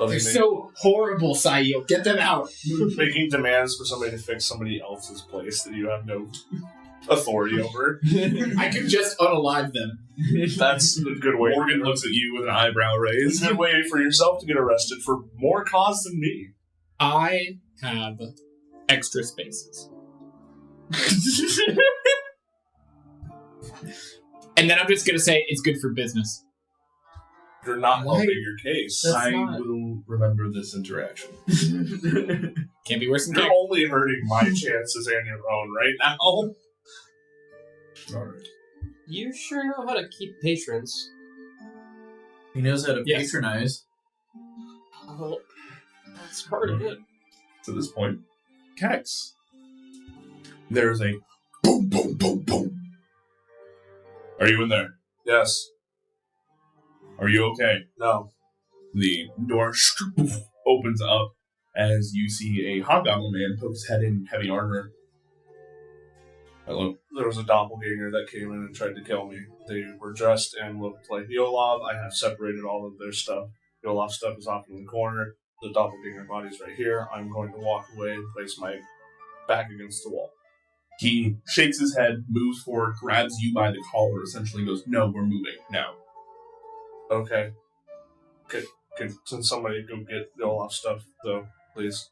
They're so horrible, Sayo. Get them out.
Making demands for somebody to fix somebody else's place that you have no authority over.
I could just unalive them.
That's a good way.
Morgan looks at you with an eyebrow
It's
raised.
a good way for yourself to get arrested for more cause than me.
I have extra spaces. And then I'm just gonna say it's good for business.
You're not
Why?
helping your case.
That's
I
not-
will remember this interaction.
Can't be worse than
You're
Kexx.
only hurting my chances and your own right now.
Alright.
You sure know how to keep patrons.
He knows how to
Yes.
patronize.
Well, that's part of it.
To this point, Kexx. There's a boom, boom, boom, boom. Are you in there?
Yes.
Are you okay?
No.
The door opens up as you see a hobgoblin man poke his head in heavy armor. Hello.
There was a doppelganger that came in and tried to kill me. They were dressed and looked like Yolov. I have separated all of their stuff. Yolov's stuff is off in the corner. The doppelganger body's right here. I'm going to walk away and place my back against the wall.
He shakes his head, moves forward, grabs you by the collar, essentially goes, "No, we're moving now."
Okay. Can somebody go get Yolov's stuff, though, please?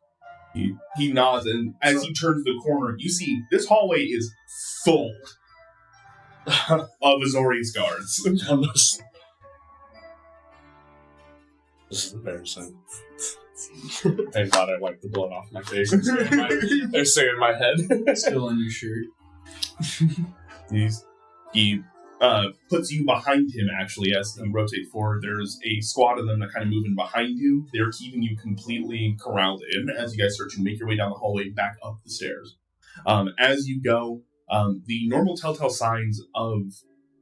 He nods, and as he turns the corner, you see this hallway is full of Azori's guards.
This is embarrassing. Thank God I wiped the blood off my face. They're staying in my head.
Still on your shirt.
He puts you behind him, actually, as he rotates forward. There's a squad of them that kind of move in behind you. They're keeping you completely corralled in as you guys start to make your way down the hallway back up the stairs. As you go, the normal telltale signs of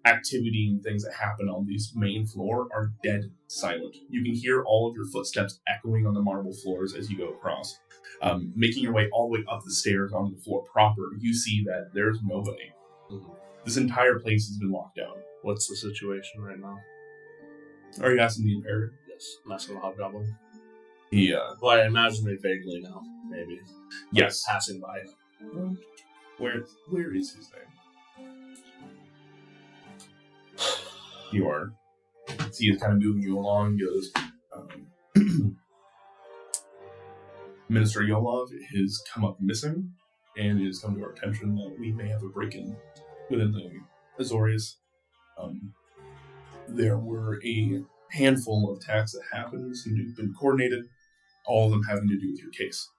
activity and things that happen on this main floor are dead silent. You can hear all of your footsteps echoing on the marble floors as you go across. Making your way all the way up the stairs onto the floor proper, you see that there's nobody. This entire place has been locked down.
What's the situation right now?
Are you asking the Imperator?
Yes. Messing with Hobgoblin.
He,
Well, I imagine it vaguely now, maybe.
yes.
Passing by.
Where is his name? You are. See, he's kind of moving you along. He goes, Minister Yolov has come up missing, and it has come to our attention that we may have a break-in within the Azorius. There were a handful of attacks that happened, seem to have been coordinated, all of them having to do with your case.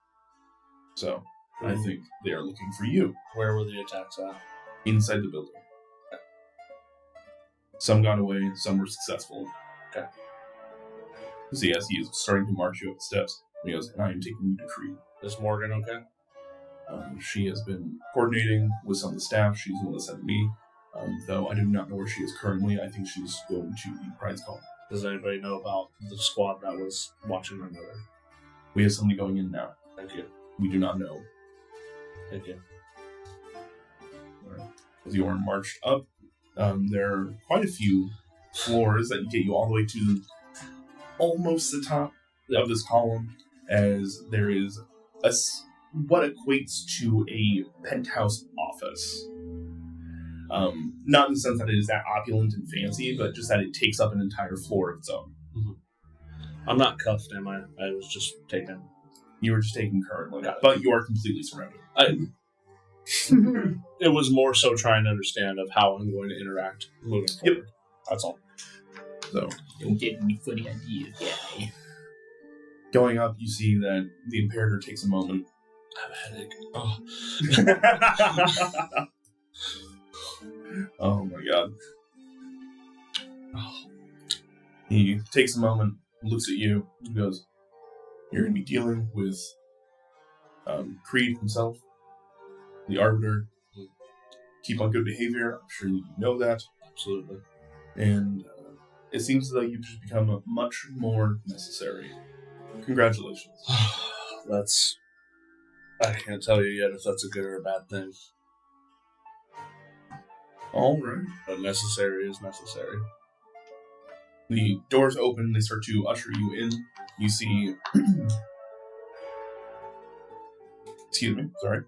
So, I think they are looking for you.
Where were the attacks at?
Inside the building. Some got away, some were successful.
Okay.
See, as he is starting to march you up the steps, he goes, and I am taking you to Creed.
Is Morgan okay?
She has been coordinating with some of the staff. She's the one that sent me. Though I do not know where she is currently. I think she's going to the prize call.
Does anybody know about the squad that was watching my mother?
We have somebody going in now.
Thank you.
We do not know.
Thank you.
As you are marched up, there are quite a few floors that get you all the way to almost the top of this column, as there is what equates to a penthouse office. Not in the sense that it is that opulent and fancy, but just that it takes up an entire floor of its own.
Mm-hmm. I'm not cuffed, am I? I was just taken.
You were just taken currently, but you are completely surrounded.
It was more so trying to understand of how I'm going to interact moving forward. Yep. That's all.
So,
don't get any funny ideas, yeah.
Going up, you see that the Imperator takes a moment.
I have a headache. Oh.
Oh my god. He takes a moment, looks at you, and goes, you're going to be dealing with Creed himself, the Arbiter. Keep on good behavior. I'm sure you know that.
Absolutely.
And it seems as though you've just become much more necessary. Congratulations.
I can't tell you yet if that's a good or a bad thing.
All right.
But necessary is necessary.
The doors open. They start to usher you in. You see... Excuse me. Sorry.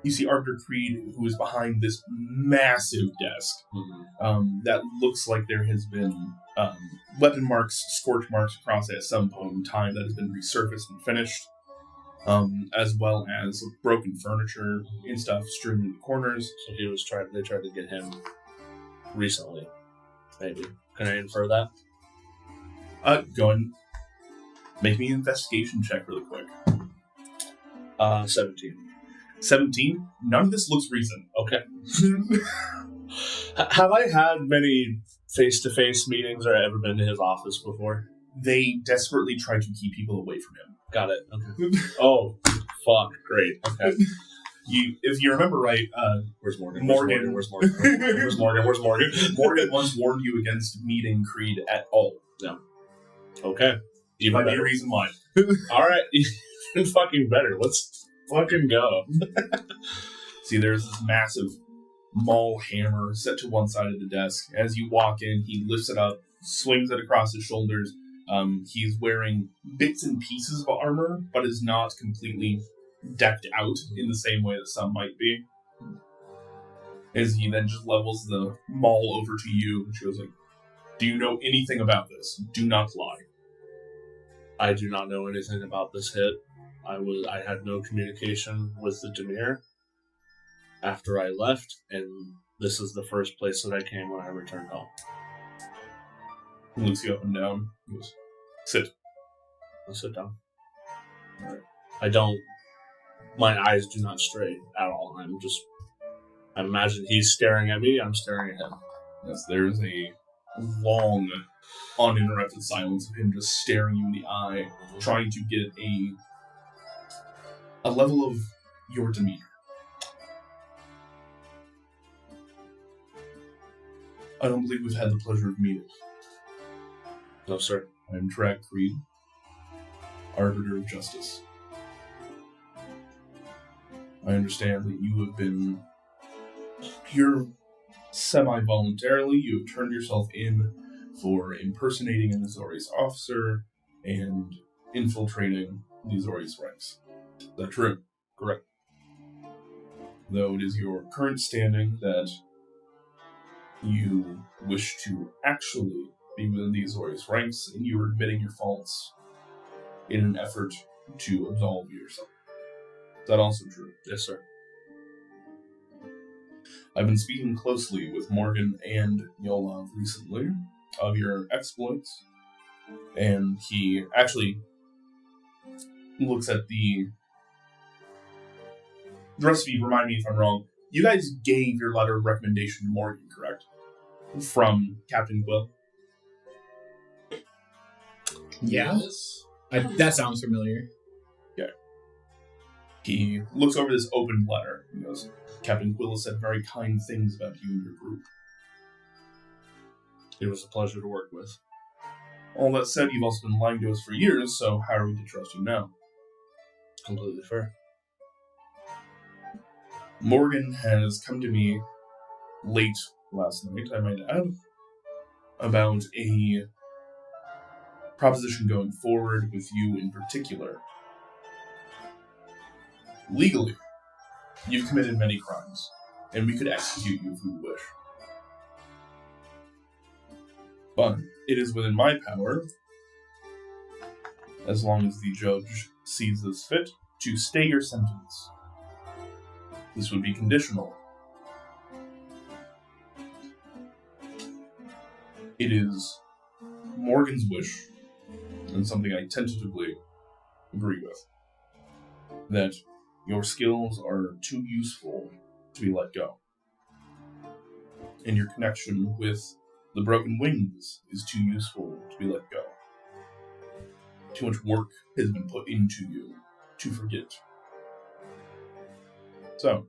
You see Arbiter Creed, who is behind this massive desk.
Mm-hmm.
That looks like there has been weapon marks, scorch marks across it at some point in time that has been resurfaced and finished. As well as broken furniture and stuff strewn in the corners.
So they tried to get him recently. Maybe. Can I infer that?
Go and make me an investigation check really quick.
17.
17? None of this looks recent.
Okay. Have I had many face-to-face meetings or ever been to his office before?
They desperately try to keep people away from him.
Got it. Okay. Oh, fuck. Great. Okay.
If you remember right,
where's Morgan?
Morgan.
Where's Morgan? Where's Morgan? Where's Morgan?
Morgan once warned you against meeting Creed at all.
No. Okay.
Might be a reason why.
All right. Even fucking better. Let's fucking go.
See, there's this massive maul hammer set to one side of the desk. As you walk in, he lifts it up, swings it across his shoulders. He's wearing bits and pieces of armor, but is not completely decked out in the same way that some might be. As he then just levels the maul over to you, and she goes like, do you know anything about this? Do not lie.
I do not know anything about this hit. I had no communication with the Demir after I left, and this is the first place that I came when I returned home.
He looks you up and down. He goes, sit.
I'll sit down.
All right.
My eyes do not stray at all. I imagine he's staring at me, I'm staring at him.
Yes, there's a long, uninterrupted silence of him just staring you in the eye, trying to get a level of your demeanor. I don't believe we've had the pleasure of meeting.
No, sir.
I'm Track Creed, Arbiter of Justice. I understand that you have been here semi-voluntarily. You have turned yourself in for impersonating an Azorius officer and infiltrating the Azorius ranks. Is that true?
Correct.
Though it is your current standing that you wish to actually be within the Azorius ranks, and you are admitting your faults in an effort to absolve you or something. Is that also true?
Yes, sir.
I've been speaking closely with Morgan and Yolov recently of your exploits, and he actually looks at the rest of you. Remind me if I'm wrong. You guys gave your letter of recommendation to Morgan, correct? From Captain Quill.
Yeah. That sounds familiar.
He looks over this open letter. He goes, Captain Quill has said very kind things about you and your group.
It was a pleasure to work with.
All that said, you've also been lying to us for years, so how are we to trust you now?
Completely fair.
Morgan has come to me late last night, I might add, about a proposition going forward with you in particular. Legally, you've committed many crimes, and we could execute you if we wish. But it is within my power, as long as the judge sees this fit, to stay your sentence. This would be conditional. It is Morgan's wish, and something I tentatively agree with, that your skills are too useful to be let go. And your connection with the Broken Wings is too useful to be let go. Too much work has been put into you to forget. So,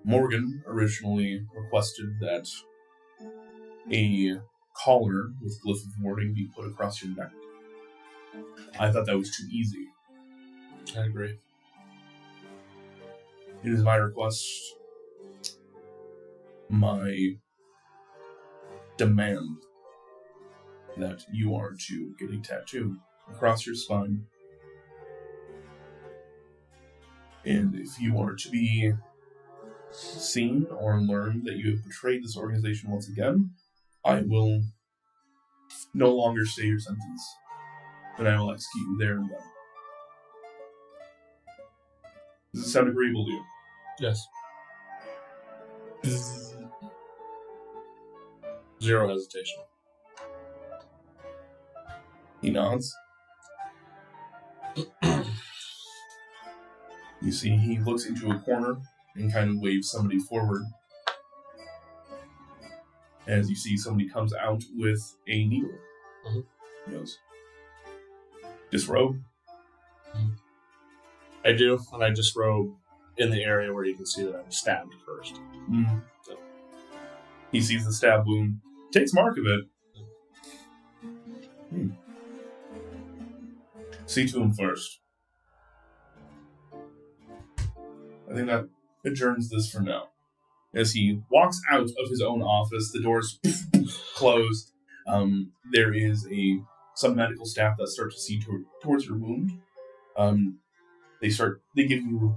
Morgan originally requested that a collar with glyph of warding be put across your neck. I thought that was too easy.
I agree.
It is my request, my demand, that you are to get a tattoo across your spine. And if you are to be seen or learn that you have betrayed this organization once again, I will no longer stay your sentence, and I will execute you there and then. Does it sound agreeable to you?
Yes. Zero hesitation.
He nods. You see, he looks into a corner and kind of waves somebody forward. As you see, somebody comes out with a needle.
Mm-hmm.
He goes, disrobe?
I do, and I disrobe in the area where you can see that I'm stabbed first.
Mm-hmm.
So.
He sees the stab wound, takes mark of it. See to him first. I think that adjourns this for now. As he walks out of his own office, the doors close. There is some medical staff that start to see towards your wound. They give you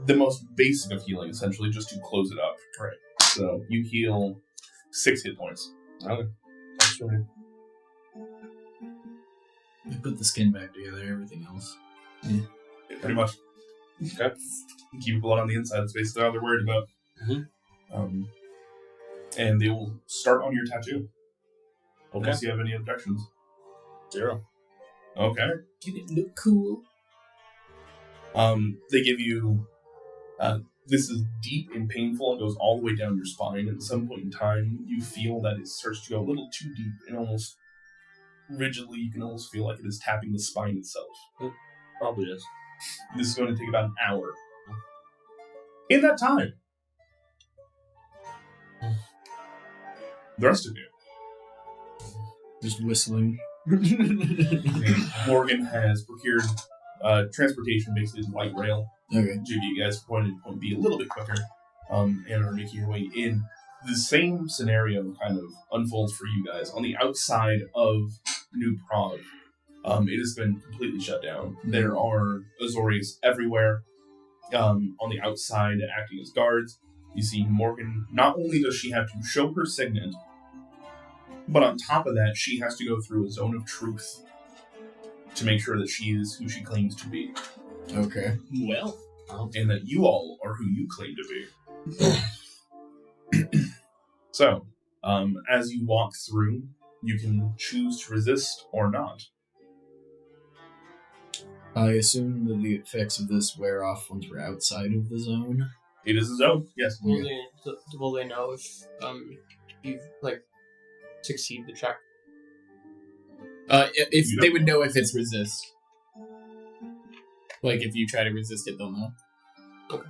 the most basic of healing, essentially, just to close it up.
Right.
So you heal 6 hit points.
Okay. That's right.
We put the skin back together, everything else.
Yeah, pretty much.
Okay.
Keep blood on the inside, that's basically all they're worried about.
Mm-hmm.
And they will start on your tattoo.
Okay.
Unless you have any objections.
Zero.
Okay.
Can it look cool?
They give you... this is deep and painful and goes all the way down your spine. At some point in time, you feel that it starts to go a little too deep and almost rigidly, you can almost feel like it is tapping the spine itself.
It probably is.
This is going to take about an hour. In that time, the rest of you,
Just whistling.
Morgan has procured transportation, basically light rail,
Okay.
to get you guys from point A to point B a little bit quicker, and are making your way in. The same scenario kind of unfolds for you guys. On the outside of New Prague, it has been completely shut down. There are Azorius everywhere on the outside acting as guards. You see Morgan, not only does she have to show her signet, but on top of that, she has to go through a zone of truth to make sure that she is who she claims to be.
Okay.
Well.
And that you all are who you claim to be. So, as you walk through, you can choose to resist or not.
I assume that the effects of this wear off once we're outside of the zone.
It is a zone, yes.
Will they know if you succeed the check?
If they would know if it's resist. Like, if you try to resist it, they'll know.
Okay.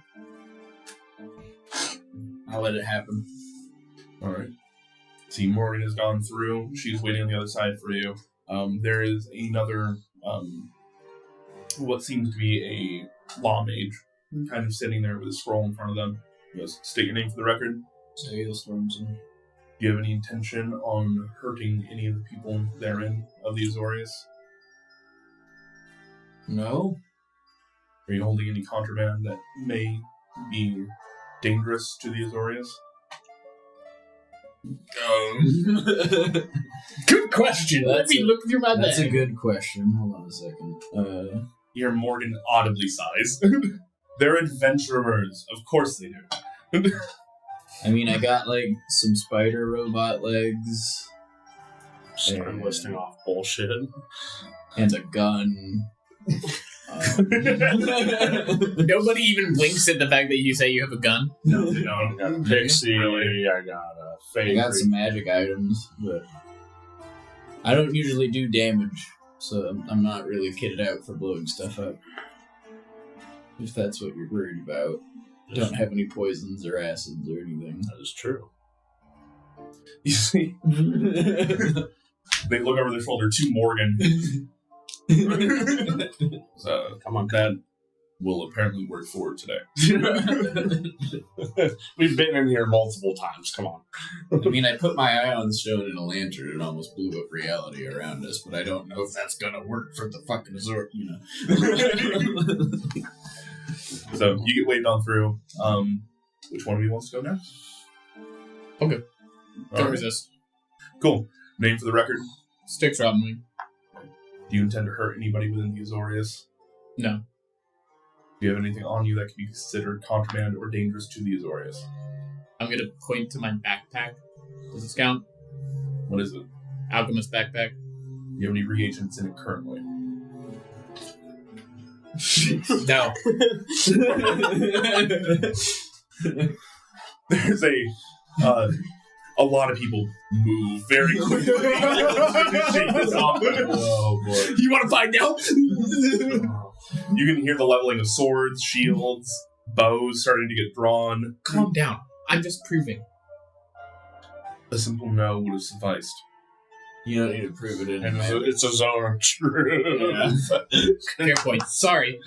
I'll let it happen.
Alright. See, Morgan has gone through. She's waiting on the other side for you. There is another, what seems to be a law mage, kind of sitting there with a scroll in front of them. He goes, state your name for the record.
Hailstorms.
Do you have any intention on hurting any of the people therein of the Azorius?
No.
Are you holding any contraband that may be dangerous to the Azorius?
Good question. Let me look through my bag.
That's a good question. Hold on a second.
You hear Morgan audibly sighs. They're adventurers. Of course they do.
I mean, I got, some spider robot legs.
Start listing off bullshit.
And a gun.
Nobody even blinks at the fact that you say you have a gun.
No, they don't.
I got a pixie. I got a fake.
I got some magic items, but I don't usually do damage, so I'm not really kitted out for blowing stuff up. If that's what you're worried about. Don't have any poisons or acids or anything.
That is true.
You see, they look over their shoulder to Morgan. So,
Come on,
that will apparently work for today.
We've been in here multiple times. Come on.
I mean, I put my eye on stone in a lantern and almost blew up reality around us, but I don't know if that's gonna work for the fucking resort,
So, you get waved on through. Which one of you wants to go next?
Okay. Don't
Alright.
resist.
Cool. Name for the record.
Sticks Robin Wing.
Do you intend to hurt anybody within the Azorius?
No.
Do you have anything on you that can be considered contraband or dangerous to the Azorius?
I'm gonna point to my backpack. Does this count?
What is it?
Alchemist backpack.
Do you have any reagents in it currently?
No.
There's a lot of people move very quickly to shake this off.
Oh boy.
You want to find out?
You can hear the leveling of swords, shields, bows starting to get drawn.
Calm down. I'm just proving.
A simple no would have sufficed.
You don't need to prove it in
And it's a zone of truth.
Fair point. Sorry.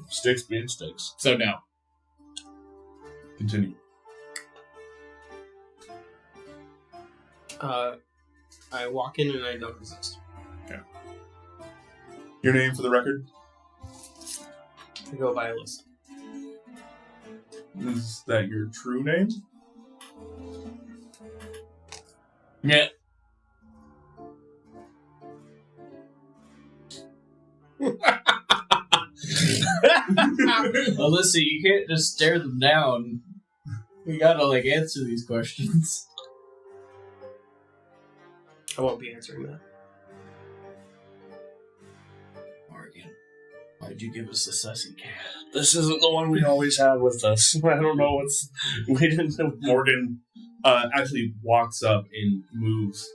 Sticks being sticks.
So no.
Continue.
I walk in and I don't resist.
Your name for the record?
I go by Alyssa.
Is that your true name?
Yeah.
Alyssa, you can't just stare them down. We gotta, answer these questions.
I won't be answering that.
Morgan, why'd you give us a sussy cat?
This isn't the one we always have with us. I don't know what's... We didn't know.
Morgan actually walks up and moves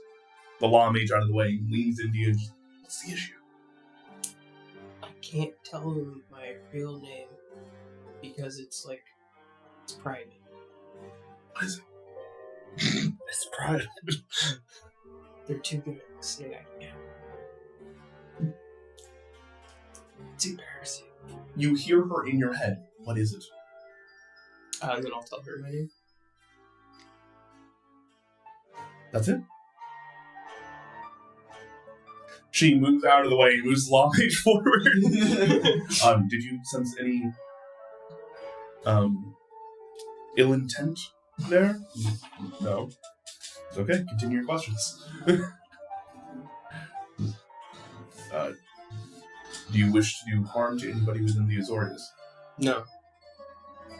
the law mage out of the way and leans into you and just, what's the issue?
I can't tell them my real name because it's private.
What is it?
It's private.
They're too good at listening. I can't. It's embarrassing.
You hear her in your head. What is it?
And then I'll tell her my name.
That's it? She moves out of the way and moves the law mage forward. Did you sense any ill intent there? No. It's okay. Continue your questions. Do you wish to do harm to anybody within the Azorius?
No.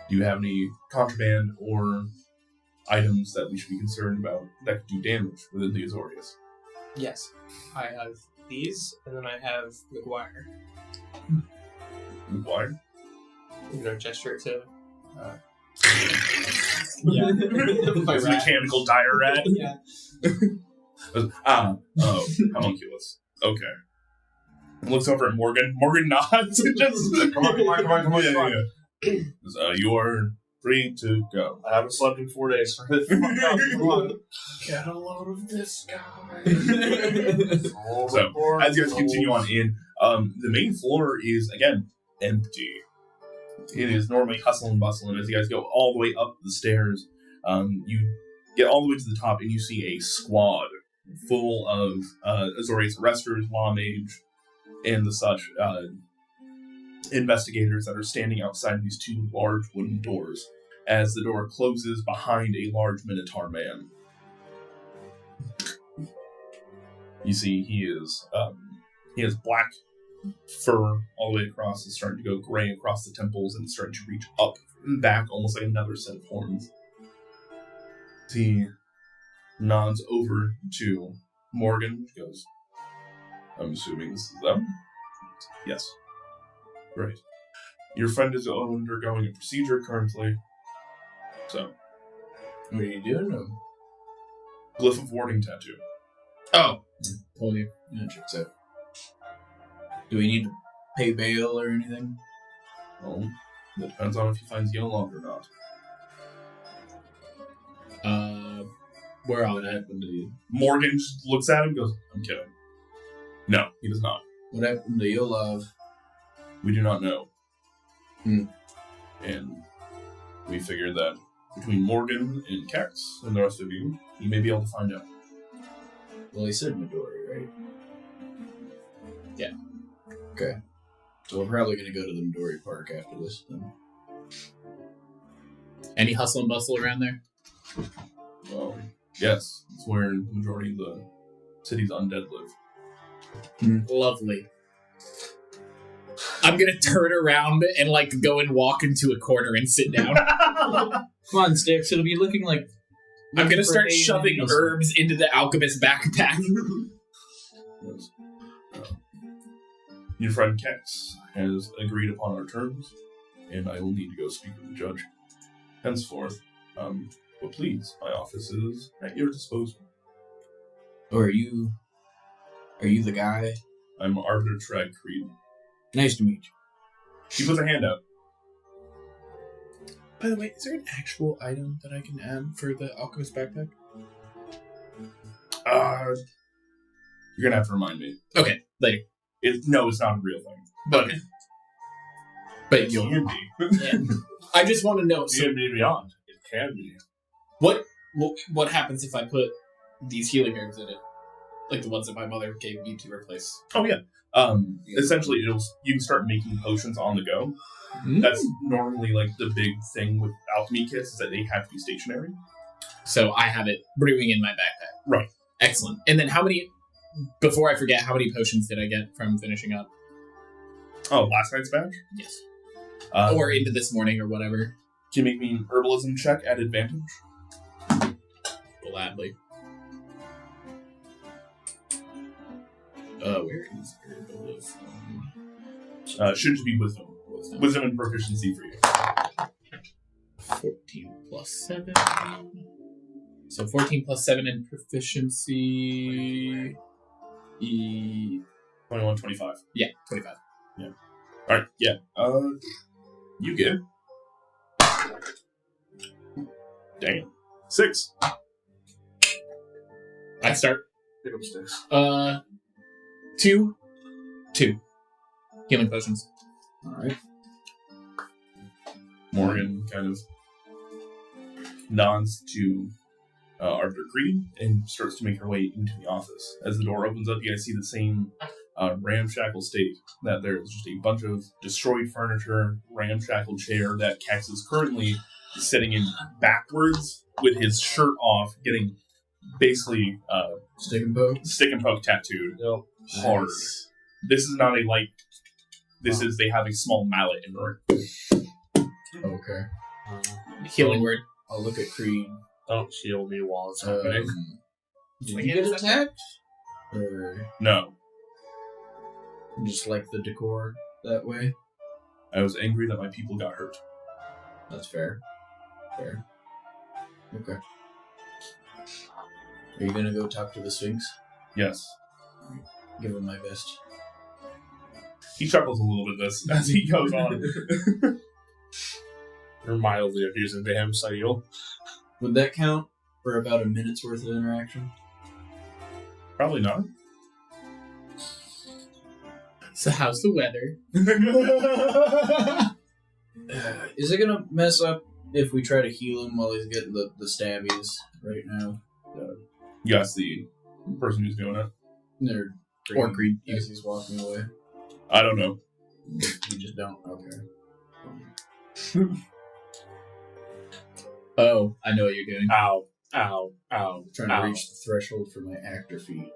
Do you have any contraband or items that we should be concerned about that could do damage within the Azorius?
Yes. I have these, and then I have McGuire.
McGuire?
Gesture to...
Yeah. It's a mechanical dire rat?
Yeah.
Homunculus. Okay. Looks over at Morgan. Morgan nods. Just, come on. You are free to go.
I haven't slept in 4 days. Come on.
Get a load of this guy.
So, as you guys continue on in, the main floor is, again, empty. It is normally hustle and bustle, and as you guys go all the way up the stairs, you get all the way to the top, and you see a squad full of Azorius arresters, law mage, and the such investigators that are standing outside these two large wooden doors as the door closes behind a large Minotaur man. You see he has black fur all the way across. It's starting to go gray across the temples and it's starting to reach up and back almost like another set of horns. He nods over to Morgan. He goes, I'm assuming this is them? Yes. Great. Your friend is undergoing a procedure currently. So.
What are you doing?
Glyph of warding tattoo.
Oh. Told you.
Yeah, checks out. Do we need to pay bail or anything?
Well, that depends on if he finds Yolong or not.
Where
What happened to you?
Morgan just looks at him and goes, I'm kidding. No, he does not.
What happened to Yolov?
We do not know.
Hmm.
And we figured that between Morgan and Kexx and the rest of you may be able to find out.
Well, he said Midori, right?
Yeah.
Okay. So we're probably going to go to the Midori Park after this, then.
Any hustle and bustle around there?
Well, yes. It's where the majority of the city's undead live.
Lovely. I'm gonna turn around and go and walk into a corner and sit down.
Come on, Sticks. It'll be looking like...
I'm gonna start shoving herbs into the alchemist backpack.
Yes. Your friend Kexx has agreed upon our terms, and I will need to go speak with the judge. Henceforth, but please, my office is at your disposal.
Oh, are you the guy?
I'm Arbiter Trag Creed.
Nice to meet you.
She puts her hand out.
By the way, is there an actual item that I can add for the alchemist backpack?
You're gonna have to remind me.
Okay, later.
No, it's not a real thing.
But
It can be.
Yeah. I just want to know.
So, beyond. It can be.
What happens if I put these healing herbs in it, like the ones that my mother gave me to replace?
Oh yeah. Essentially, you can start making potions on the go.
Mm-hmm.
That's normally the big thing with alchemy kits is that they have to be stationary.
So I have it brewing in my backpack.
Right.
Excellent. And then before I forget, how many potions did I get from finishing up?
Oh, last night's batch?
Yes.
Or
Or into this morning or whatever.
can you make me an herbalism check at advantage?
Gladly. Where is herbalism?
Should just be wisdom. Wisdom and proficiency for you.
14 plus 7. So 14 plus 7 in proficiency.
21, 25.
Yeah, 25.
Yeah. Alright, yeah. You get. Damn. 6.
I start.
Pick up Sticks.
2. Healing potions.
Alright.
Morgan kind of nods to Arbiter Creed and starts to make her way into the office. As the door opens up, you guys see the same ramshackle state, that there's just a bunch of destroyed furniture, ramshackle chair that Kexx is currently sitting in backwards with his shirt off, getting basically
Stick and poke.
stick and poke tattooed
Yep.
hard.
Nice.
This is not a light. This is they have a small mallet in there.
Okay.
Healing word.
I'll look at Creed.
Don't heal me while it's happening.
Did you get attacked? Or
No.
just like the decor that way?
I was angry that my people got hurt.
That's fair. Fair. Okay. Are you gonna go talk to the Sphinx?
Yes.
Give him my best.
He chuckles a little bit this as he goes on.
You're mildly abusing to him, Sayul.
Would that count for about a minute's worth of interaction?
Probably not.
So how's the weather?
Is it gonna mess up if we try to heal him while he's getting the stabbies right now?
Yes, the person who's doing it.
Or Creed as he's walking away.
I don't know.
You just don't? Okay.
Oh, I know what you're doing.
Ow. Ow. Ow.
Trying to reach the threshold for my actor feat.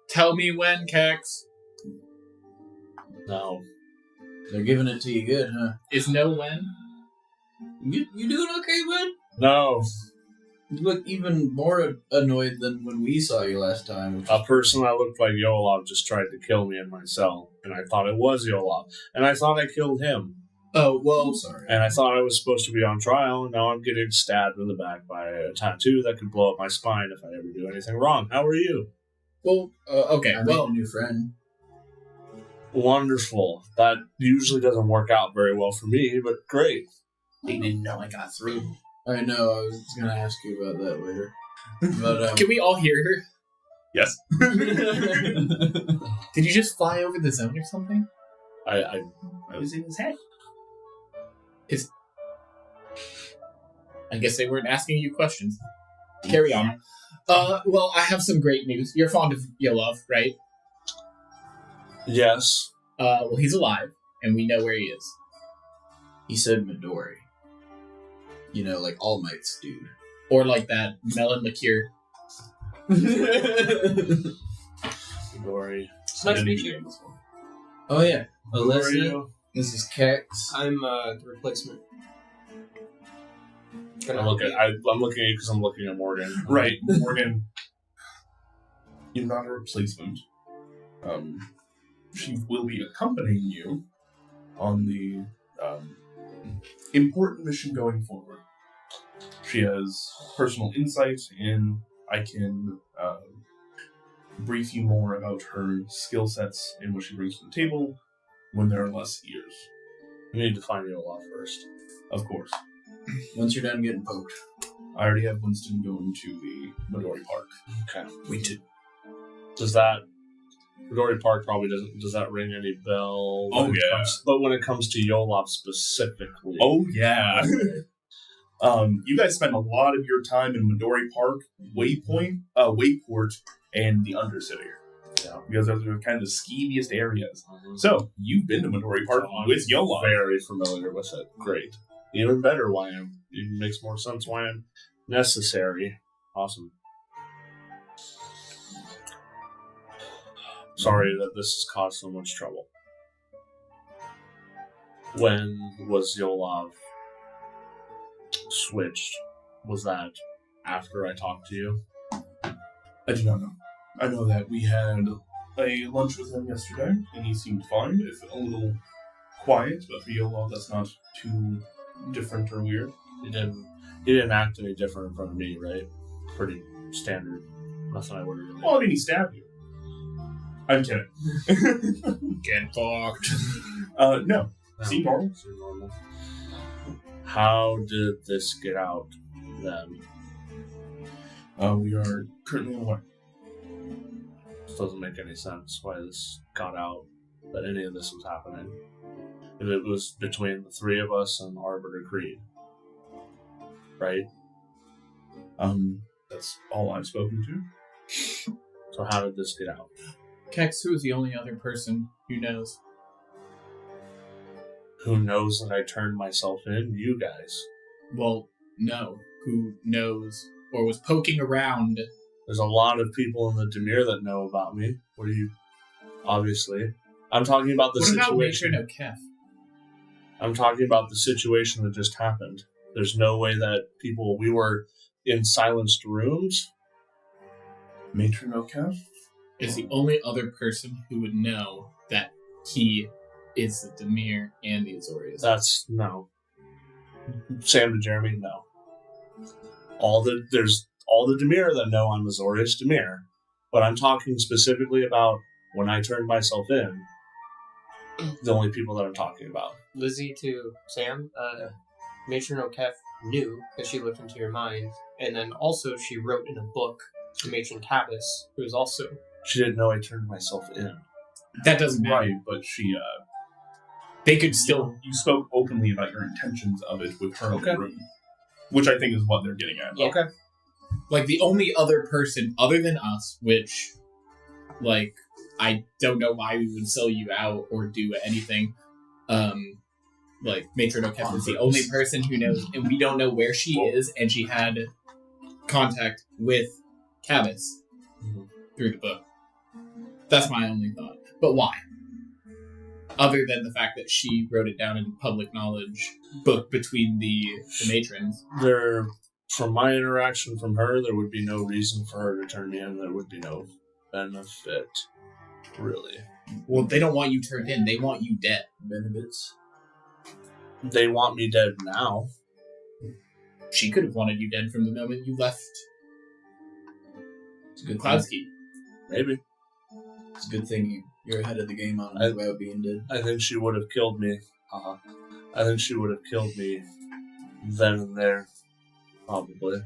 Tell me when, Kexx.
No.
They're giving it to you good, huh?
Is no when?
You doing okay, bud?
No.
You look even more annoyed than when we saw you last time.
A person that looked like Yolov just tried to kill me in my cell, and I thought it was Yolov, and I thought I killed him.
Oh, well,
I'm sorry.
And I thought I was supposed to be on trial, and now I'm getting stabbed in the back by a tattoo that could blow up my spine if I ever do anything wrong. How are you?
well, okay,
I made a new friend.
Wonderful. That usually doesn't work out very well for me, but great.
they didn't know I got through.
I know, I was going to ask you about that later. But,
Can we all hear her?
Yes.
Did you just fly over the zone or something?
I
was in his head.
I guess they weren't asking you questions. Carry on. Well, I have some great news. You're fond of Yolov, right?
yes.
Well, he's alive, and we know where he is.
he said Midori. You know, like All Might's dude.
Or like that melon liqueur.
Midori.
It's nice to meet you.
Oh, yeah.
Who are
Alyssa,
you?
this is Kexx.
I'm the replacement.
I'm looking at you because I'm looking at Morgan.
Right, Morgan. You're not a replacement. She will be accompanying you on the important mission going forward. She has personal insight, and I can brief you more about her skill sets and what she brings to the table when there are less ears.
You need to find Yolov first.
Of course.
Once you're done getting poked.
I already have Winston going to the Midori Park.
Okay.
Winton.
Does that Midori Park probably doesn't? Does that ring any bell?
Oh, yeah.
But when it comes to Yolov specifically,
Oh, yeah. You guys spend a lot of your time in Midori Park, Wayport, and the Undercity.
Yeah.
Because those are kind of the skeeviest areas. So, you've been to Midori Park with Yola.
Very familiar with it. Great. Even better why I'm. It makes more sense why I'm necessary. Awesome. Sorry that this has caused so much trouble. When was Yolov switched? Was that after I talked to you?
I do not know. I know that we had a lunch with him yesterday, and he seemed fine, if a little quiet, but for Yola, that's not too different or weird.
He didn't act any different in front of me, right? Pretty standard. Nothing I worried about.
Well, I mean, he stabbed you. I'm kidding.
Get fucked.
No. Seemed normal.
Seemed normal. How did this get out then?
We are currently on the way.
This doesn't make any sense why this got out, that any of this was happening. If it was between the three of us and Arbiter Creed. Right?
That's all I've spoken to.
So how did this get out?
Kexx, who is the only other person who knows?
Who knows that I turned myself in? You guys.
Well, no. Who knows or was poking around?
There's a lot of people in the Demir that know about me. What are you... obviously. I'm talking about the situation.
What about Matron O'Kef?
I'm talking about the situation that just happened. There's no way that we were in silenced rooms.
Matron O'Kef
is the only other person who would know that he is the Demir and the Azorius.
That's no. Sam to Jeremy, no. There's all the Demir that know I'm Azorius Demir, but I'm talking specifically about when I turned myself in. The only people that I'm talking about.
Lizzie to Sam, Matron O'Kef knew that she looked into your mind, and then also she wrote in a book to Matron Tavis, who is also...
She didn't know I turned myself in.
That doesn't matter.
Right, but she,
they could still...
You spoke openly about your intentions of it with her in
Okay.
the room. Which I think is what they're getting at.
Yeah.
Okay.
Like, the only other person other than us, which, like, I don't know why we would sell you out or do anything. Like, Matron O'Kef is the only person who knows, and we don't know where she is, and she had contact with Tavis through the book. That's my only thought. But why? Other than the fact that she wrote it down in a public knowledge book between the matrons.
From my interaction from her, there would be no reason for her to turn me in. There would be no benefit, really.
Well, they don't want you turned in. They want you dead.
Benefits.
They want me dead now.
She could have wanted you dead from the moment you left.
It's a good
Cloudskeep.
Maybe.
It's a good thing you're ahead of the game on about being dead.
I think she would have killed me. I think she would have killed me then and there. Probably.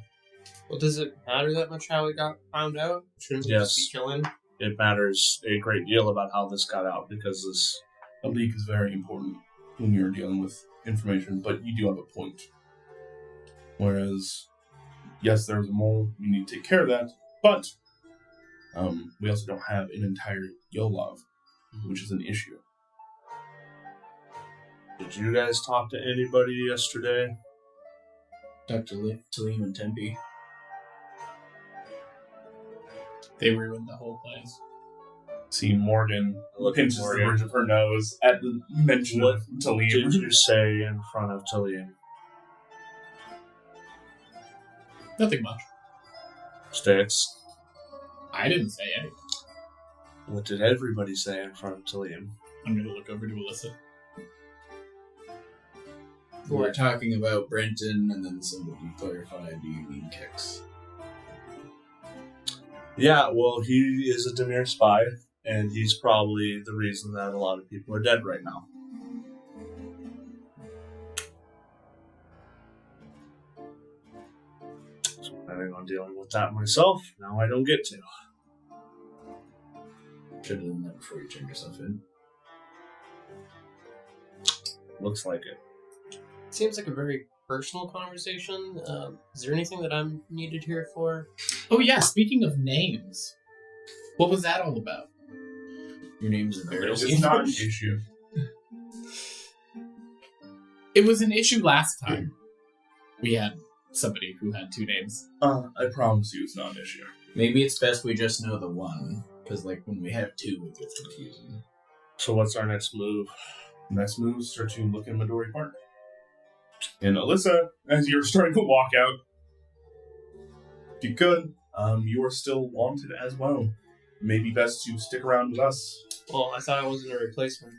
Well, does it matter that much how we got found out? Shouldn't we
Yes.
just be killing?
It matters a great deal about how this got out because
A leak is very important when you're dealing with information, but you do have a point. Whereas, yes, there's a mole, you need to take care of that, but we also don't have an entire Yolov, which is an issue.
Did you guys talk to anybody yesterday?
Dr. Talim and Tempe.
They ruined the whole place.
See, Morgan
Look at
pinches
Morgan.
the bridge of her nose at the mention
What
of Talim.
did you say in front of Talim?
Nothing much.
Sticks.
I didn't say anything.
What did everybody say in front of Talim?
I'm going to look over to Alyssa.
We're talking about Brenton, and then somebody clarified, do you mean Kexx?
Yeah, well, he is a Demir spy, and he's probably the reason that a lot of people are dead right now. So I'm planning on dealing with that myself. Now I don't get to.
Should have done that before you turned yourself in.
Looks like it.
Seems like a very personal conversation. Is there anything that I'm needed here for?
Oh yeah, speaking of names. What was that all about?
Your name's embarrassing.
It's not an issue.
It was an issue last time. We had somebody who had two names.
I promise you it's not an issue.
Maybe it's best we just know the one, because like when we have two, it gets confusing.
So what's our next move?
Next move is start to look in Midori Park. And Alyssa, as you're starting to walk out, if you could, you are still wanted as well. Maybe best to stick around with us.
Well, I thought I wasn't a replacement.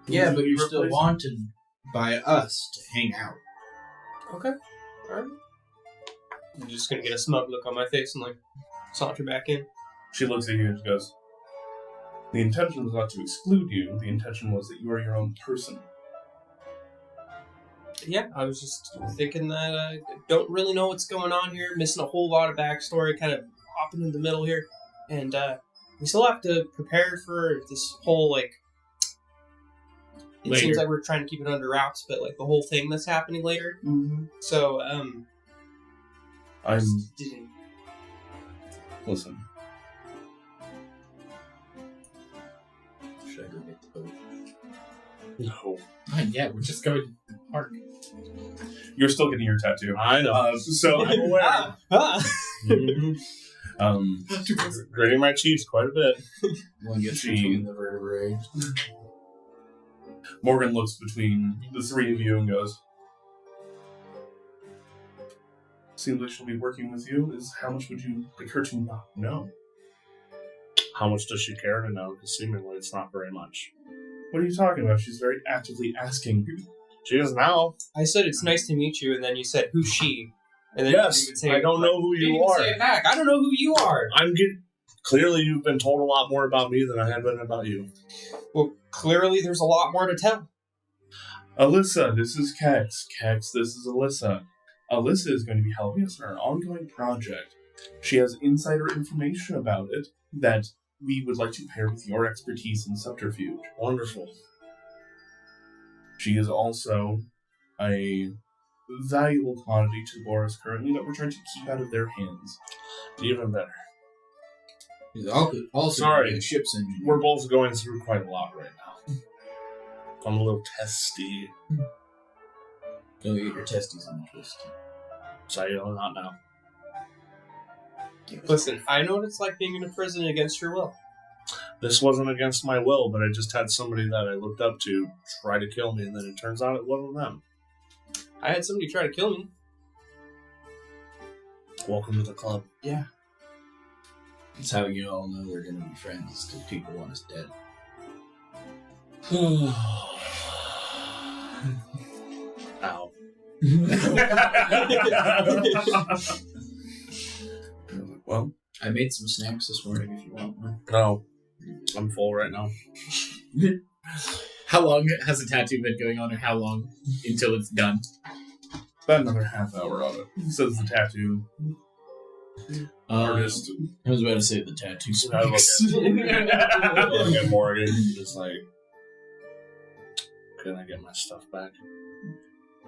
Yeah, but
You
you're still
replace-
wanted by us to hang out.
Okay. Alright. I'm just gonna get a smug look on my face and like saunter back in.
She looks at you and she goes, the intention was not to exclude you. The intention was that you are your own person.
Yeah, I was just thinking that I don't really know what's going on here, missing a whole lot of backstory, kind of hopping in the middle here. And we still have to prepare for this whole, like, it
Later.
seems like we're trying to keep it under wraps, but, like, the whole thing that's happening later.
Mm-hmm.
So,
Listen.
Should I go get the boat?
No.
Not yet, we're just going to the park.
You're still getting your tattoo.
I know.
So
I'm aware.
Ah!
Mhm. Gritting my teeth quite a bit.
One gets between the vertebrae.
Morgan looks between the three of you and goes, seems like she'll be working with you. How much would you like her to not know?
How much does she care to know? Because seemingly it's not very much.
What are you talking about? She's very actively asking.
She is now.
I said it's nice to meet you, and then you said, who's she? And then
Yes,
you say,
I don't know who you are.
Say it back. I don't know who you are.
Clearly you've been told a lot more about me than I have been about you.
Well, clearly there's a lot more to tell.
Alyssa, this is Kexx. Kexx, this is Alyssa. Alyssa is going to be helping us in our ongoing project. She has insider information about it that we would like to pair with your expertise in subterfuge.
Wonderful.
She is also a valuable commodity to Boris currently that we're trying to keep out of their hands.
Even better.
He's also
Sorry.
a ship's engineer.
We're both going through quite a lot right now. I'm a little testy.
Don't get your testes in the twist.
So you're not now.
Listen, I know what it's like being in a prison against your will.
This wasn't against my will, but I just had somebody that I looked up to try to kill me, and then it turns out it wasn't them.
I had somebody try to kill me.
Welcome to the club.
Yeah.
That's how you all know we're going to be friends, because people want us dead.
Ow.
Well,
I made some snacks this morning if you want one.
No. I'm full right now.
How long has the tattoo been going on, or how long until it's done?
about another half hour of it. Says the tattoo artist.
I was about to say the tattoo
I look
speaks.
at Morgan, just like, can I get my stuff back?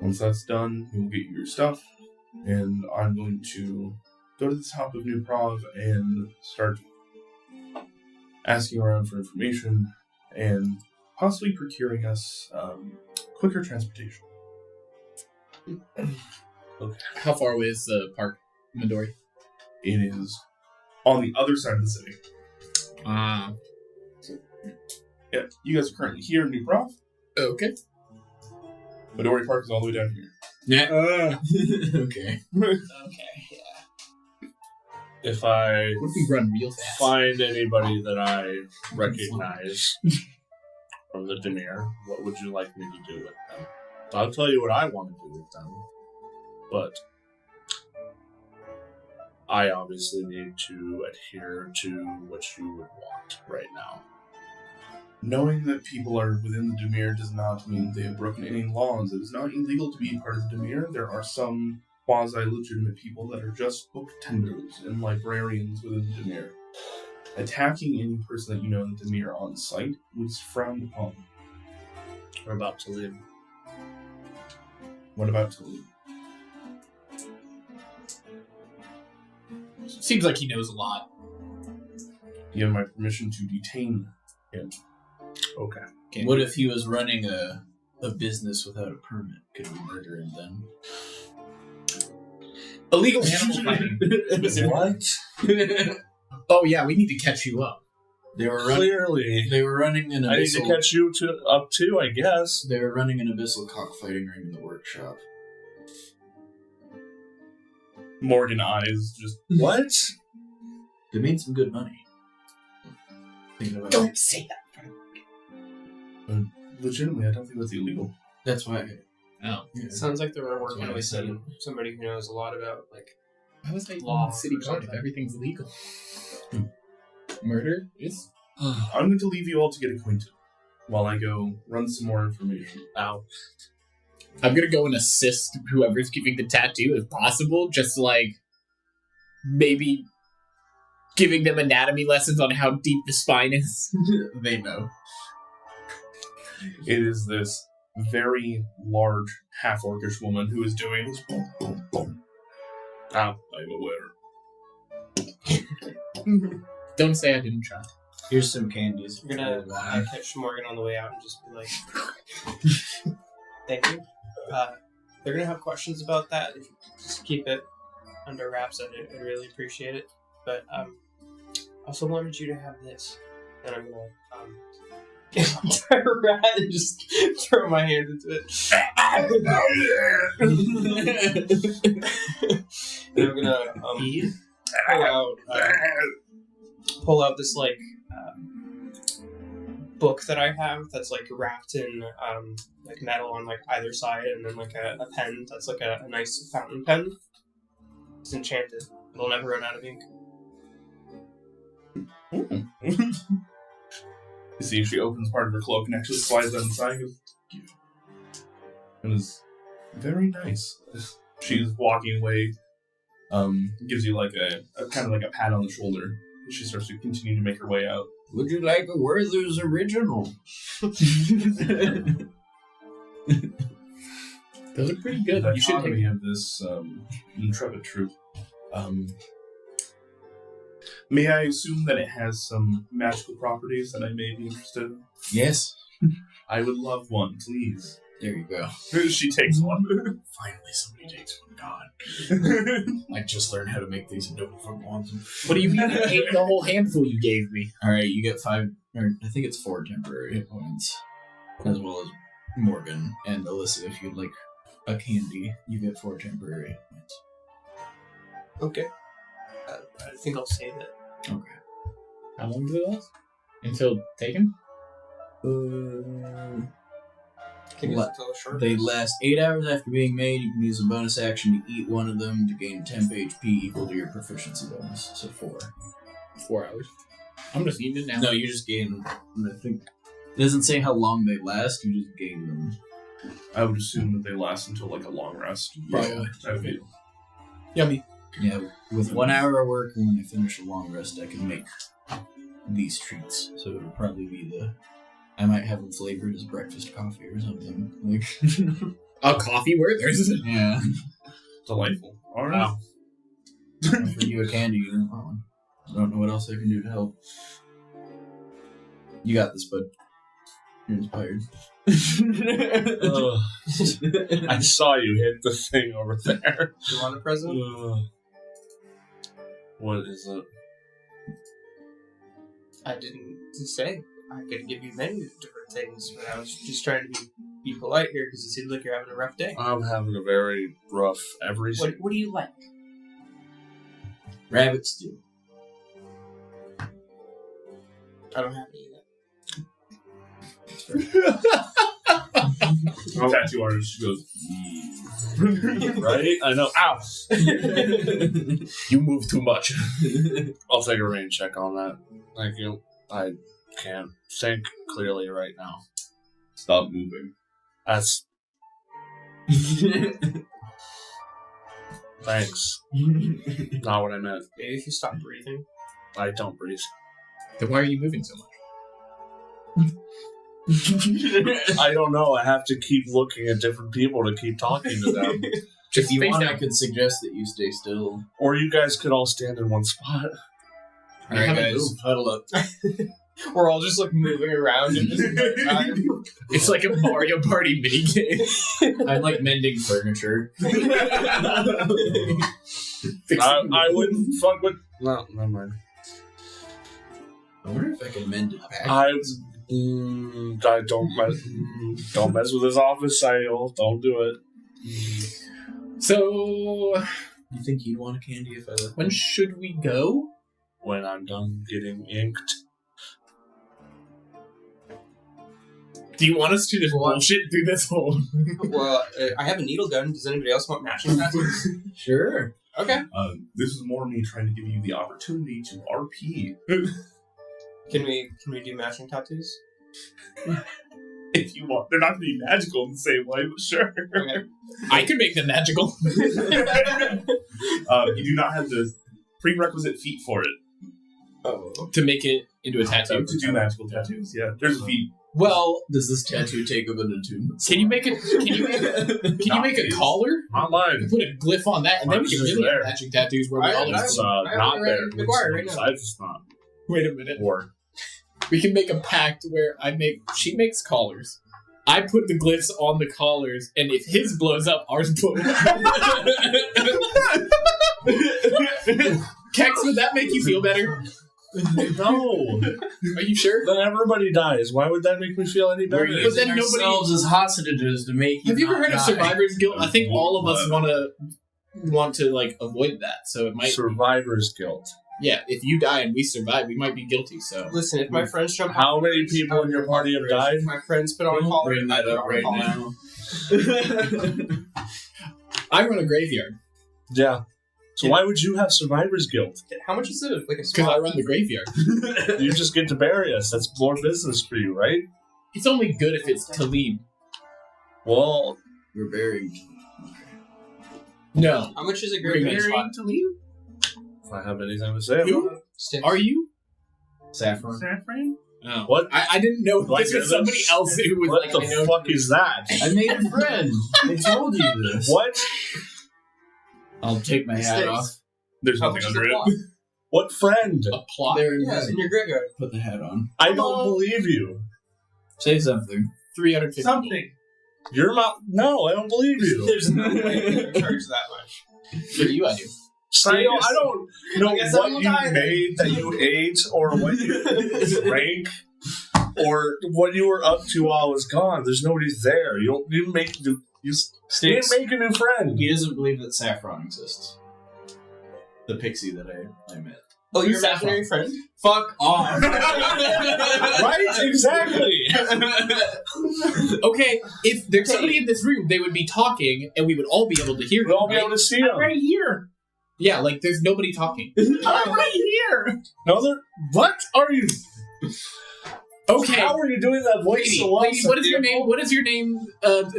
Once that's done, you'll get your stuff, and I'm going to go to the top of New Prov and start asking around for information and possibly procuring us quicker transportation.
Okay. How far away is the park, Midori?
It is on the other side of the city. Yeah, you guys are currently here in New Prov.
Okay.
Midori Park is all the way down here.
Yeah. Okay.
Okay, yeah.
If I
What if we run real fast?
find anybody that I recognize from the Demir, what would you like me to do with them? I'll tell you what I want to do with them, but I obviously need to adhere to what you would want right now.
Knowing that people are within the Demir does not mean they have broken any laws. It is not illegal to be part of the Demir. There are some quasi-legitimate people that are just book tenders and librarians within the Demir. Attacking any person that you know in the Demir on sight was frowned upon.
We're about to leave.
What about Talib?
Seems like he knows a lot.
You have my permission to detain him.
Okay.
What if he was running a business without a permit? Could we murder him then?
Illegal animal fighting.
What?
Oh yeah, we need to catch you up.
They were
Clearly.
They were running an
I need to
abyssal.
catch you up too, I guess.
They were running an abyssal cockfighting ring in the workshop.
Morgan eyes just...
What?
They made some good money. Thinking about
Don't say that.
legitimately, I don't think that's illegal.
That's why.
Oh.
It sounds like they were working
That's why I
with
said
somebody who knows a lot about, like,
Why was I in
Law
the city
or
guard if
something.
everything's legal? Murder is?
I'm going to leave you all to get acquainted while I go run some more information.
Ow.
I'm gonna go and assist whoever's giving the tattoo if possible, just like maybe giving them anatomy lessons on how deep the spine is.
They know.
It is this very large half-orcish woman who is doing this boom, boom, boom.
Ow.
I'm aware.
Don't say I didn't try.
Here's some candies.
we're gonna catch Morgan on the way out and just be like, thank you. They're gonna have questions about that. If you just keep it under wraps, I'd really appreciate it. but I also wanted you to have this. And I'm gonna turn around and just throw my hand into it. And I'm gonna pull out this like book that I have that's like wrapped in like metal on like either side, and then like a pen that's like a nice fountain pen. It's enchanted. It'll never run out of ink.
You see, she opens part of her cloak and actually slides that inside. Goes, "Thank you." It was very nice. She's walking away. Gives you like a kind of like a pat on the shoulder. She starts to continue to make her way out.
Would you like a Werther's original?
Those are pretty good.
The
You should
autonomy
take
of this intrepid troop. May I assume that it has some magical properties that I may be interested in?
Yes.
I would love one, please.
There you go.
She takes one.
Finally, somebody takes one. God. I just learned how to make these and don't fucking want them.
What do you mean? I ate the whole handful you gave me.
Alright, you get 5, or I think it's 4 temporary hit points. As well as Morgan and Alyssa, if you'd like a candy, you get 4 temporary hit points.
Okay. I think I'll save it.
Okay.
How long do they last? Until taken?
Can you tell a short?
They last 8 hours after being made. You can use a bonus action to eat one of them to gain temp HP equal to your proficiency bonus. So 4.
4 hours. I'm just eating it now.
No, you just gain. I think it doesn't say how long they last. You just gain them.
I would assume that they last until like a long rest.
Yeah.
Okay.
Yummy.
Yeah, with 1 hour of work, and when I finish a long rest, I can make these treats. So it'll probably be I might have them flavored as breakfast coffee or something. Like
A coffee Werther's.
yeah,
Delightful. All right.
Wow.
for you a candy. You don't want one. I don't know what else I can do to help. You got this, bud. You're inspired.
I saw you hit the thing over there.
Do you want a present?
What is it?
I didn't say. I could give you many different things, but I was just trying to be polite here because it seems like you're having a rough day.
I'm having a very rough every.
What do you like?
Rabbit stew.
I don't have any of that.
Tattoo artist goes,
Right? I know. Ow! You move too much. I'll take a rain check on that. Thank you. I can't think clearly right now.
stop moving.
That's. Thanks. Not what I meant.
Maybe if you stop breathing.
I don't breathe.
Then why are you moving so much?
I don't know. I have to keep looking at different people to keep talking to them.
If you
face
want, I
down.
could suggest that you stay still.
Or you guys could all stand in one spot.
All right,
haven't
guys,
moved.
huddle up.
We're all just like moving around in this time.
It's like a Mario Party minigame.
I'm like mending furniture.
I wouldn't fuck with. No, never mind.
I wonder if I can mend it back.
I don't mess with his office sale. Don't do it.
So,
You think he'd want a candy if I left?
when should we go?
When I'm done getting inked.
Do you want us to just bullshit through this whole...
Well, I have a needle gun. Does anybody else want matching tattoos?
Sure.
Okay.
This is more me trying to give you the opportunity to RP.
Can we do matching tattoos?
If you want. They're not going to be magical in the same way, but sure.
Okay.
I could make them magical.
You do not have the prerequisite feat for it.
Oh.
To make it into a tattoo.
To do magical tattoos, yeah. There's a feat.
Well,
Does this tattoo take up an attunement?
can you make a collar?
Not mine.
You put a glyph on that, and then we can
Mine's
really
there.
have matching tattoos where we all
I-
just...
It's
I
not
have
there.
it McGuire right now.
I just not.
Wait a minute.
Or
We can make a pact where she makes collars. I put the glyphs on the collars, and if his blows up, ours blows up. Kexx, would that make you feel better?
No.
Are you sure?
Then everybody dies. Why would that make me feel any better?
We're using
then nobody-
ourselves as hostages to make.
Have you ever
not
heard of
die.
Survivor's Guilt? I think all of us want to like avoid that. So it might.
Survivor's guilt.
Yeah, if you die and we survive, we might be guilty. So
Listen, if my friends jump
How
off,
many people in your party have died?
if my friends put on a
Don't
collar,
bring that up right now.
I run a graveyard
Yeah. So why would you have survivor's guilt?
How much is it? Like a
because
spot?
I run the graveyard.
You just get to bury us. That's more business for you, right?
It's only good if it's Talib.
Well,
We're buried.
No.
How much is a
We're
graveyard spot?
marrying Talib?
if I have anything to say.
You?
Sticks.
Are you?
Saffron.
Saffron?
Oh.
What?
I didn't know
Like,
this was somebody else who was
What
like,
the
I know.
fuck is that?
I made a friend. I told you this.
What?
I'll take my hat
Sticks.
off.
There's
How
nothing
much is
under
a
it.
plot?
What friend?
A plot.
They're
Yeah,
invisible.
in your graveyard.
Put the hat on.
I don't believe you.
Say something.
350.
Something.
You're not. No, I don't believe you.
There's no way you can charge that much.
For you, I do.
Sayo, I don't know
I guess I
what
will
you
die then.
made that you ate, or what you drank, or what you were up to while I was gone. There's nobody there. You didn't make a new friend.
He doesn't believe that Saffron exists. The pixie that I met.
Oh, your
Who's that
imaginary friend?
Fuck off.
Right? Exactly.
Okay, if there's somebody in this room, they would be talking, and we would all be able to hear
We'll all
them.
be able to see them.
Right here.
Yeah, like there's nobody talking.
I'm right here.
No, they're. What are you?
Okay,
How are you doing that voice
lady,
so well?
lady, what is your name? What is your name,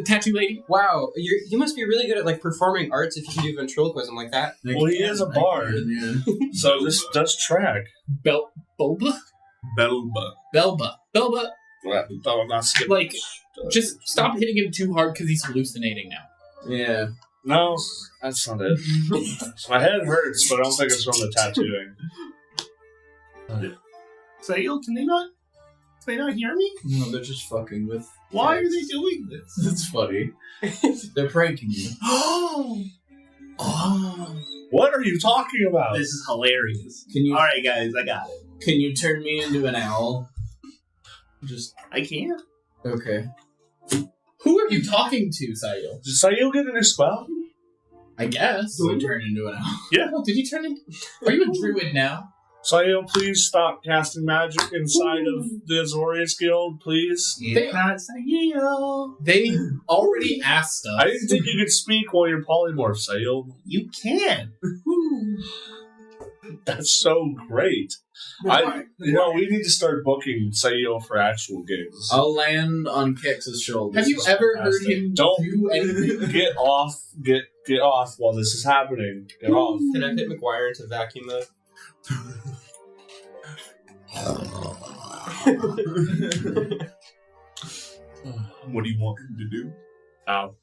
tattoo lady?
Wow, you must be really good at like performing arts if you can do ventriloquism like that.
Well, he is a bard.
Yeah.
So this does track.
Belba?
Belba.
Belba. Belba.
I'm not skipping.
Like, just stop hitting him too hard because he's hallucinating now.
Yeah.
No, that's not it. My head hurts, but I don't think it's from the tattooing.
Sayo, can they not hear me?
No, they're just fucking with.
Why are they doing this?
It's funny. They're pranking you.
Oh.
What are you talking about?
This is hilarious.
Can you?
Alright, guys, I got it.
Can you turn me into an owl? Just
I can't.
okay.
Who are you talking to, Sayo?
Did Sayo get a new spell?
I guess.
So turn into an owl.
Oh, did you turn in? Are you a druid now?
Sayo, please stop casting magic inside of the Azorius Guild, please.
They-
Not Sayo.
They already asked us.
I didn't think you could speak while you're polymorph, Sayo.
You can.
That's so great. We need to start booking Sayo for actual gigs.
I'll land on Kex's shoulder.
Have you ever heard him
Don't
do anything?
get off. Get off while this is happening. Get off.
Can I hit McGuire into vacuum mode?
What do you want him to do?
Ow.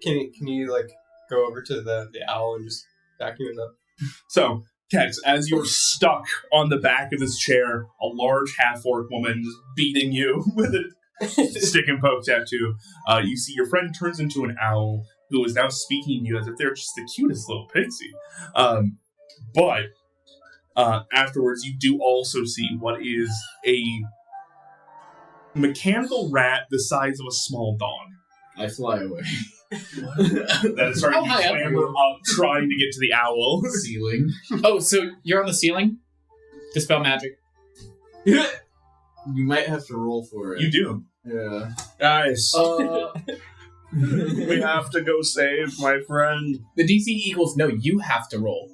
Can you like go over to the owl and just vacuum it up?
So, Kexx, as you're stuck on the back of this chair, a large half-orc woman is beating you with a stick and poke tattoo, you see your friend turns into an owl who is now speaking to you as if they're just the cutest little pixie. But afterwards, you do also see what is a mechanical rat the size of a small dog.
I fly away.
That is starting to
How high up
clamber up, trying to get to the owl.
Ceiling.
Oh, so you're on the ceiling? Dispel magic.
You might have to roll for it.
You do.
Yeah.
Guys,
Uh,
we have to go save my friend.
the DC equals no. You have to roll.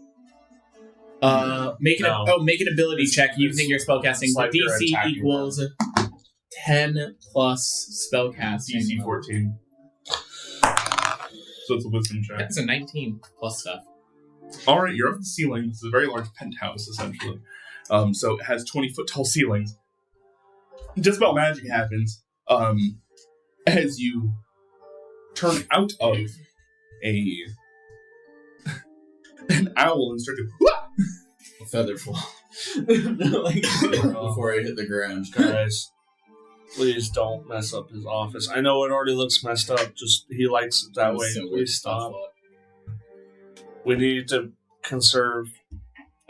Make an ability check using your spellcasting.
It's like
The
you're
DC
attacking
equals 10 plus spellcasting.
DC 14. So it's a wisdom check.
That's a 19 plus stuff.
Alright, you're up at the ceiling. This is a very large penthouse, essentially. So it has 20-foot tall ceilings. Just about magic happens as you turn out of an owl and start to
A feather fall. Before I hit the ground.
Guys, please don't mess up his office. I know it already looks messed up. Just he likes it that way.
So
Please stop. We need to conserve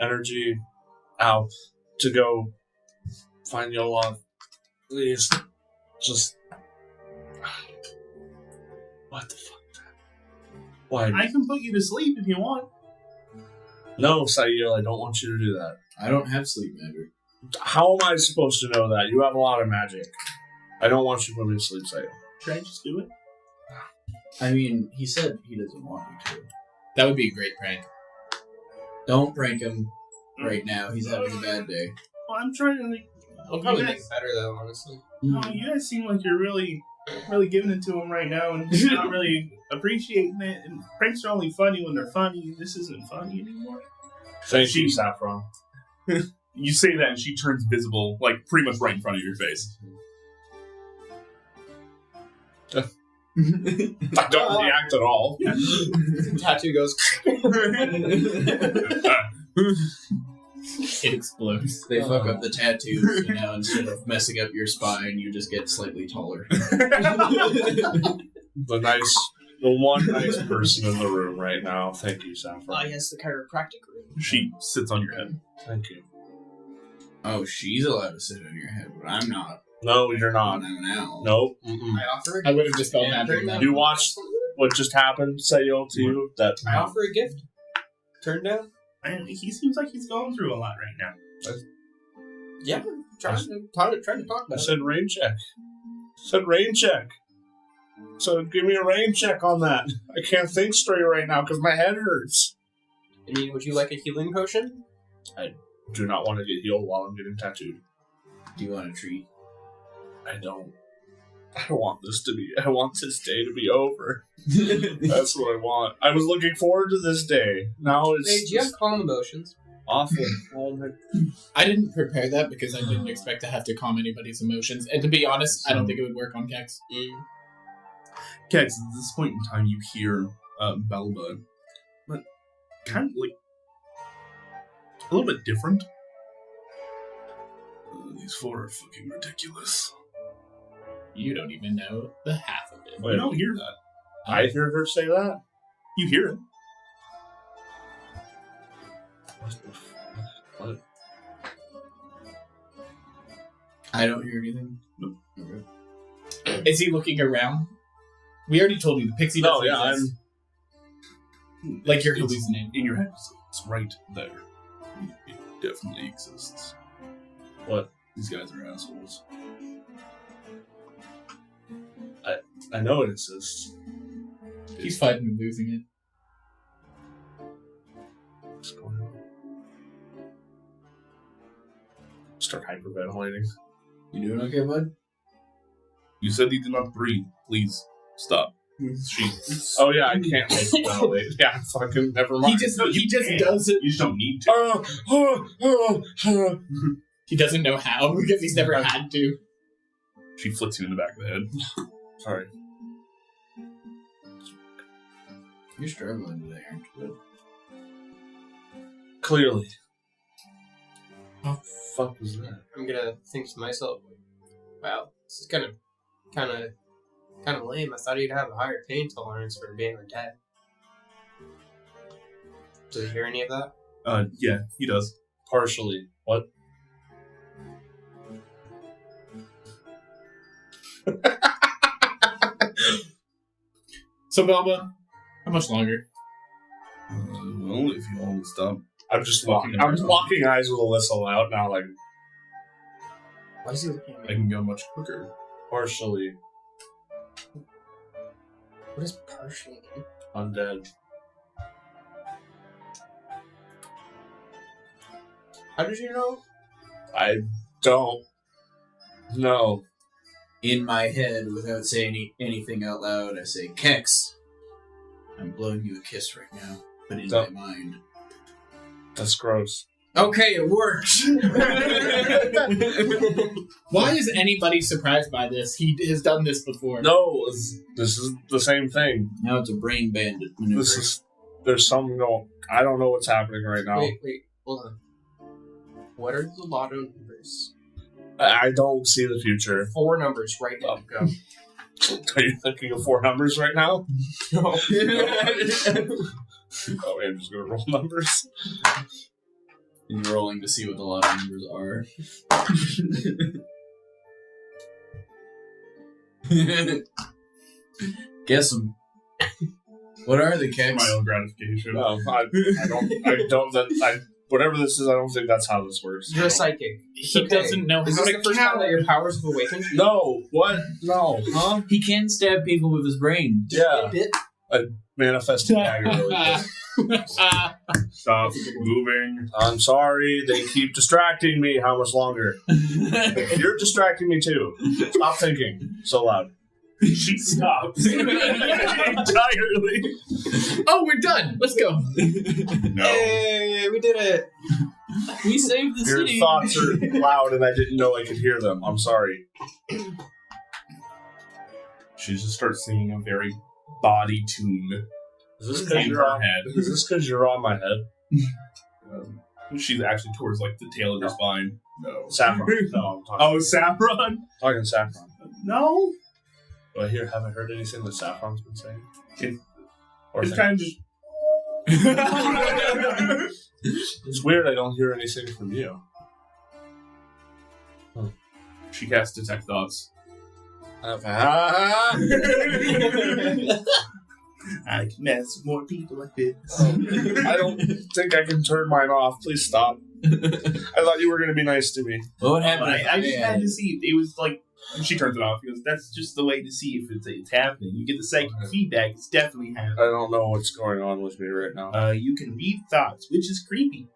energy out to go find Yolan. Please, just... What the fuck? Why?
I can put you to sleep if you want.
No, Sail, I don't want you to do that.
I don't have sleep magic.
How am I supposed to know that? You have a lot of magic. I don't want you to put me to sleep, Sail.
Should I just do it?
I mean, he said he doesn't want me to.
That would be a great prank.
Don't prank him right now. He's having a bad day.
Well, I'm trying to like.
It'll probably make it better though, honestly.
Oh, you guys seem like you're really giving it to him right now, and not really appreciating it. And pranks are only funny when they're funny. This isn't funny anymore.
Thank you, Saffron.
You say that, and she turns visible, like pretty much right in front of your face.
I don't react at all.
Tattoo goes.
It explodes.
They fuck up the tattoos, and now instead of messing up your spine, you just get slightly taller.
The one nice person in the room right now. Thank you, Saffron.
Yes, the chiropractic room.
She sits on your head.
Thank you.
Oh, she's allowed to sit on your head, but I'm not.
No, you're not.
I'm now.
Nope.
I offer.
I would have just felt magic.
You watched what just happened, Sayo, to you? That
I offer a gift. Turn down.
And he seems like he's going through a lot right now.
Yeah, trying to talk
I
about it.
said rain check. So give me a rain check on that. I can't think straight right now because my head hurts.
I mean, would you like a healing potion?
I do not want to get healed while I'm getting tattooed.
Do you want a treat?
I don't want this to be. I want this day to be over. That's what I want. I was looking forward to this day. Now it's
Hey, do you have calm emotions?
awful. Oh my.
I didn't prepare that because I didn't expect to have to calm anybody's emotions. And to be honest, I don't think it would work on Kexx.
Kexx, at this point in time, you hear Belba, but kind of like a little bit different. These four are fucking ridiculous.
You don't even know the half of it.
You don't hear that.
I hear her say that.
You hear it.
What?
I don't hear anything.
Nope.
Okay.
Is he looking around? We already told you the pixie doesn't exist. Like you're hallucinating.
In your head, it's right there. It definitely exists.
What?
These guys are assholes.
I know it exists.
He's fighting and losing it.
What's going on? Start hyperventilating.
You doing okay, bud?
You said you did not breathe. Please stop. She.
Oh yeah, I can't hyperventilate. Yeah, fucking never mind.
He just does it.
You just don't need to.
He doesn't know how because he's never had to.
She flicks you in the back of the head.
Sorry.
You're struggling today, aren't you?
Clearly. How the fuck was that?
I'm gonna think to myself, wow, this is kind of lame. I thought he'd have a higher pain tolerance for being our dad. Does he hear any of that?
Yeah, he does.
Partially. What?
So, Belba, how much longer?
Well, if you all would stop.
I'm just locking eyes with Alyssa out now, like,
Why is he looking at
I
me?
can go much quicker.
partially
What is partially mean?
undead.
How did you know?
I don't know.
In my head, without saying anything out loud, I say, Kexx, I'm blowing you a kiss right now, but in
Don't.
my mind.
That's gross.
Okay, it works!
Why is anybody surprised by this? He has done this before.
No, this is the same thing.
Now it's a brain bandit maneuver.
There's something going. I don't know what's happening right now.
Wait, hold on. What are the lotto numbers?
I don't see the future.
4 numbers right now. Go.
Are you thinking of 4 numbers right now?
No.
Oh, I'm just gonna roll numbers.
You're rolling to see what the lot of numbers are. Guess them. What are the Kexx?
My own gratification.
No, whatever this is, I don't think that's how this works.
You're a psychic.
He doesn't know
Is
how
this
to
the first time that your powers have awakened?
No, what? No, huh?
He can stab people with his brain.
Yeah,
Bit.
manifesting dagger really quick.
Stop moving.
I'm sorry, they keep distracting me. How much longer? You're distracting me too. Stop thinking so loud.
She stops entirely.
Oh, we're done. Let's go.
No.
Hey, we did it.
We saved the
Your
city.
thoughts are loud and I didn't know I could hear them. I'm sorry.
She just starts singing a very body tune
Is this
in
because you're
her
on?
head.
Is this because you're on my head?
She's actually towards like the tail of her spine. No.
Saffron. No, I'm talking.
Oh, Saffron?
Talking Saffron.
No.
Do I haven't heard anything that Saffron's been saying?
It's kind of just.
It's weird I don't hear anything from you.
She casts Detect Thoughts. I can mess with more people like this.
I don't think I can turn mine off. Please stop. I thought you were going to be nice to me.
What would happen?
I just had to see. It was like. She turns it off because that's just the way to see if it's happening. You get the psychic feedback. It's definitely happening.
I don't know what's going on with me right now.
You can read thoughts, which is creepy.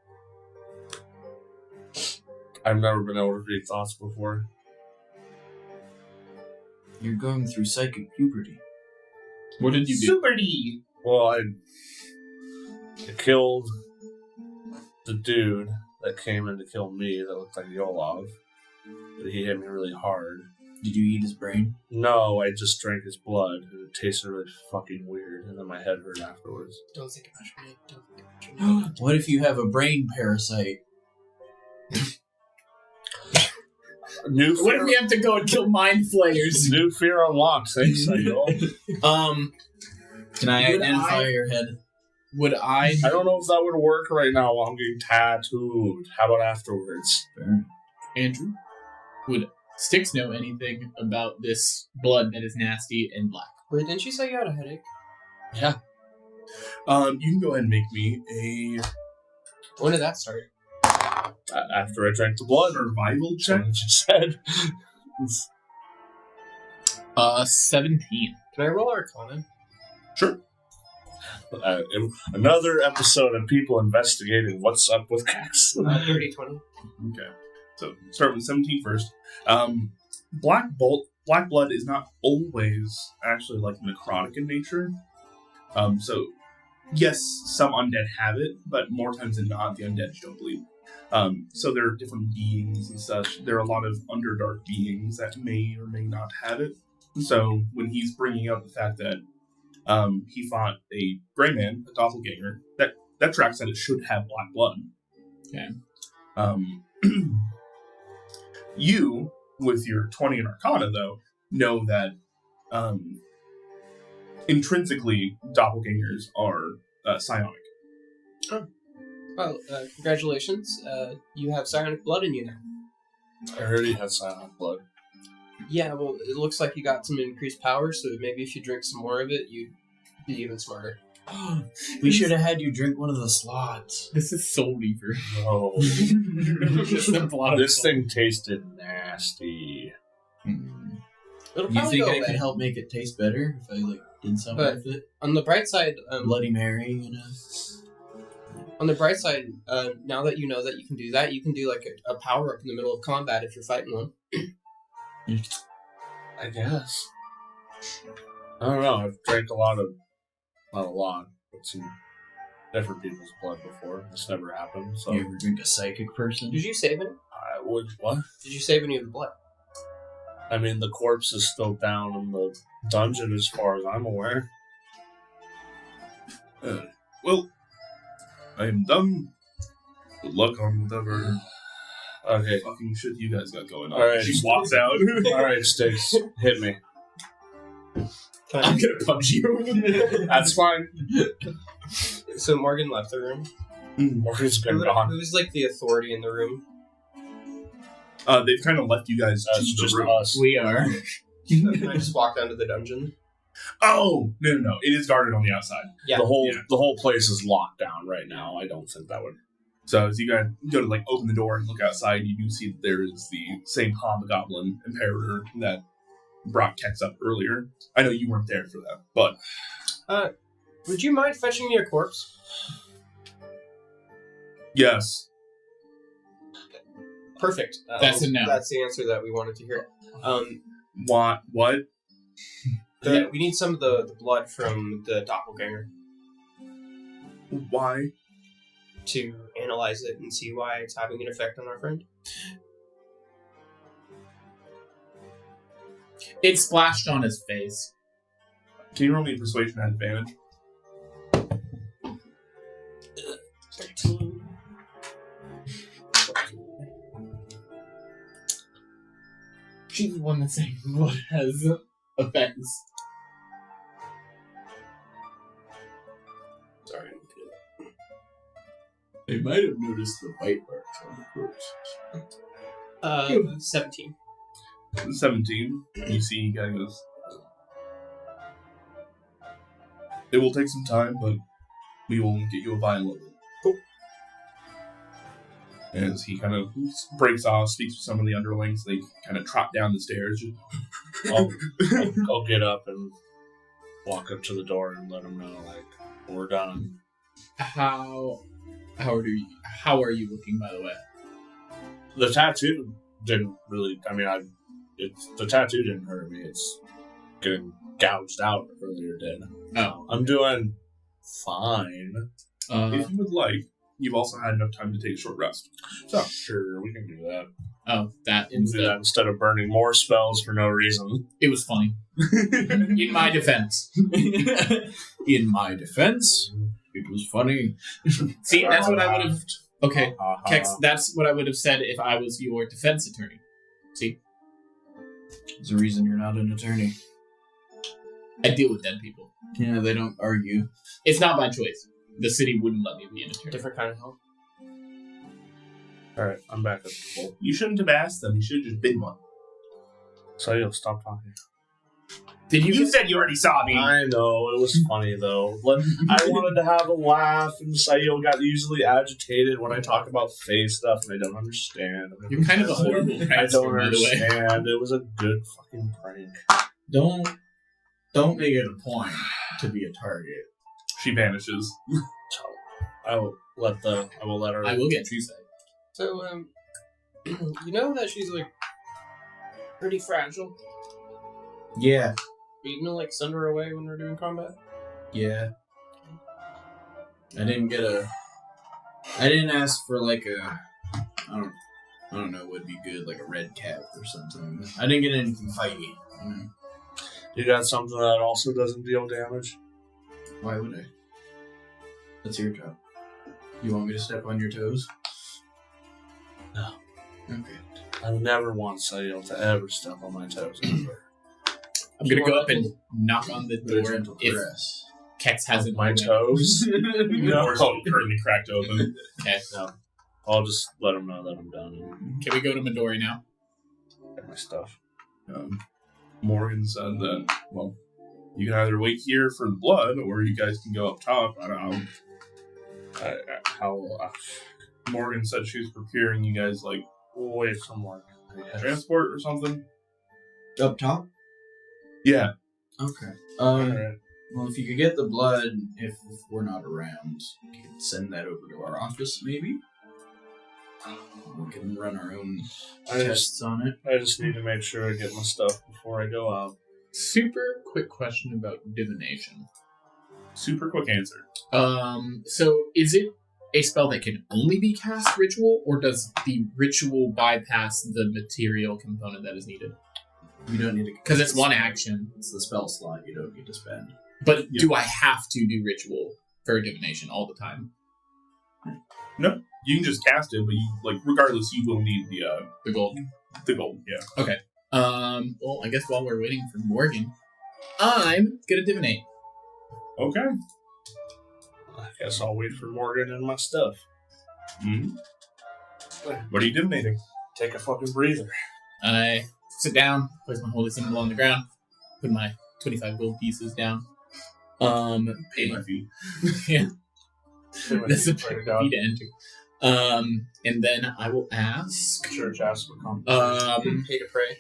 I've never been able to read thoughts before.
You're going through psychic puberty.
What did you do?
Super D.
Well, I killed the dude that came in to kill me that looked like Yolov. But he hit me really hard.
Did you eat his brain?
No, I just drank his blood, and it tasted really fucking weird, and then my head hurt afterwards.
Don't think about it. Don't think about it.
What if you have a brain parasite?
New
What if
fear,
we have to go and kill mind flayers?
new fear unlocked. Thanks, Psycho.
Can I
Would
identify
I-
your head?
Would I?
I don't know if that would work right now while I'm getting tattooed. How about afterwards?
Fair.
Andrew, would Styx know anything about this blood that is nasty and black?
Wait, didn't you say you had a headache?
Yeah.
You can go ahead and make me a
When did that start?
After I drank the blood.
survival
That's
check.
what you said.
17.
Can I roll Arcana?
Sure.
Another episode of people investigating what's up with Kexx.
30, 20.
Okay. So start with 17 first. Black blood is not always actually like necrotic in nature. So yes, some undead have it, but more times than not, the undead don't bleed. So there are different beings and such. There are a lot of underdark beings that may or may not have it. So when he's bringing up the fact that he fought a gray man, a doppelganger, that tracks that it should have black blood.
Okay.
You, with your 20 in Arcana, though, know that intrinsically doppelgangers are psionic.
Well, congratulations. You have psionic blood in you now.
I heard he had silent blood.
Yeah, well, it looks like you got some increased power, so maybe if you drink some more of it, you'd be even smarter.
We should have had you drink one of the slots.
This is Soul Reaver.
Oh,
Just a blot of
this
soul.
thing tasted nasty.
It'll
You
probably
think
go
I
away.
could help make it taste better if I did something
But-
with it?
On the bright side,
Bloody Mary, you know.
now that you know that you can do that, you can do like a power up in the middle of combat if you're fighting one.
I guess. I don't know. I've drank not a lot, but some different people's blood before. This never happened, so
You ever drink a psychic person?
Did you save any?
I would. What?
Did you save any of the blood?
I mean, the corpse is still down in the dungeon, as far as I'm aware.
Well, I am done. Good luck on whatever
Okay.
fucking shit you guys got going on.
All right.
She walks out.
All right, Sticks, hit me.
I'm gonna punch you.
That's fine.
So Morgan left the room.
Morgan's been gone.
Who's like the authority in the room?
They've kind of left you guys to the
Just
room.
us.
We are.
Can I just walk down to the dungeon?
Oh no! It is guarded on the outside.
Yeah.
The whole place is locked down right now. I don't think that would.
So as you guys go to like open the door and look outside, you do see that there is the same hobgoblin imperator that brought Kexx up earlier. I know you weren't there for that, but
Would you mind fetching me a corpse?
yes.
Perfect.
That's a no.
That's the answer that we wanted to hear.
What?
We need some of the blood from the doppelganger
Why?
to analyze it and see why it's having an effect on our friend.
It splashed on his face.
Can you roll me a persuasion at advantage?
13.
She's the one that's saying what has effects.
Sorry.
They might have noticed the bite marks on the corpse.
17.
17. You see, he kind of goes. It will take some time, but we will get you a vial of it.
Cool.
As he kind of breaks off, speaks to some of the underlings, they kind of trot down the stairs.
I'll get up and walk up to the door and let them know, like, we're done.
How are you looking, by the way?
The tattoo didn't really. I mean, the tattoo didn't hurt me. It's getting gouged out earlier did.
Oh.
I'm doing fine.
If you would like, you've also had enough time to take a short rest.
So sure, we can do that.
Oh, that
We can do that instead of burning more spells for no reason.
It was funny. In my defense. In my defense, it was funny. See, that's what I would have. Okay, Kexx, that's what I would have said if I was your defense attorney. See?
There's a reason you're not an attorney.
I deal with dead people.
Yeah, they don't argue.
It's not my choice. The city wouldn't let me be an attorney.
Different kind of help.
Alright, I'm back at the full.
You shouldn't have asked them. You should have just been one.
So you'll stop talking.
Did
You said you already saw me.
I know, it was funny though. I wanted to have a laugh, and Sayo got usually agitated when I talk about face stuff, and I don't understand.
You're kind of a horrible
I
prankster,
don't
by the way.
understand. It was a good fucking prank.
Don't make it a point to be a target.
She vanishes.
So I will let her.
I will get true sight.
So, you know that she's like pretty fragile.
Yeah,
Are you gonna like send her away when we're doing combat?
yeah. I didn't ask for like a. I don't know what would be good, like a red cap or something. I didn't get anything fighty. You know?
You got something that also doesn't deal damage?
Why would I? That's your job. You want me to step on your toes?
No.
Okay.
I never want Sayo to ever step on my toes ever.
I'm gonna go up and knock on the door
Gentle
if
caress.
Kexx hasn't
My
opened.
toes?
The door's currently cracked open.
Okay.
No. I'll just let them know that I'm done and
Can we go to Midori now?
get my stuff.
Morgan said that, well, you can either wait here for the blood, or you guys can go up top. I don't know. Morgan said she was preparing you guys, like,
Wait some more.
transport or something.
Up top?
Yeah.
Okay.
Alright.
Well, if you could get the blood, if we're not around, you could send that over to our office, maybe? We can run our own tests on it.
I just need to make sure I get my stuff before I go out.
Super quick question about divination.
Super quick answer.
So is it a spell that can only be cast ritual, or does the ritual bypass the material component that is needed?
You don't need to...
Because it's one action.
It's the spell slot you don't need to spend.
But do I have to do ritual for divination all the time?
No, you can just cast it, but you, like, regardless, you will need
The gold.
the gold. Yeah.
Well, I guess while we're waiting for Morgan, I'm gonna divinate.
Okay.
I guess I'll wait for Morgan and my stuff.
Mm-hmm. What are you divinating?
Take a fucking breather.
I sit down, place my holy symbol on the ground, put my 25 gold pieces down.
Pay my fee.
Yeah. That's a
Pray to
fee
God.
to enter. And then I will ask.
Church asks for compensation.
Pay to pray.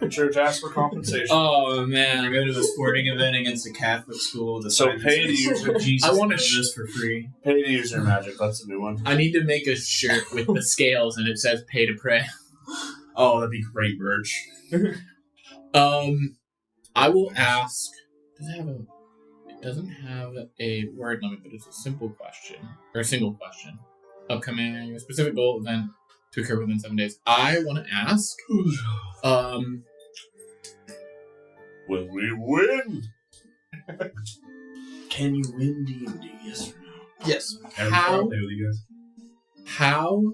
Church asks for compensation.
Oh
I
man,
go to a sporting event against a Catholic school with a
So
sign that
pay to
says,
use-
Jesus
I wanna
does this for free.
Pay to use your magic. That's a new one.
I need to make a shirt with the scales and it says "Pay to pray."
Oh, that'd be great merch.
I will ask. Does it have a? It doesn't have a word limit, but it's a simple question or a single question. Upcoming specific goal event to occur within 7 days. I want to ask.
Will we win?
Can you win D&D? Yes or no?
Yes.
How-
Play with you guys.
How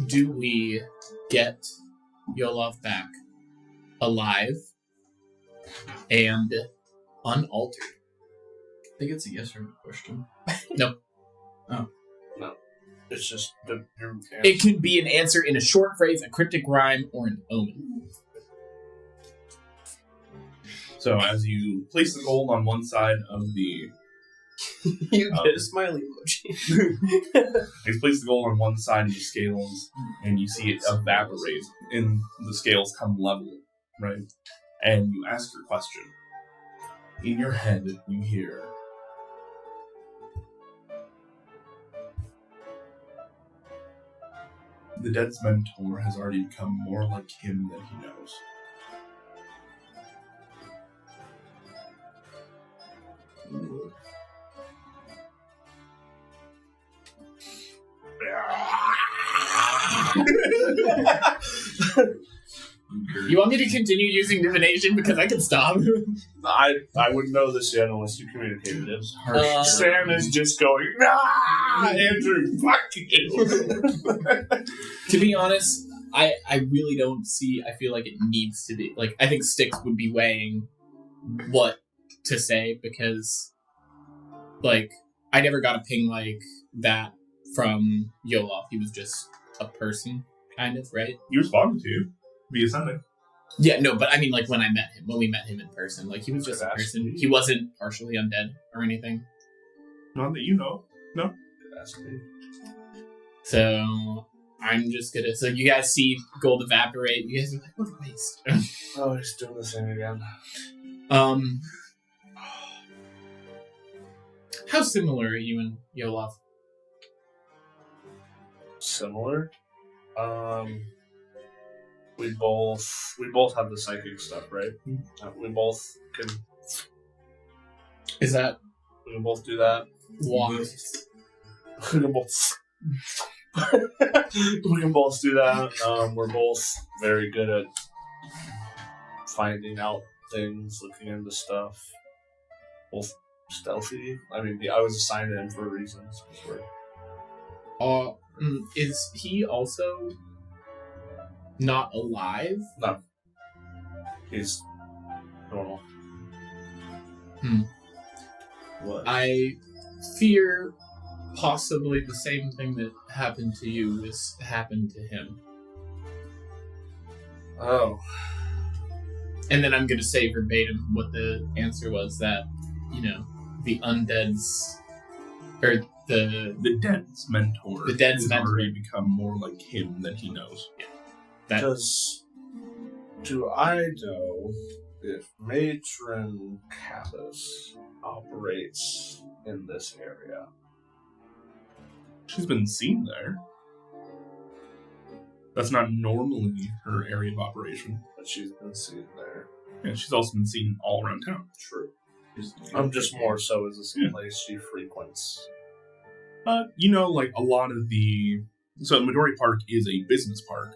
do we get Yolov back alive and unaltered?
I think it's a yes or no question.
It's just your
It can be an answer in a short phrase, a cryptic rhyme, or an omen.
So as you place the gold on one side of the,
You get a smiley emoji.
you place the gold on one side of the scales, and you see it evaporate, and the scales come level, right? And you ask your question. In your head, you hear, the dead's mentor has already become more like him than he knows.
You want me to continue using divination because I can stop?
I wouldn't know this yet unless you communicated it. Sam is just going, Andrew, fuck you.
To be honest, I really don't see. I feel like it needs to be like I think Styx would be weighing what to say because like I never got a ping like that from Yolov. He was just a person, kind of, right?
You responded to you via Sunday.
Yeah, no, but I mean, like when we met him in person, like he was just a person. He wasn't partially undead or anything.
Not that you know.
So I'm just gonna. So you guys see gold evaporate. You guys are like, what a waste.
Oh, he's doing the same again.
How similar are you and Yolov?
Similar. We both have the psychic stuff, right? We both can
Is that
both do that.
why?
We can both we can both do that. We're both very good at finding out things, looking into stuff. Both stealthy. I mean, I was assigned to him for reasons.
Is he also not alive?
No. He's normal.
What?
I fear possibly the same thing that happened to you has happened to him.
Oh.
And then I'm going to say verbatim what the answer was that, you know, the undead's, or
The dead's mentor.
The dead's
has
mentor.
already become more like him than he knows.
that
Do I know if Matron Kappas operates in this area?
She's been seen there. That's not normally her area of operation.
But she's been seen there.
Yeah, she's also been seen all around town.
True. I'm just more so is this a place she frequents?
You know, like a lot of the... So Midori Park is a business park,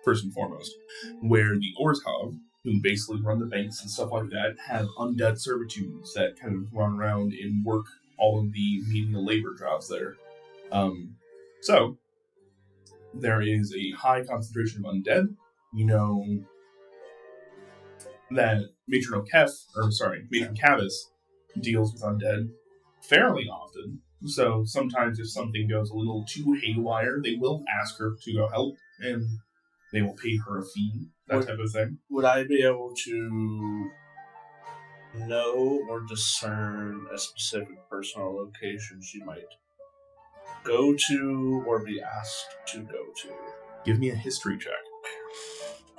first and foremost, where the Orzhov, who basically run the banks and stuff like that, have undead servitudes that kind of run around and work all of the menial labor jobs there. So, there is a high concentration of undead. You know, that Matron Cavus deals with undead fairly often. So sometimes if something goes a little too haywire, they will ask her to go help, and they will pay her a fee, that type of thing.
Would I be able to know or discern a specific personal location she might go to or be asked to go to?
Give me a history check.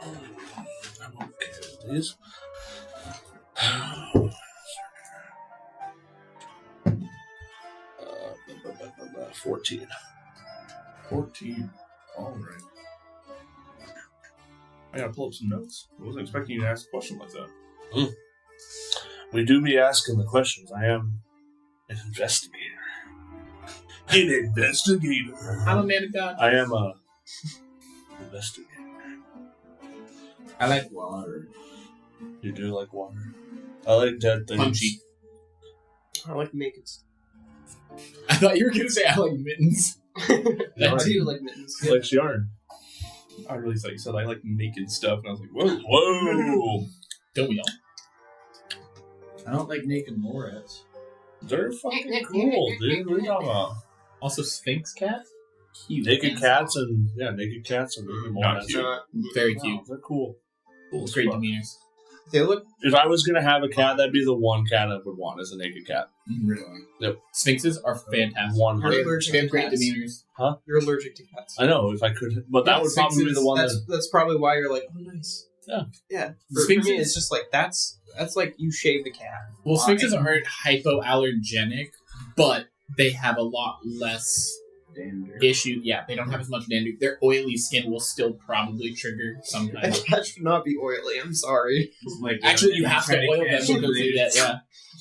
I'm okay with these. 14.
14. All right. I gotta pull up some notes. I wasn't expecting you to ask a question like that.
We do be asking the questions. I am an investigator.
An investigator.
I'm a man of God.
I am a investigator.
I like water.
You do like water. I like dead things.
Punchy.
I like naked stuff.
I thought you were going to say I like mittens.
I do like mittens.
Likes yarn.
I really thought you said I like naked stuff, and I was like, whoa. Whoa!
Don't we all?
I don't like naked morets.
They're fucking cool, dude. What are you talking about?
Also, Sphinx cat?
Cute.
Naked cats and naked naked
Not
morons.
cute.
Very
Wow,
cute.
they're cool.
Great demeanors.
They look.
If I was gonna have a cat, that'd be the one cat I would want is a naked cat.
Really?
Sphinxes are fantastic.
100.
You're allergic
They have
to
great
cats.
demeanors.
You're allergic to cats.
I know if I could, but that
Yeah,
would probably be the one
That's probably why you're like, oh, nice.
Yeah.
Yeah. For
Sphinxes-
me, it's just like that's like you shave the cat.
Well,
Why?
sphinxes aren't hypoallergenic, but they have a lot less
Dander.
issue. Yeah, they don't have as much dander. Their oily skin will still probably trigger
A
sometimes.
cat should not be oily. I'm sorry.
Like,
Actually, you have to oil them because they get,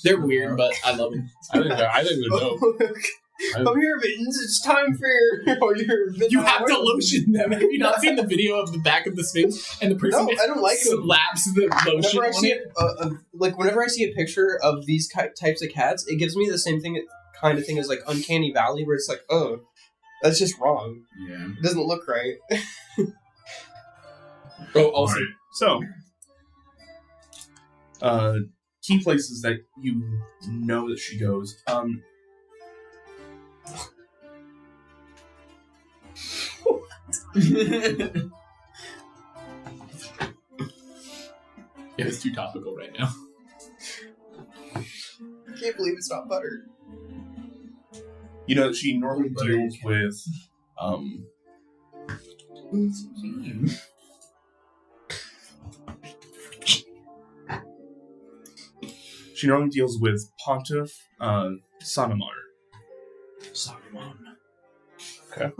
they're weird, but I love them.
I think they're dope.
Come here, Mittens. It's time for your
You have to lotion them. Have you not seen the video of the back of the Sphinx and the person
No, I don't like them.
slaps the lotion
Whenever I
on
see
it?
whenever I see a picture of these types of cats, it gives me the same kind of thing as like Uncanny Valley, where it's like, oh, that's just wrong.
Yeah.
It doesn't look right.
Oh, also,
Alright. So, key places that you know that she goes.
it is too topical right now.
I can't believe it's not buttered.
You know that she normally deals with, she normally deals with Pontiff, Sanamar. Okay.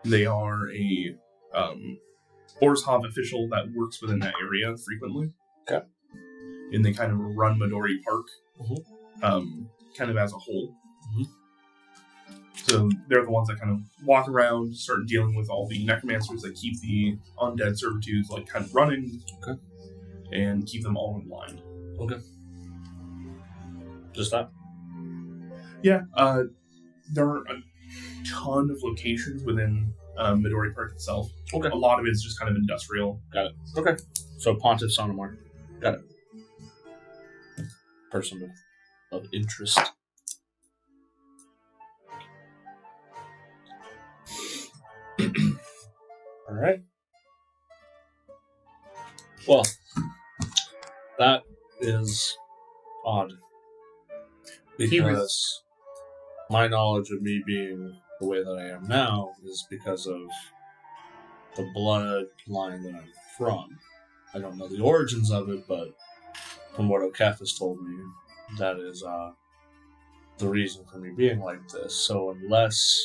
They are a, Orzhov official that works within that area frequently.
Okay.
And they kind of run Midori Park,
Mhm.
kind of as a whole.
Mhm.
So they're the ones that kind of walk around, start dealing with all the necromancers that keep the undead servitudes like kind of running,
Okay.
and keep them all in line.
Okay. Just that.
Yeah, there are a ton of locations within Midori Park itself.
Okay.
A lot of it is just kind of industrial.
Got it. Okay. So Pontiff Sonamar. Got it. Person of interest. All right. Well, that is odd. Because my knowledge of me being the way that I am now is because of the bloodline that I'm from. I don't know the origins of it, but from what O'Keefe has told me, that is the reason for me being like this. So unless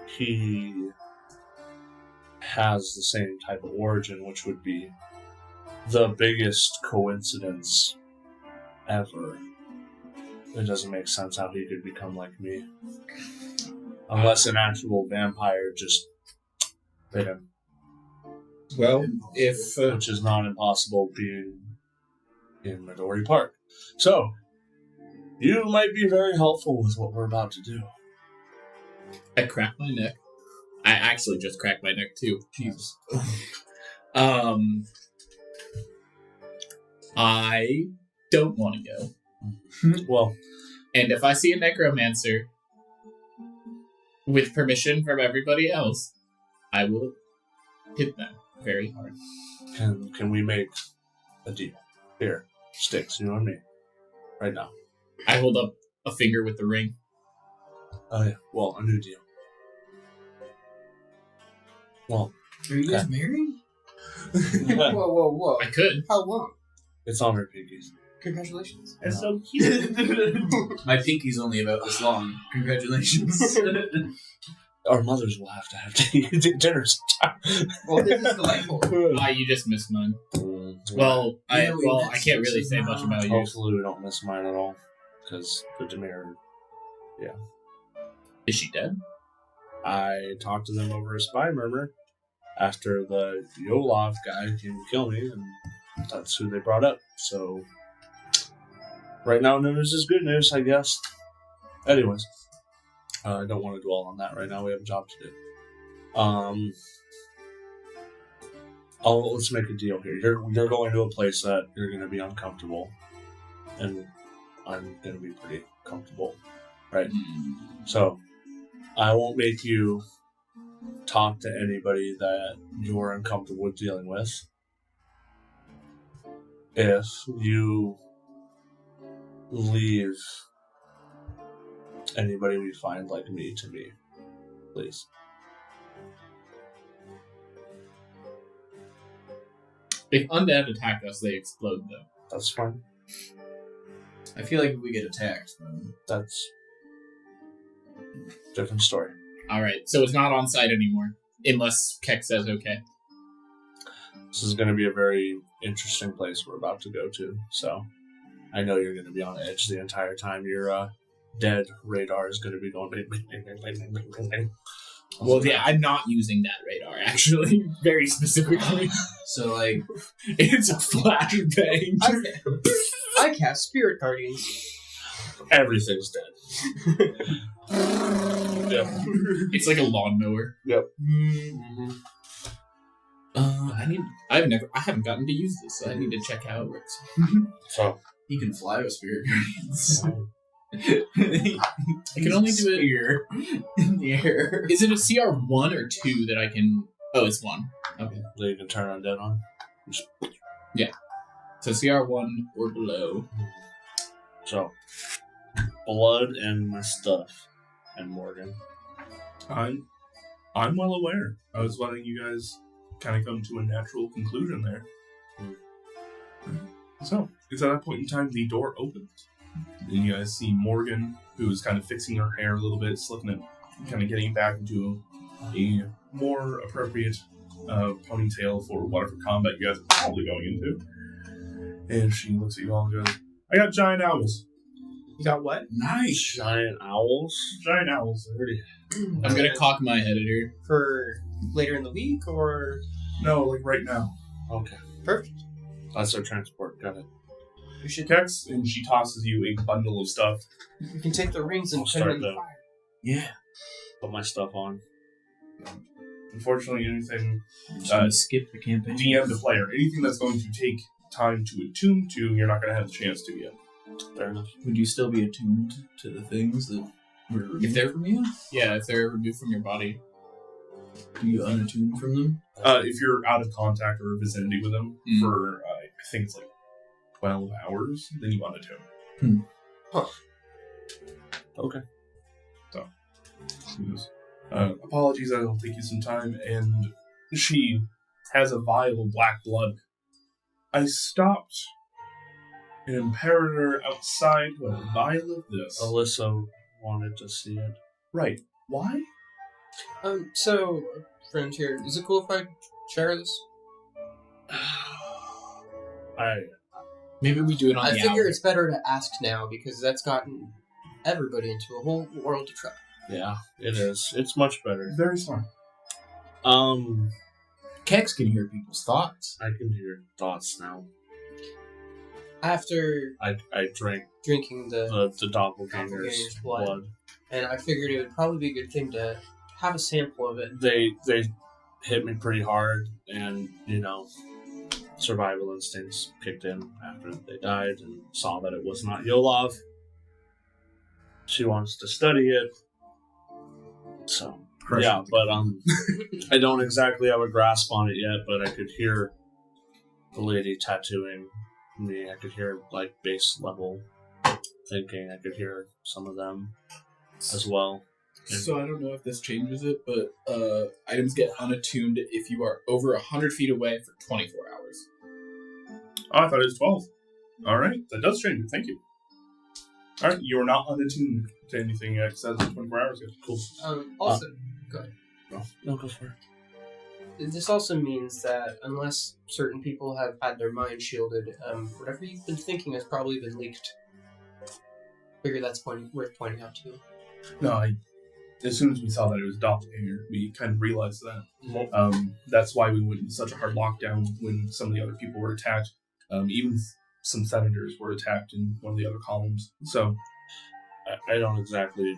he has the same type of origin, which would be the biggest coincidence ever, it doesn't make sense how he could become like me. Unless an actual vampire just bit him.
Well, if
Which is not impossible being in Midori Park. So, you might be very helpful with what we're about to do.
I crack my neck, I actually just cracked my neck too. Jesus. I don't want to go.
Well,
And if I see a necromancer, with permission from everybody else, I will hit them very hard.
can we make a deal? Here, sticks, you and me. Right now.
I hold up a finger with the ring.
Oh yeah. Well, a new deal. Well,
Are you guys married?
Whoa.
I could.
How long?
it's on our pinkies.
Congratulations.
That's so cute.
My pinky's only about this long. Congratulations.
Our mothers will have to have dinner sometime.
Well, this is delightful.
You just missed mine. Well, I can't really say much about you.
Hopefully we don't miss mine at all. Because the Demir,
Is she dead?
I talked to them over a spy murmur after the Yolov guy came to kill me, and that's who they brought up. So, right now, news is good news, I guess. Anyways, I don't want to dwell on that right now. We have a job to do. Let's make a deal here. You're going to a place that you're going to be uncomfortable, and I'm going to be pretty comfortable, right? So, I won't make you talk to anybody that you're uncomfortable with dealing with. If you leave anybody we find like me to me, please.
If undead attack us, they explode, though.
That's fine.
I feel like if we get attacked, then
That's different story.
Alright, so it's not on site anymore. Unless Kexx says okay.
This is going to be a very interesting place we're about to go to, so I know you're going to be on edge the entire time. Your dead radar is going to be going.
Well, yeah, I'm not using that radar, actually. Very specifically.
so like
It's a flashbang.
I cast Spirit Guardians.
Everything's dead. Yep.
It's like a lawnmower.
Yep.
I haven't gotten to use this, so I need to check how it works.
So
he can fly with spirit guardians.
I can only do it
here in the air.
Is it a CR 1 or 2 that I can... Oh, it's 1. Okay.
that you can turn on dead on.
So CR 1 or below.
So blood and my stuff and Morgan.
I'm well aware. I was letting you guys kind of come to a natural conclusion there. So, it's at that point in time the door opens. And you guys see Morgan, who's kind of fixing her hair a little bit, slicking it, kind of getting it back into a more appropriate ponytail for whatever combat you guys are probably going into. And she looks at you all and goes, I got giant owls.
You got what?
Nice.
Giant owls.
Giant owls.
I'm gonna cock my editor.
For later in the week, or?
No, like right now.
Okay.
Perfect.
That's our transport. Got it.
We should.
Kexx, and she tosses you a bundle of stuff.
We can take the rings and
I'll
put them in
start
the
the-
fire.
Yeah.
Put my stuff on.
Unfortunately, anything
Just gonna skip the campaign.
DM to player, anything that's going to take time to attune to, you're not going to have the chance to yet.
Fair enough.
Would you still be attuned to the things that were removed
If they're-
from you?
Yeah, if they're removed from your body.
Do you unattune from them?
If you're out of contact or vicinity with them for, I think it's like 12 hours, then you want to attune.
Okay.
So, she goes, apologies, that'll take you some time, and she has a vial of black blood. I stopped an imperator outside with a vial of this.
Alyssa wanted to see it.
Right. Why?
So, friend here, is it cool if I share this?
Maybe we do it on
I
the
figure
hour.
it's better to ask now because that's gotten everybody into a whole world of trouble.
Yeah, it is. It's much better.
Very smart.
Kexx can hear people's thoughts.
I can hear thoughts now.
After
I drank
drinking the
the doppelganger's
Doppelganger's blood.
blood.
and I figured it would probably be a good thing to have a sample of it.
They hit me pretty hard, and survival instincts kicked in after they died and saw that it was not Yolov. She wants to study it. So, yeah, but I don't exactly have a grasp on it yet, but I could hear the lady tattooing me. I could hear, like, base level thinking. I could hear some of them as well.
So I don't know if this changes it, but items get unattuned if you are over 100 feet away for 24 hours.
Oh, I thought it was 12. All right, that does change it. Thank you. All right, you are not unattuned to anything yet, because that's 24 hours ago. Cool.
Also, go ahead.
No, go for it.
This also means that unless certain people have had their mind shielded, whatever you've been thinking has probably been leaked. Figure that's worth pointing out too.
No, as soon as we saw that it was Doppelganger, we kind of realized that. That's why we went in such a hard lockdown when some of the other people were attacked. Even some senators were attacked in one of the other columns. So
I don't exactly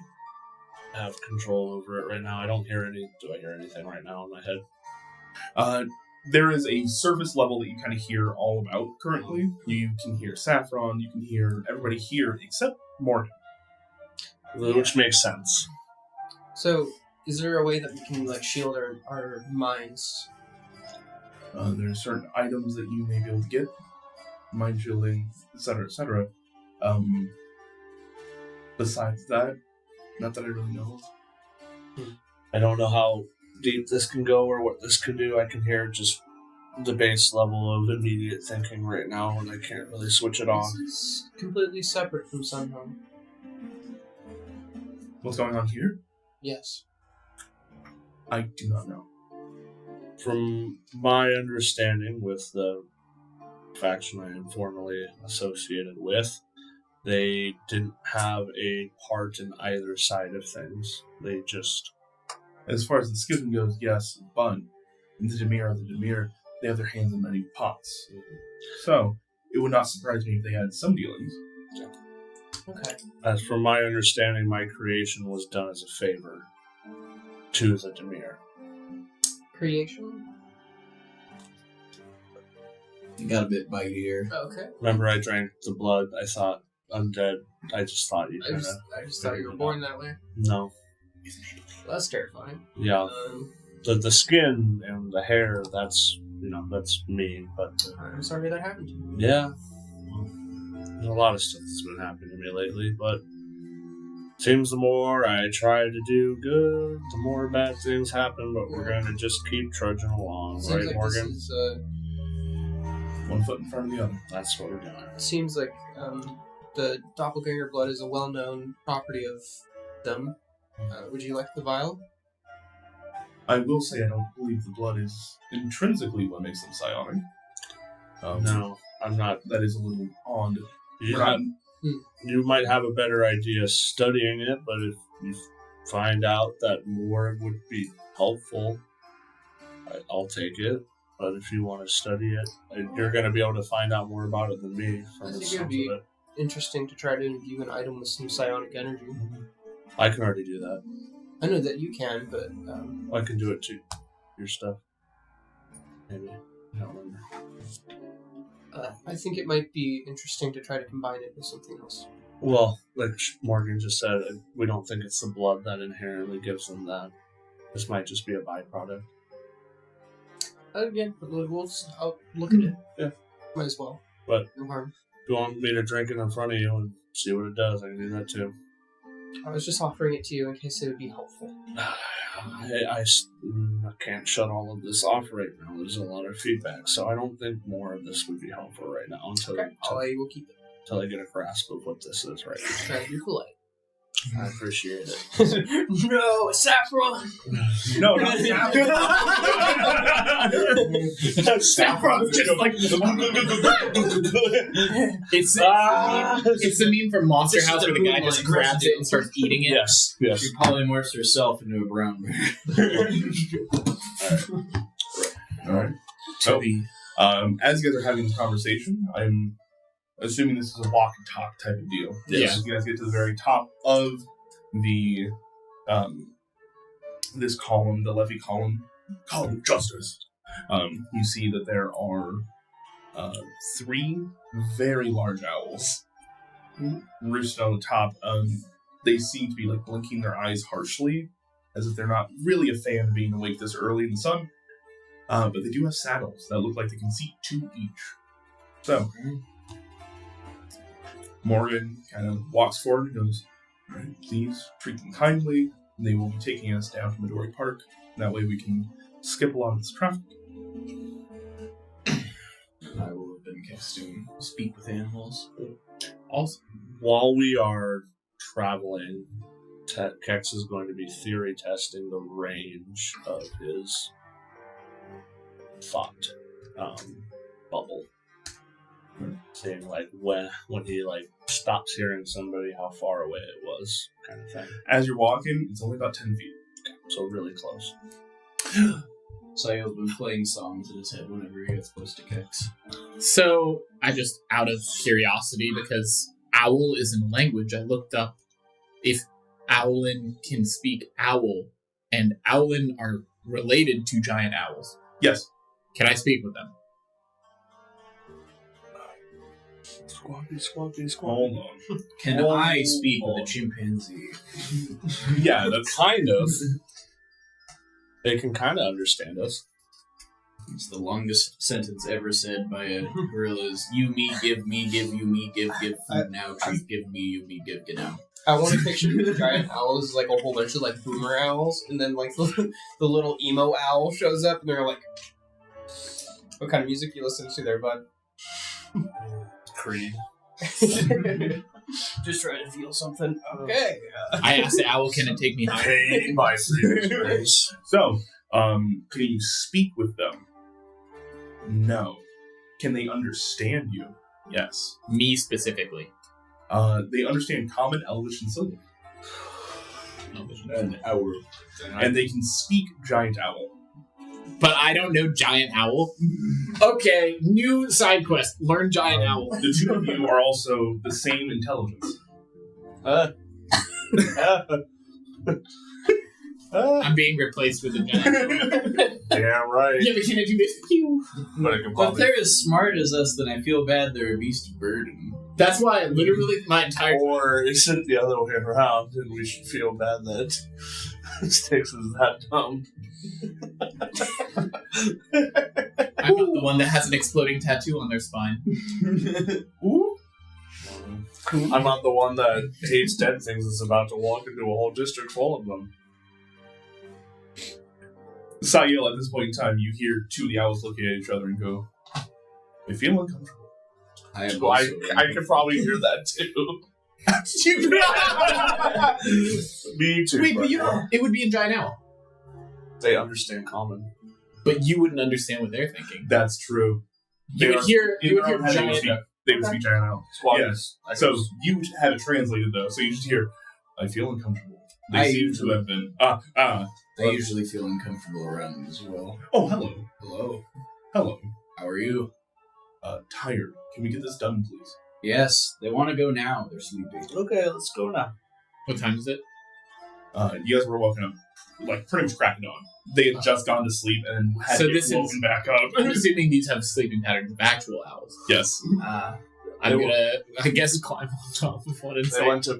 have control over it right now. I don't hear any. Do I hear anything right now in my head?
There is a surface level that you kind of hear all about currently. You can hear Saffron, you can hear everybody here except Morgan.
Which makes sense.
So, is there a way that we can shield our minds?
There are certain items that you may be able to get, mind shielding, etc., etc. Besides that, not that I really know.
I don't know how deep this can go or what this can do. I can hear just the base level of immediate thinking right now, and I can't really switch it on.
This is completely separate from Sunhome.
What's going on here?
Yes.
I do not know.
From my understanding with the faction I am formerly associated with, they didn't have a part in either side of things. They just...
As far as the schism goes, yes, but in the Demir they have their hands in many pots. So, it would not surprise me if they had some dealings.
Okay.
As from my understanding, my creation was done as a favor to the Demir.
Creation?
You got a bit bitier.
Okay.
Remember, I drank the blood. I thought undead. I just thought you
I just thought you were born that way.
No.
Well, that's terrifying.
Yeah. The skin and the hair, that's me, but...
I'm sorry that happened to you.
Yeah. There's a lot of stuff that's been happening to me lately, but seems the more I try to do good, the more bad things happen, but we're going to just keep trudging along,
Seems
right,
like
Morgan?
This is,
One foot in front of the other.
That's what we're doing.
seems like the doppelganger blood is a well-known property of them. Would you like the vial?
I will say I don't believe the blood is intrinsically what makes them psionic.
No, I'm not.
That is a little odd.
You might have a better idea studying it, but if you find out that more would be helpful, I'll take it. But if you want to study it, you're going to be able to find out more about it than me.
I think it would be interesting to try to imbue an item with some psionic energy.
I can already do that.
I know that you can, but...
I can do it too. Your stuff. Maybe. I don't remember.
I think it might be interesting to try to combine it with something else.
Well, like Morgan just said, we don't think it's the blood that inherently gives them that. This might just be a byproduct.
Again, I'll look at it.
Yeah.
Might as well.
But
no harm.
If you want me to drink it in front of you and see what it does, I can do that too.
I was just offering it to you in case it would be helpful.
I can't shut all of this off right now. There's a lot of feedback, so I don't think more of this would be helpful right now until
I will keep it.
Until I get a grasp of what this is right now.
Try to be polite.
I appreciate it.
No, Saffron!
No, not Saffron. Saffron's just like...
It's the meme from Monster House where the guy just grabs it and starts eating it.
Yes.
She polymorphs herself into a brown bear.
Alright. So, as you guys are having this conversation, I'm assuming this is a walk and talk type of deal.
Yeah.
You guys get to the very top of the this column, the Levy column of justice. You see that there are 3 very large owls roosted on the top. They seem to be like blinking their eyes harshly, as if they're not really a fan of being awake this early in the sun. But they do have saddles that look like they can seat 2 each. So, Morgan kind of walks forward and goes, "All right, please treat them kindly. They will be taking us down to Midori Park. That way we can skip a lot of this traffic."
I will have been Kexx to speak with animals.
Also, while we are traveling, Kexx is going to be theory testing the range of his thought bubble. Seeing like when he like stops hearing somebody, how far away it was, kind of thing.
As you're walking, it's only about 10 feet.
So really close.
Sayo's been playing songs in his head whenever he gets close to Kexx.
So, I just, out of curiosity, because owl isn't a language, I looked up if Owlin can speak owl, and Owlin are related to giant owls.
Yes.
Can I speak with them?
Squawky.
Hold on.
Can I speak with a chimpanzee?
Yeah, that's
Kind of. They can kind of understand us.
It's the longest sentence ever said by a gorilla is, you, me, give, you, me, give, food now, treat, give, me, you, me, give, get now.
I want to picture the giant owls as like a whole bunch of like boomer owls, and then like the little emo owl shows up, and they're like, "What kind of music you listen to there, bud?"
Creed.
Just trying to feel something. Okay.
I asked the owl, can it take me higher?
Paid by 3 days.
So, can you speak with them? No. Can they understand you? Yes.
Me specifically.
They understand Common, Elvish, and Sylvan.
An hour.
And they can speak Giant Owl.
But I don't know giant owl. Okay, new side quest. Learn giant owl.
The 2 of you are also the same intelligence.
I'm being replaced with a giant owl.
Damn right.
Yeah, but can I do this? Pew.
But I can
Well, if
probably...
they're as smart as us, then I feel bad they're a beast of burden.
That's why I literally my entire
Or is it the other way around, and we should feel bad that Styx is that dumb?
I'm not the one that has an exploding tattoo on their spine.
Ooh. I'm not the one that hates dead things that's about to walk into a whole district full of them.
Sael, at this point in time, you hear 2 of the owls looking at each other and go, "I feel uncomfortable."
I
could probably hear that too. Me too.
Wait, but you don't. It would be a giant owl.
They understand common.
But you wouldn't understand what they're thinking.
That's true.
You would hear giant.
They would speak Giant Owl.
Squadrons.
Yes. So you have it translated though. So you just hear, "I feel uncomfortable." They
I
seem
usually-
to have been.
I usually feel uncomfortable around them as well.
Oh, hello.
Hello. How are you?
Tired. Can we get this done, please?
Yes, they want to go now. They're sleepy.
Okay, let's go now.
What time is it?
You guys were woken up, like pretty much cracking dawn. They had just gone to sleep and had
So
been
this is-
woken back up.
I'm assuming these have sleeping patterns of actual owls.
Yes.
I'm gonna, I guess, climb on top of one and
They
say,
went to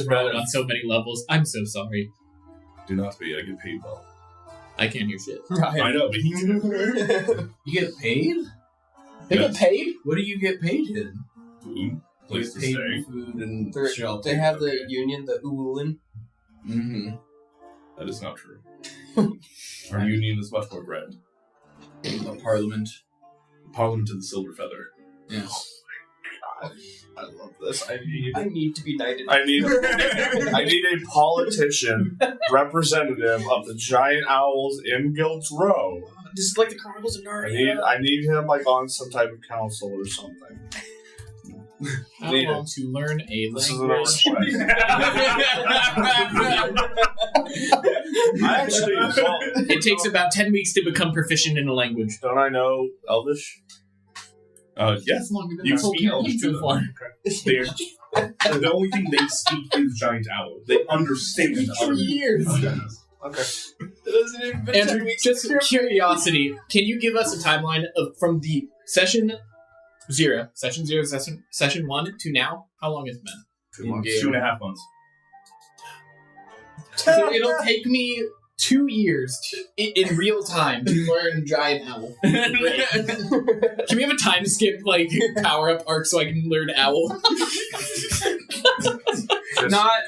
bed
on so many levels. I'm so sorry.
Do not be. I get paid well.
I can't hear shit.
I know, but
You get paid?
They get paid?
What do you get paid in?
food, place to
Paid
stay.
in food and
They're-
shelter.
They have the union, the Uwuin.
Mm-hmm.
That is not true. Our union is much more grand.
A parliament.
Parliament of the Silver Feather.
Yes.
I love this.
I need to be knighted.
I need a politician representative of the giant owls in Guild's Row.
This is like the Chronicles of Narnia.
I need him like on some type of council or something.
I
Need
want to learn a
This is a
language.
request. I actually
It takes about 10 weeks to become proficient in a language.
don't I know Elvish?
Yes.
That's longer than
You
the whole
speak
campaign so far.
The only thing they speak is giant owl. They understand it.
3 years.
Okay.
Andrew, just curiosity, can you give us a timeline of from the session 0. Session 0, session 1 to now. How long has it been?
2 months.
2.5 months.
So it'll take me 2 years in real time to learn Giant Owl. Can we have a time skip, like, power-up arc so I can learn Owl?
Not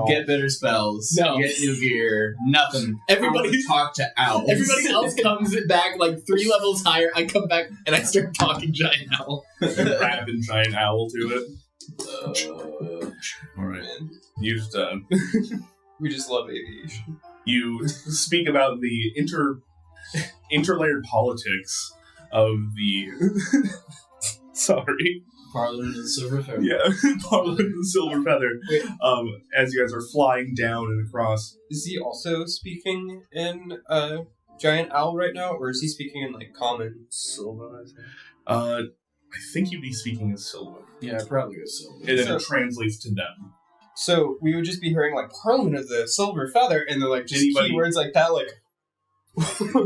get better spells.
No.
Get new gear. Nothing.
Everybody
talk to owls.
Everybody else comes back like 3 levels higher. I come back and I start talking Giant Owl.
Rapping Giant Owl to it. Alright. You just,
We just love aviation.
you speak about the interlayered politics of the... Sorry.
Parliament of the Silver Feather.
Yeah, Parliament of the Silver Feather. As you guys are flying down and across.
Is he also speaking in Giant Owl right now, or is he speaking in like common Silva?
I think you'd be speaking in Silva.
Yeah, probably a Silver.
And then it translates to them.
So we would just be hearing like Parliament of the Silver Feather, and then like just
Anybody-
keywords like that, like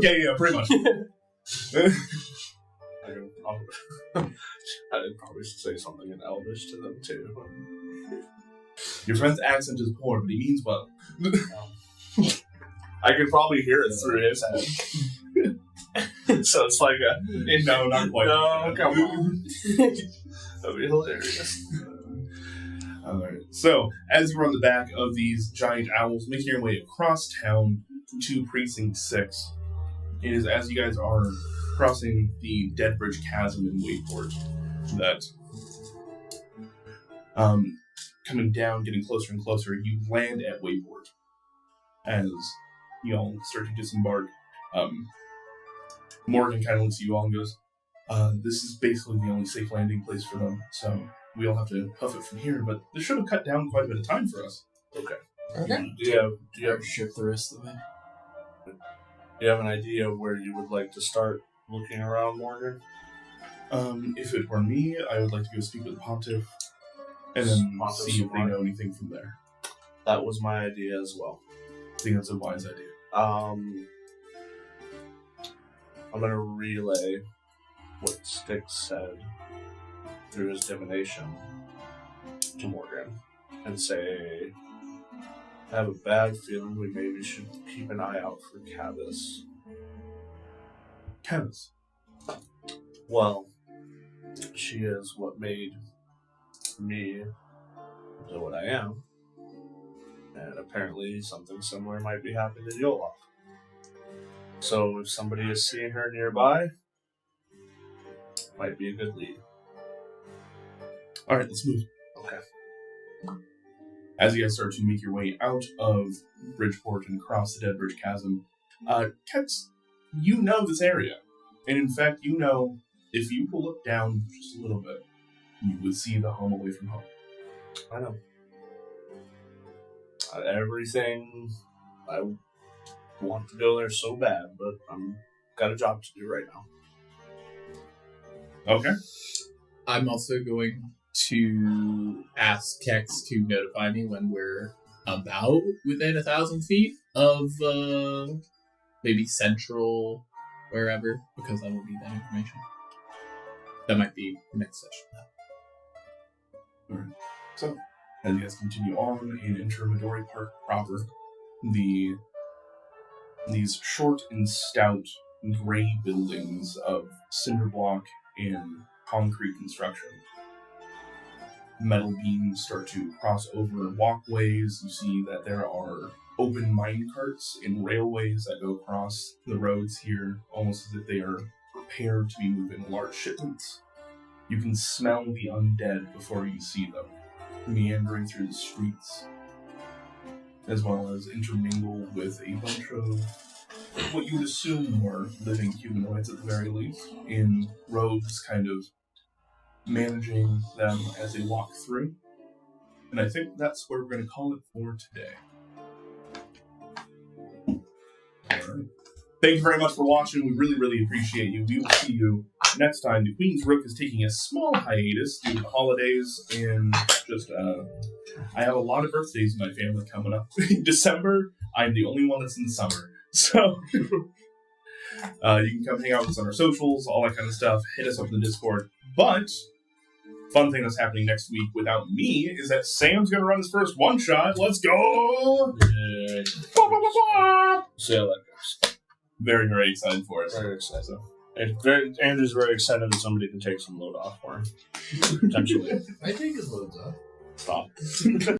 Yeah, pretty much.
I'd probably say something in Elvish to them too.
Your friend's accent is poor, but he means well.
I could probably hear it through his head. So it's like a
No, not quite.
no, come on. That'd be hilarious.
Alright. So, as you're on the back of these giant owls, making your way across town to Precinct 6, it is as you guys are crossing the Deadbridge Chasm in Wayport that, coming down, getting closer and closer, you land at Wayport. As you all start to disembark, Morgan kind of looks at you all and goes, this is basically the only safe landing place for them, so we'll have to huff it from here, but this should have cut down quite a bit of time for us.
okay.
Do you have
Ship the rest of the way.
Do you have an idea of where you would like to start looking around, Morgan?
If it were me, I would like to go speak with the Pontiff, and then
Pontiff's
see if they
smart.
know anything from there.
That was my idea as well.
I think that's a wise idea.
I'm gonna relay what Styx said through his divination to Morgan and say, I have a bad feeling we maybe should keep an eye out for Cavus.
Cavus.
Well, she is what made me into what I am. And apparently something similar might be happening to Yolof. So if somebody is seeing her nearby, might be a good lead.
Alright, let's move.
Okay.
As you guys start to make your way out of Bridgeport and across the Deadbridge Chasm, Kexx, you know this area. And in fact, you know, if you will look down just a little bit, you would see the home away from home.
I know. Everything, I want to go there so bad, but I'm got a job to do right now.
Okay.
I'm also going to ask Kexx to notify me when we're about within 1,000 feet of maybe central wherever, because I will need that information. That might be next session.
Alright. So, as you guys continue on and enter Midori Park proper, these short and stout gray buildings of cinder block and concrete construction. Metal beams start to cross over walkways. You see that there are open mine carts and railways that go across the roads here, almost as if they are prepared to be moving large shipments. You can smell the undead before you see them, meandering through the streets, as well as intermingle with a bunch of what you would assume were living humanoids at the very least, in robes, kind of managing them as they walk through. And I think that's where we're going to call it for today. Alright. Thank you very much for watching. We really, really appreciate you. We will see you next time. The Queen's Rook is taking a small hiatus due to the holidays, and just, I have a lot of birthdays in my family coming up. In December, I'm the only one that's in the summer. So, you can come hang out with us on our socials, all that kind of stuff. Hit us up in the Discord. But fun thing that's happening next week without me is that Sam's going to run his first one-shot. Let's go!
Yeah. See how that goes.
Very, very excited for it.
Very excited. Andrew's very excited that somebody can take some load off for him. Potentially.
I take his loads off.
Stop.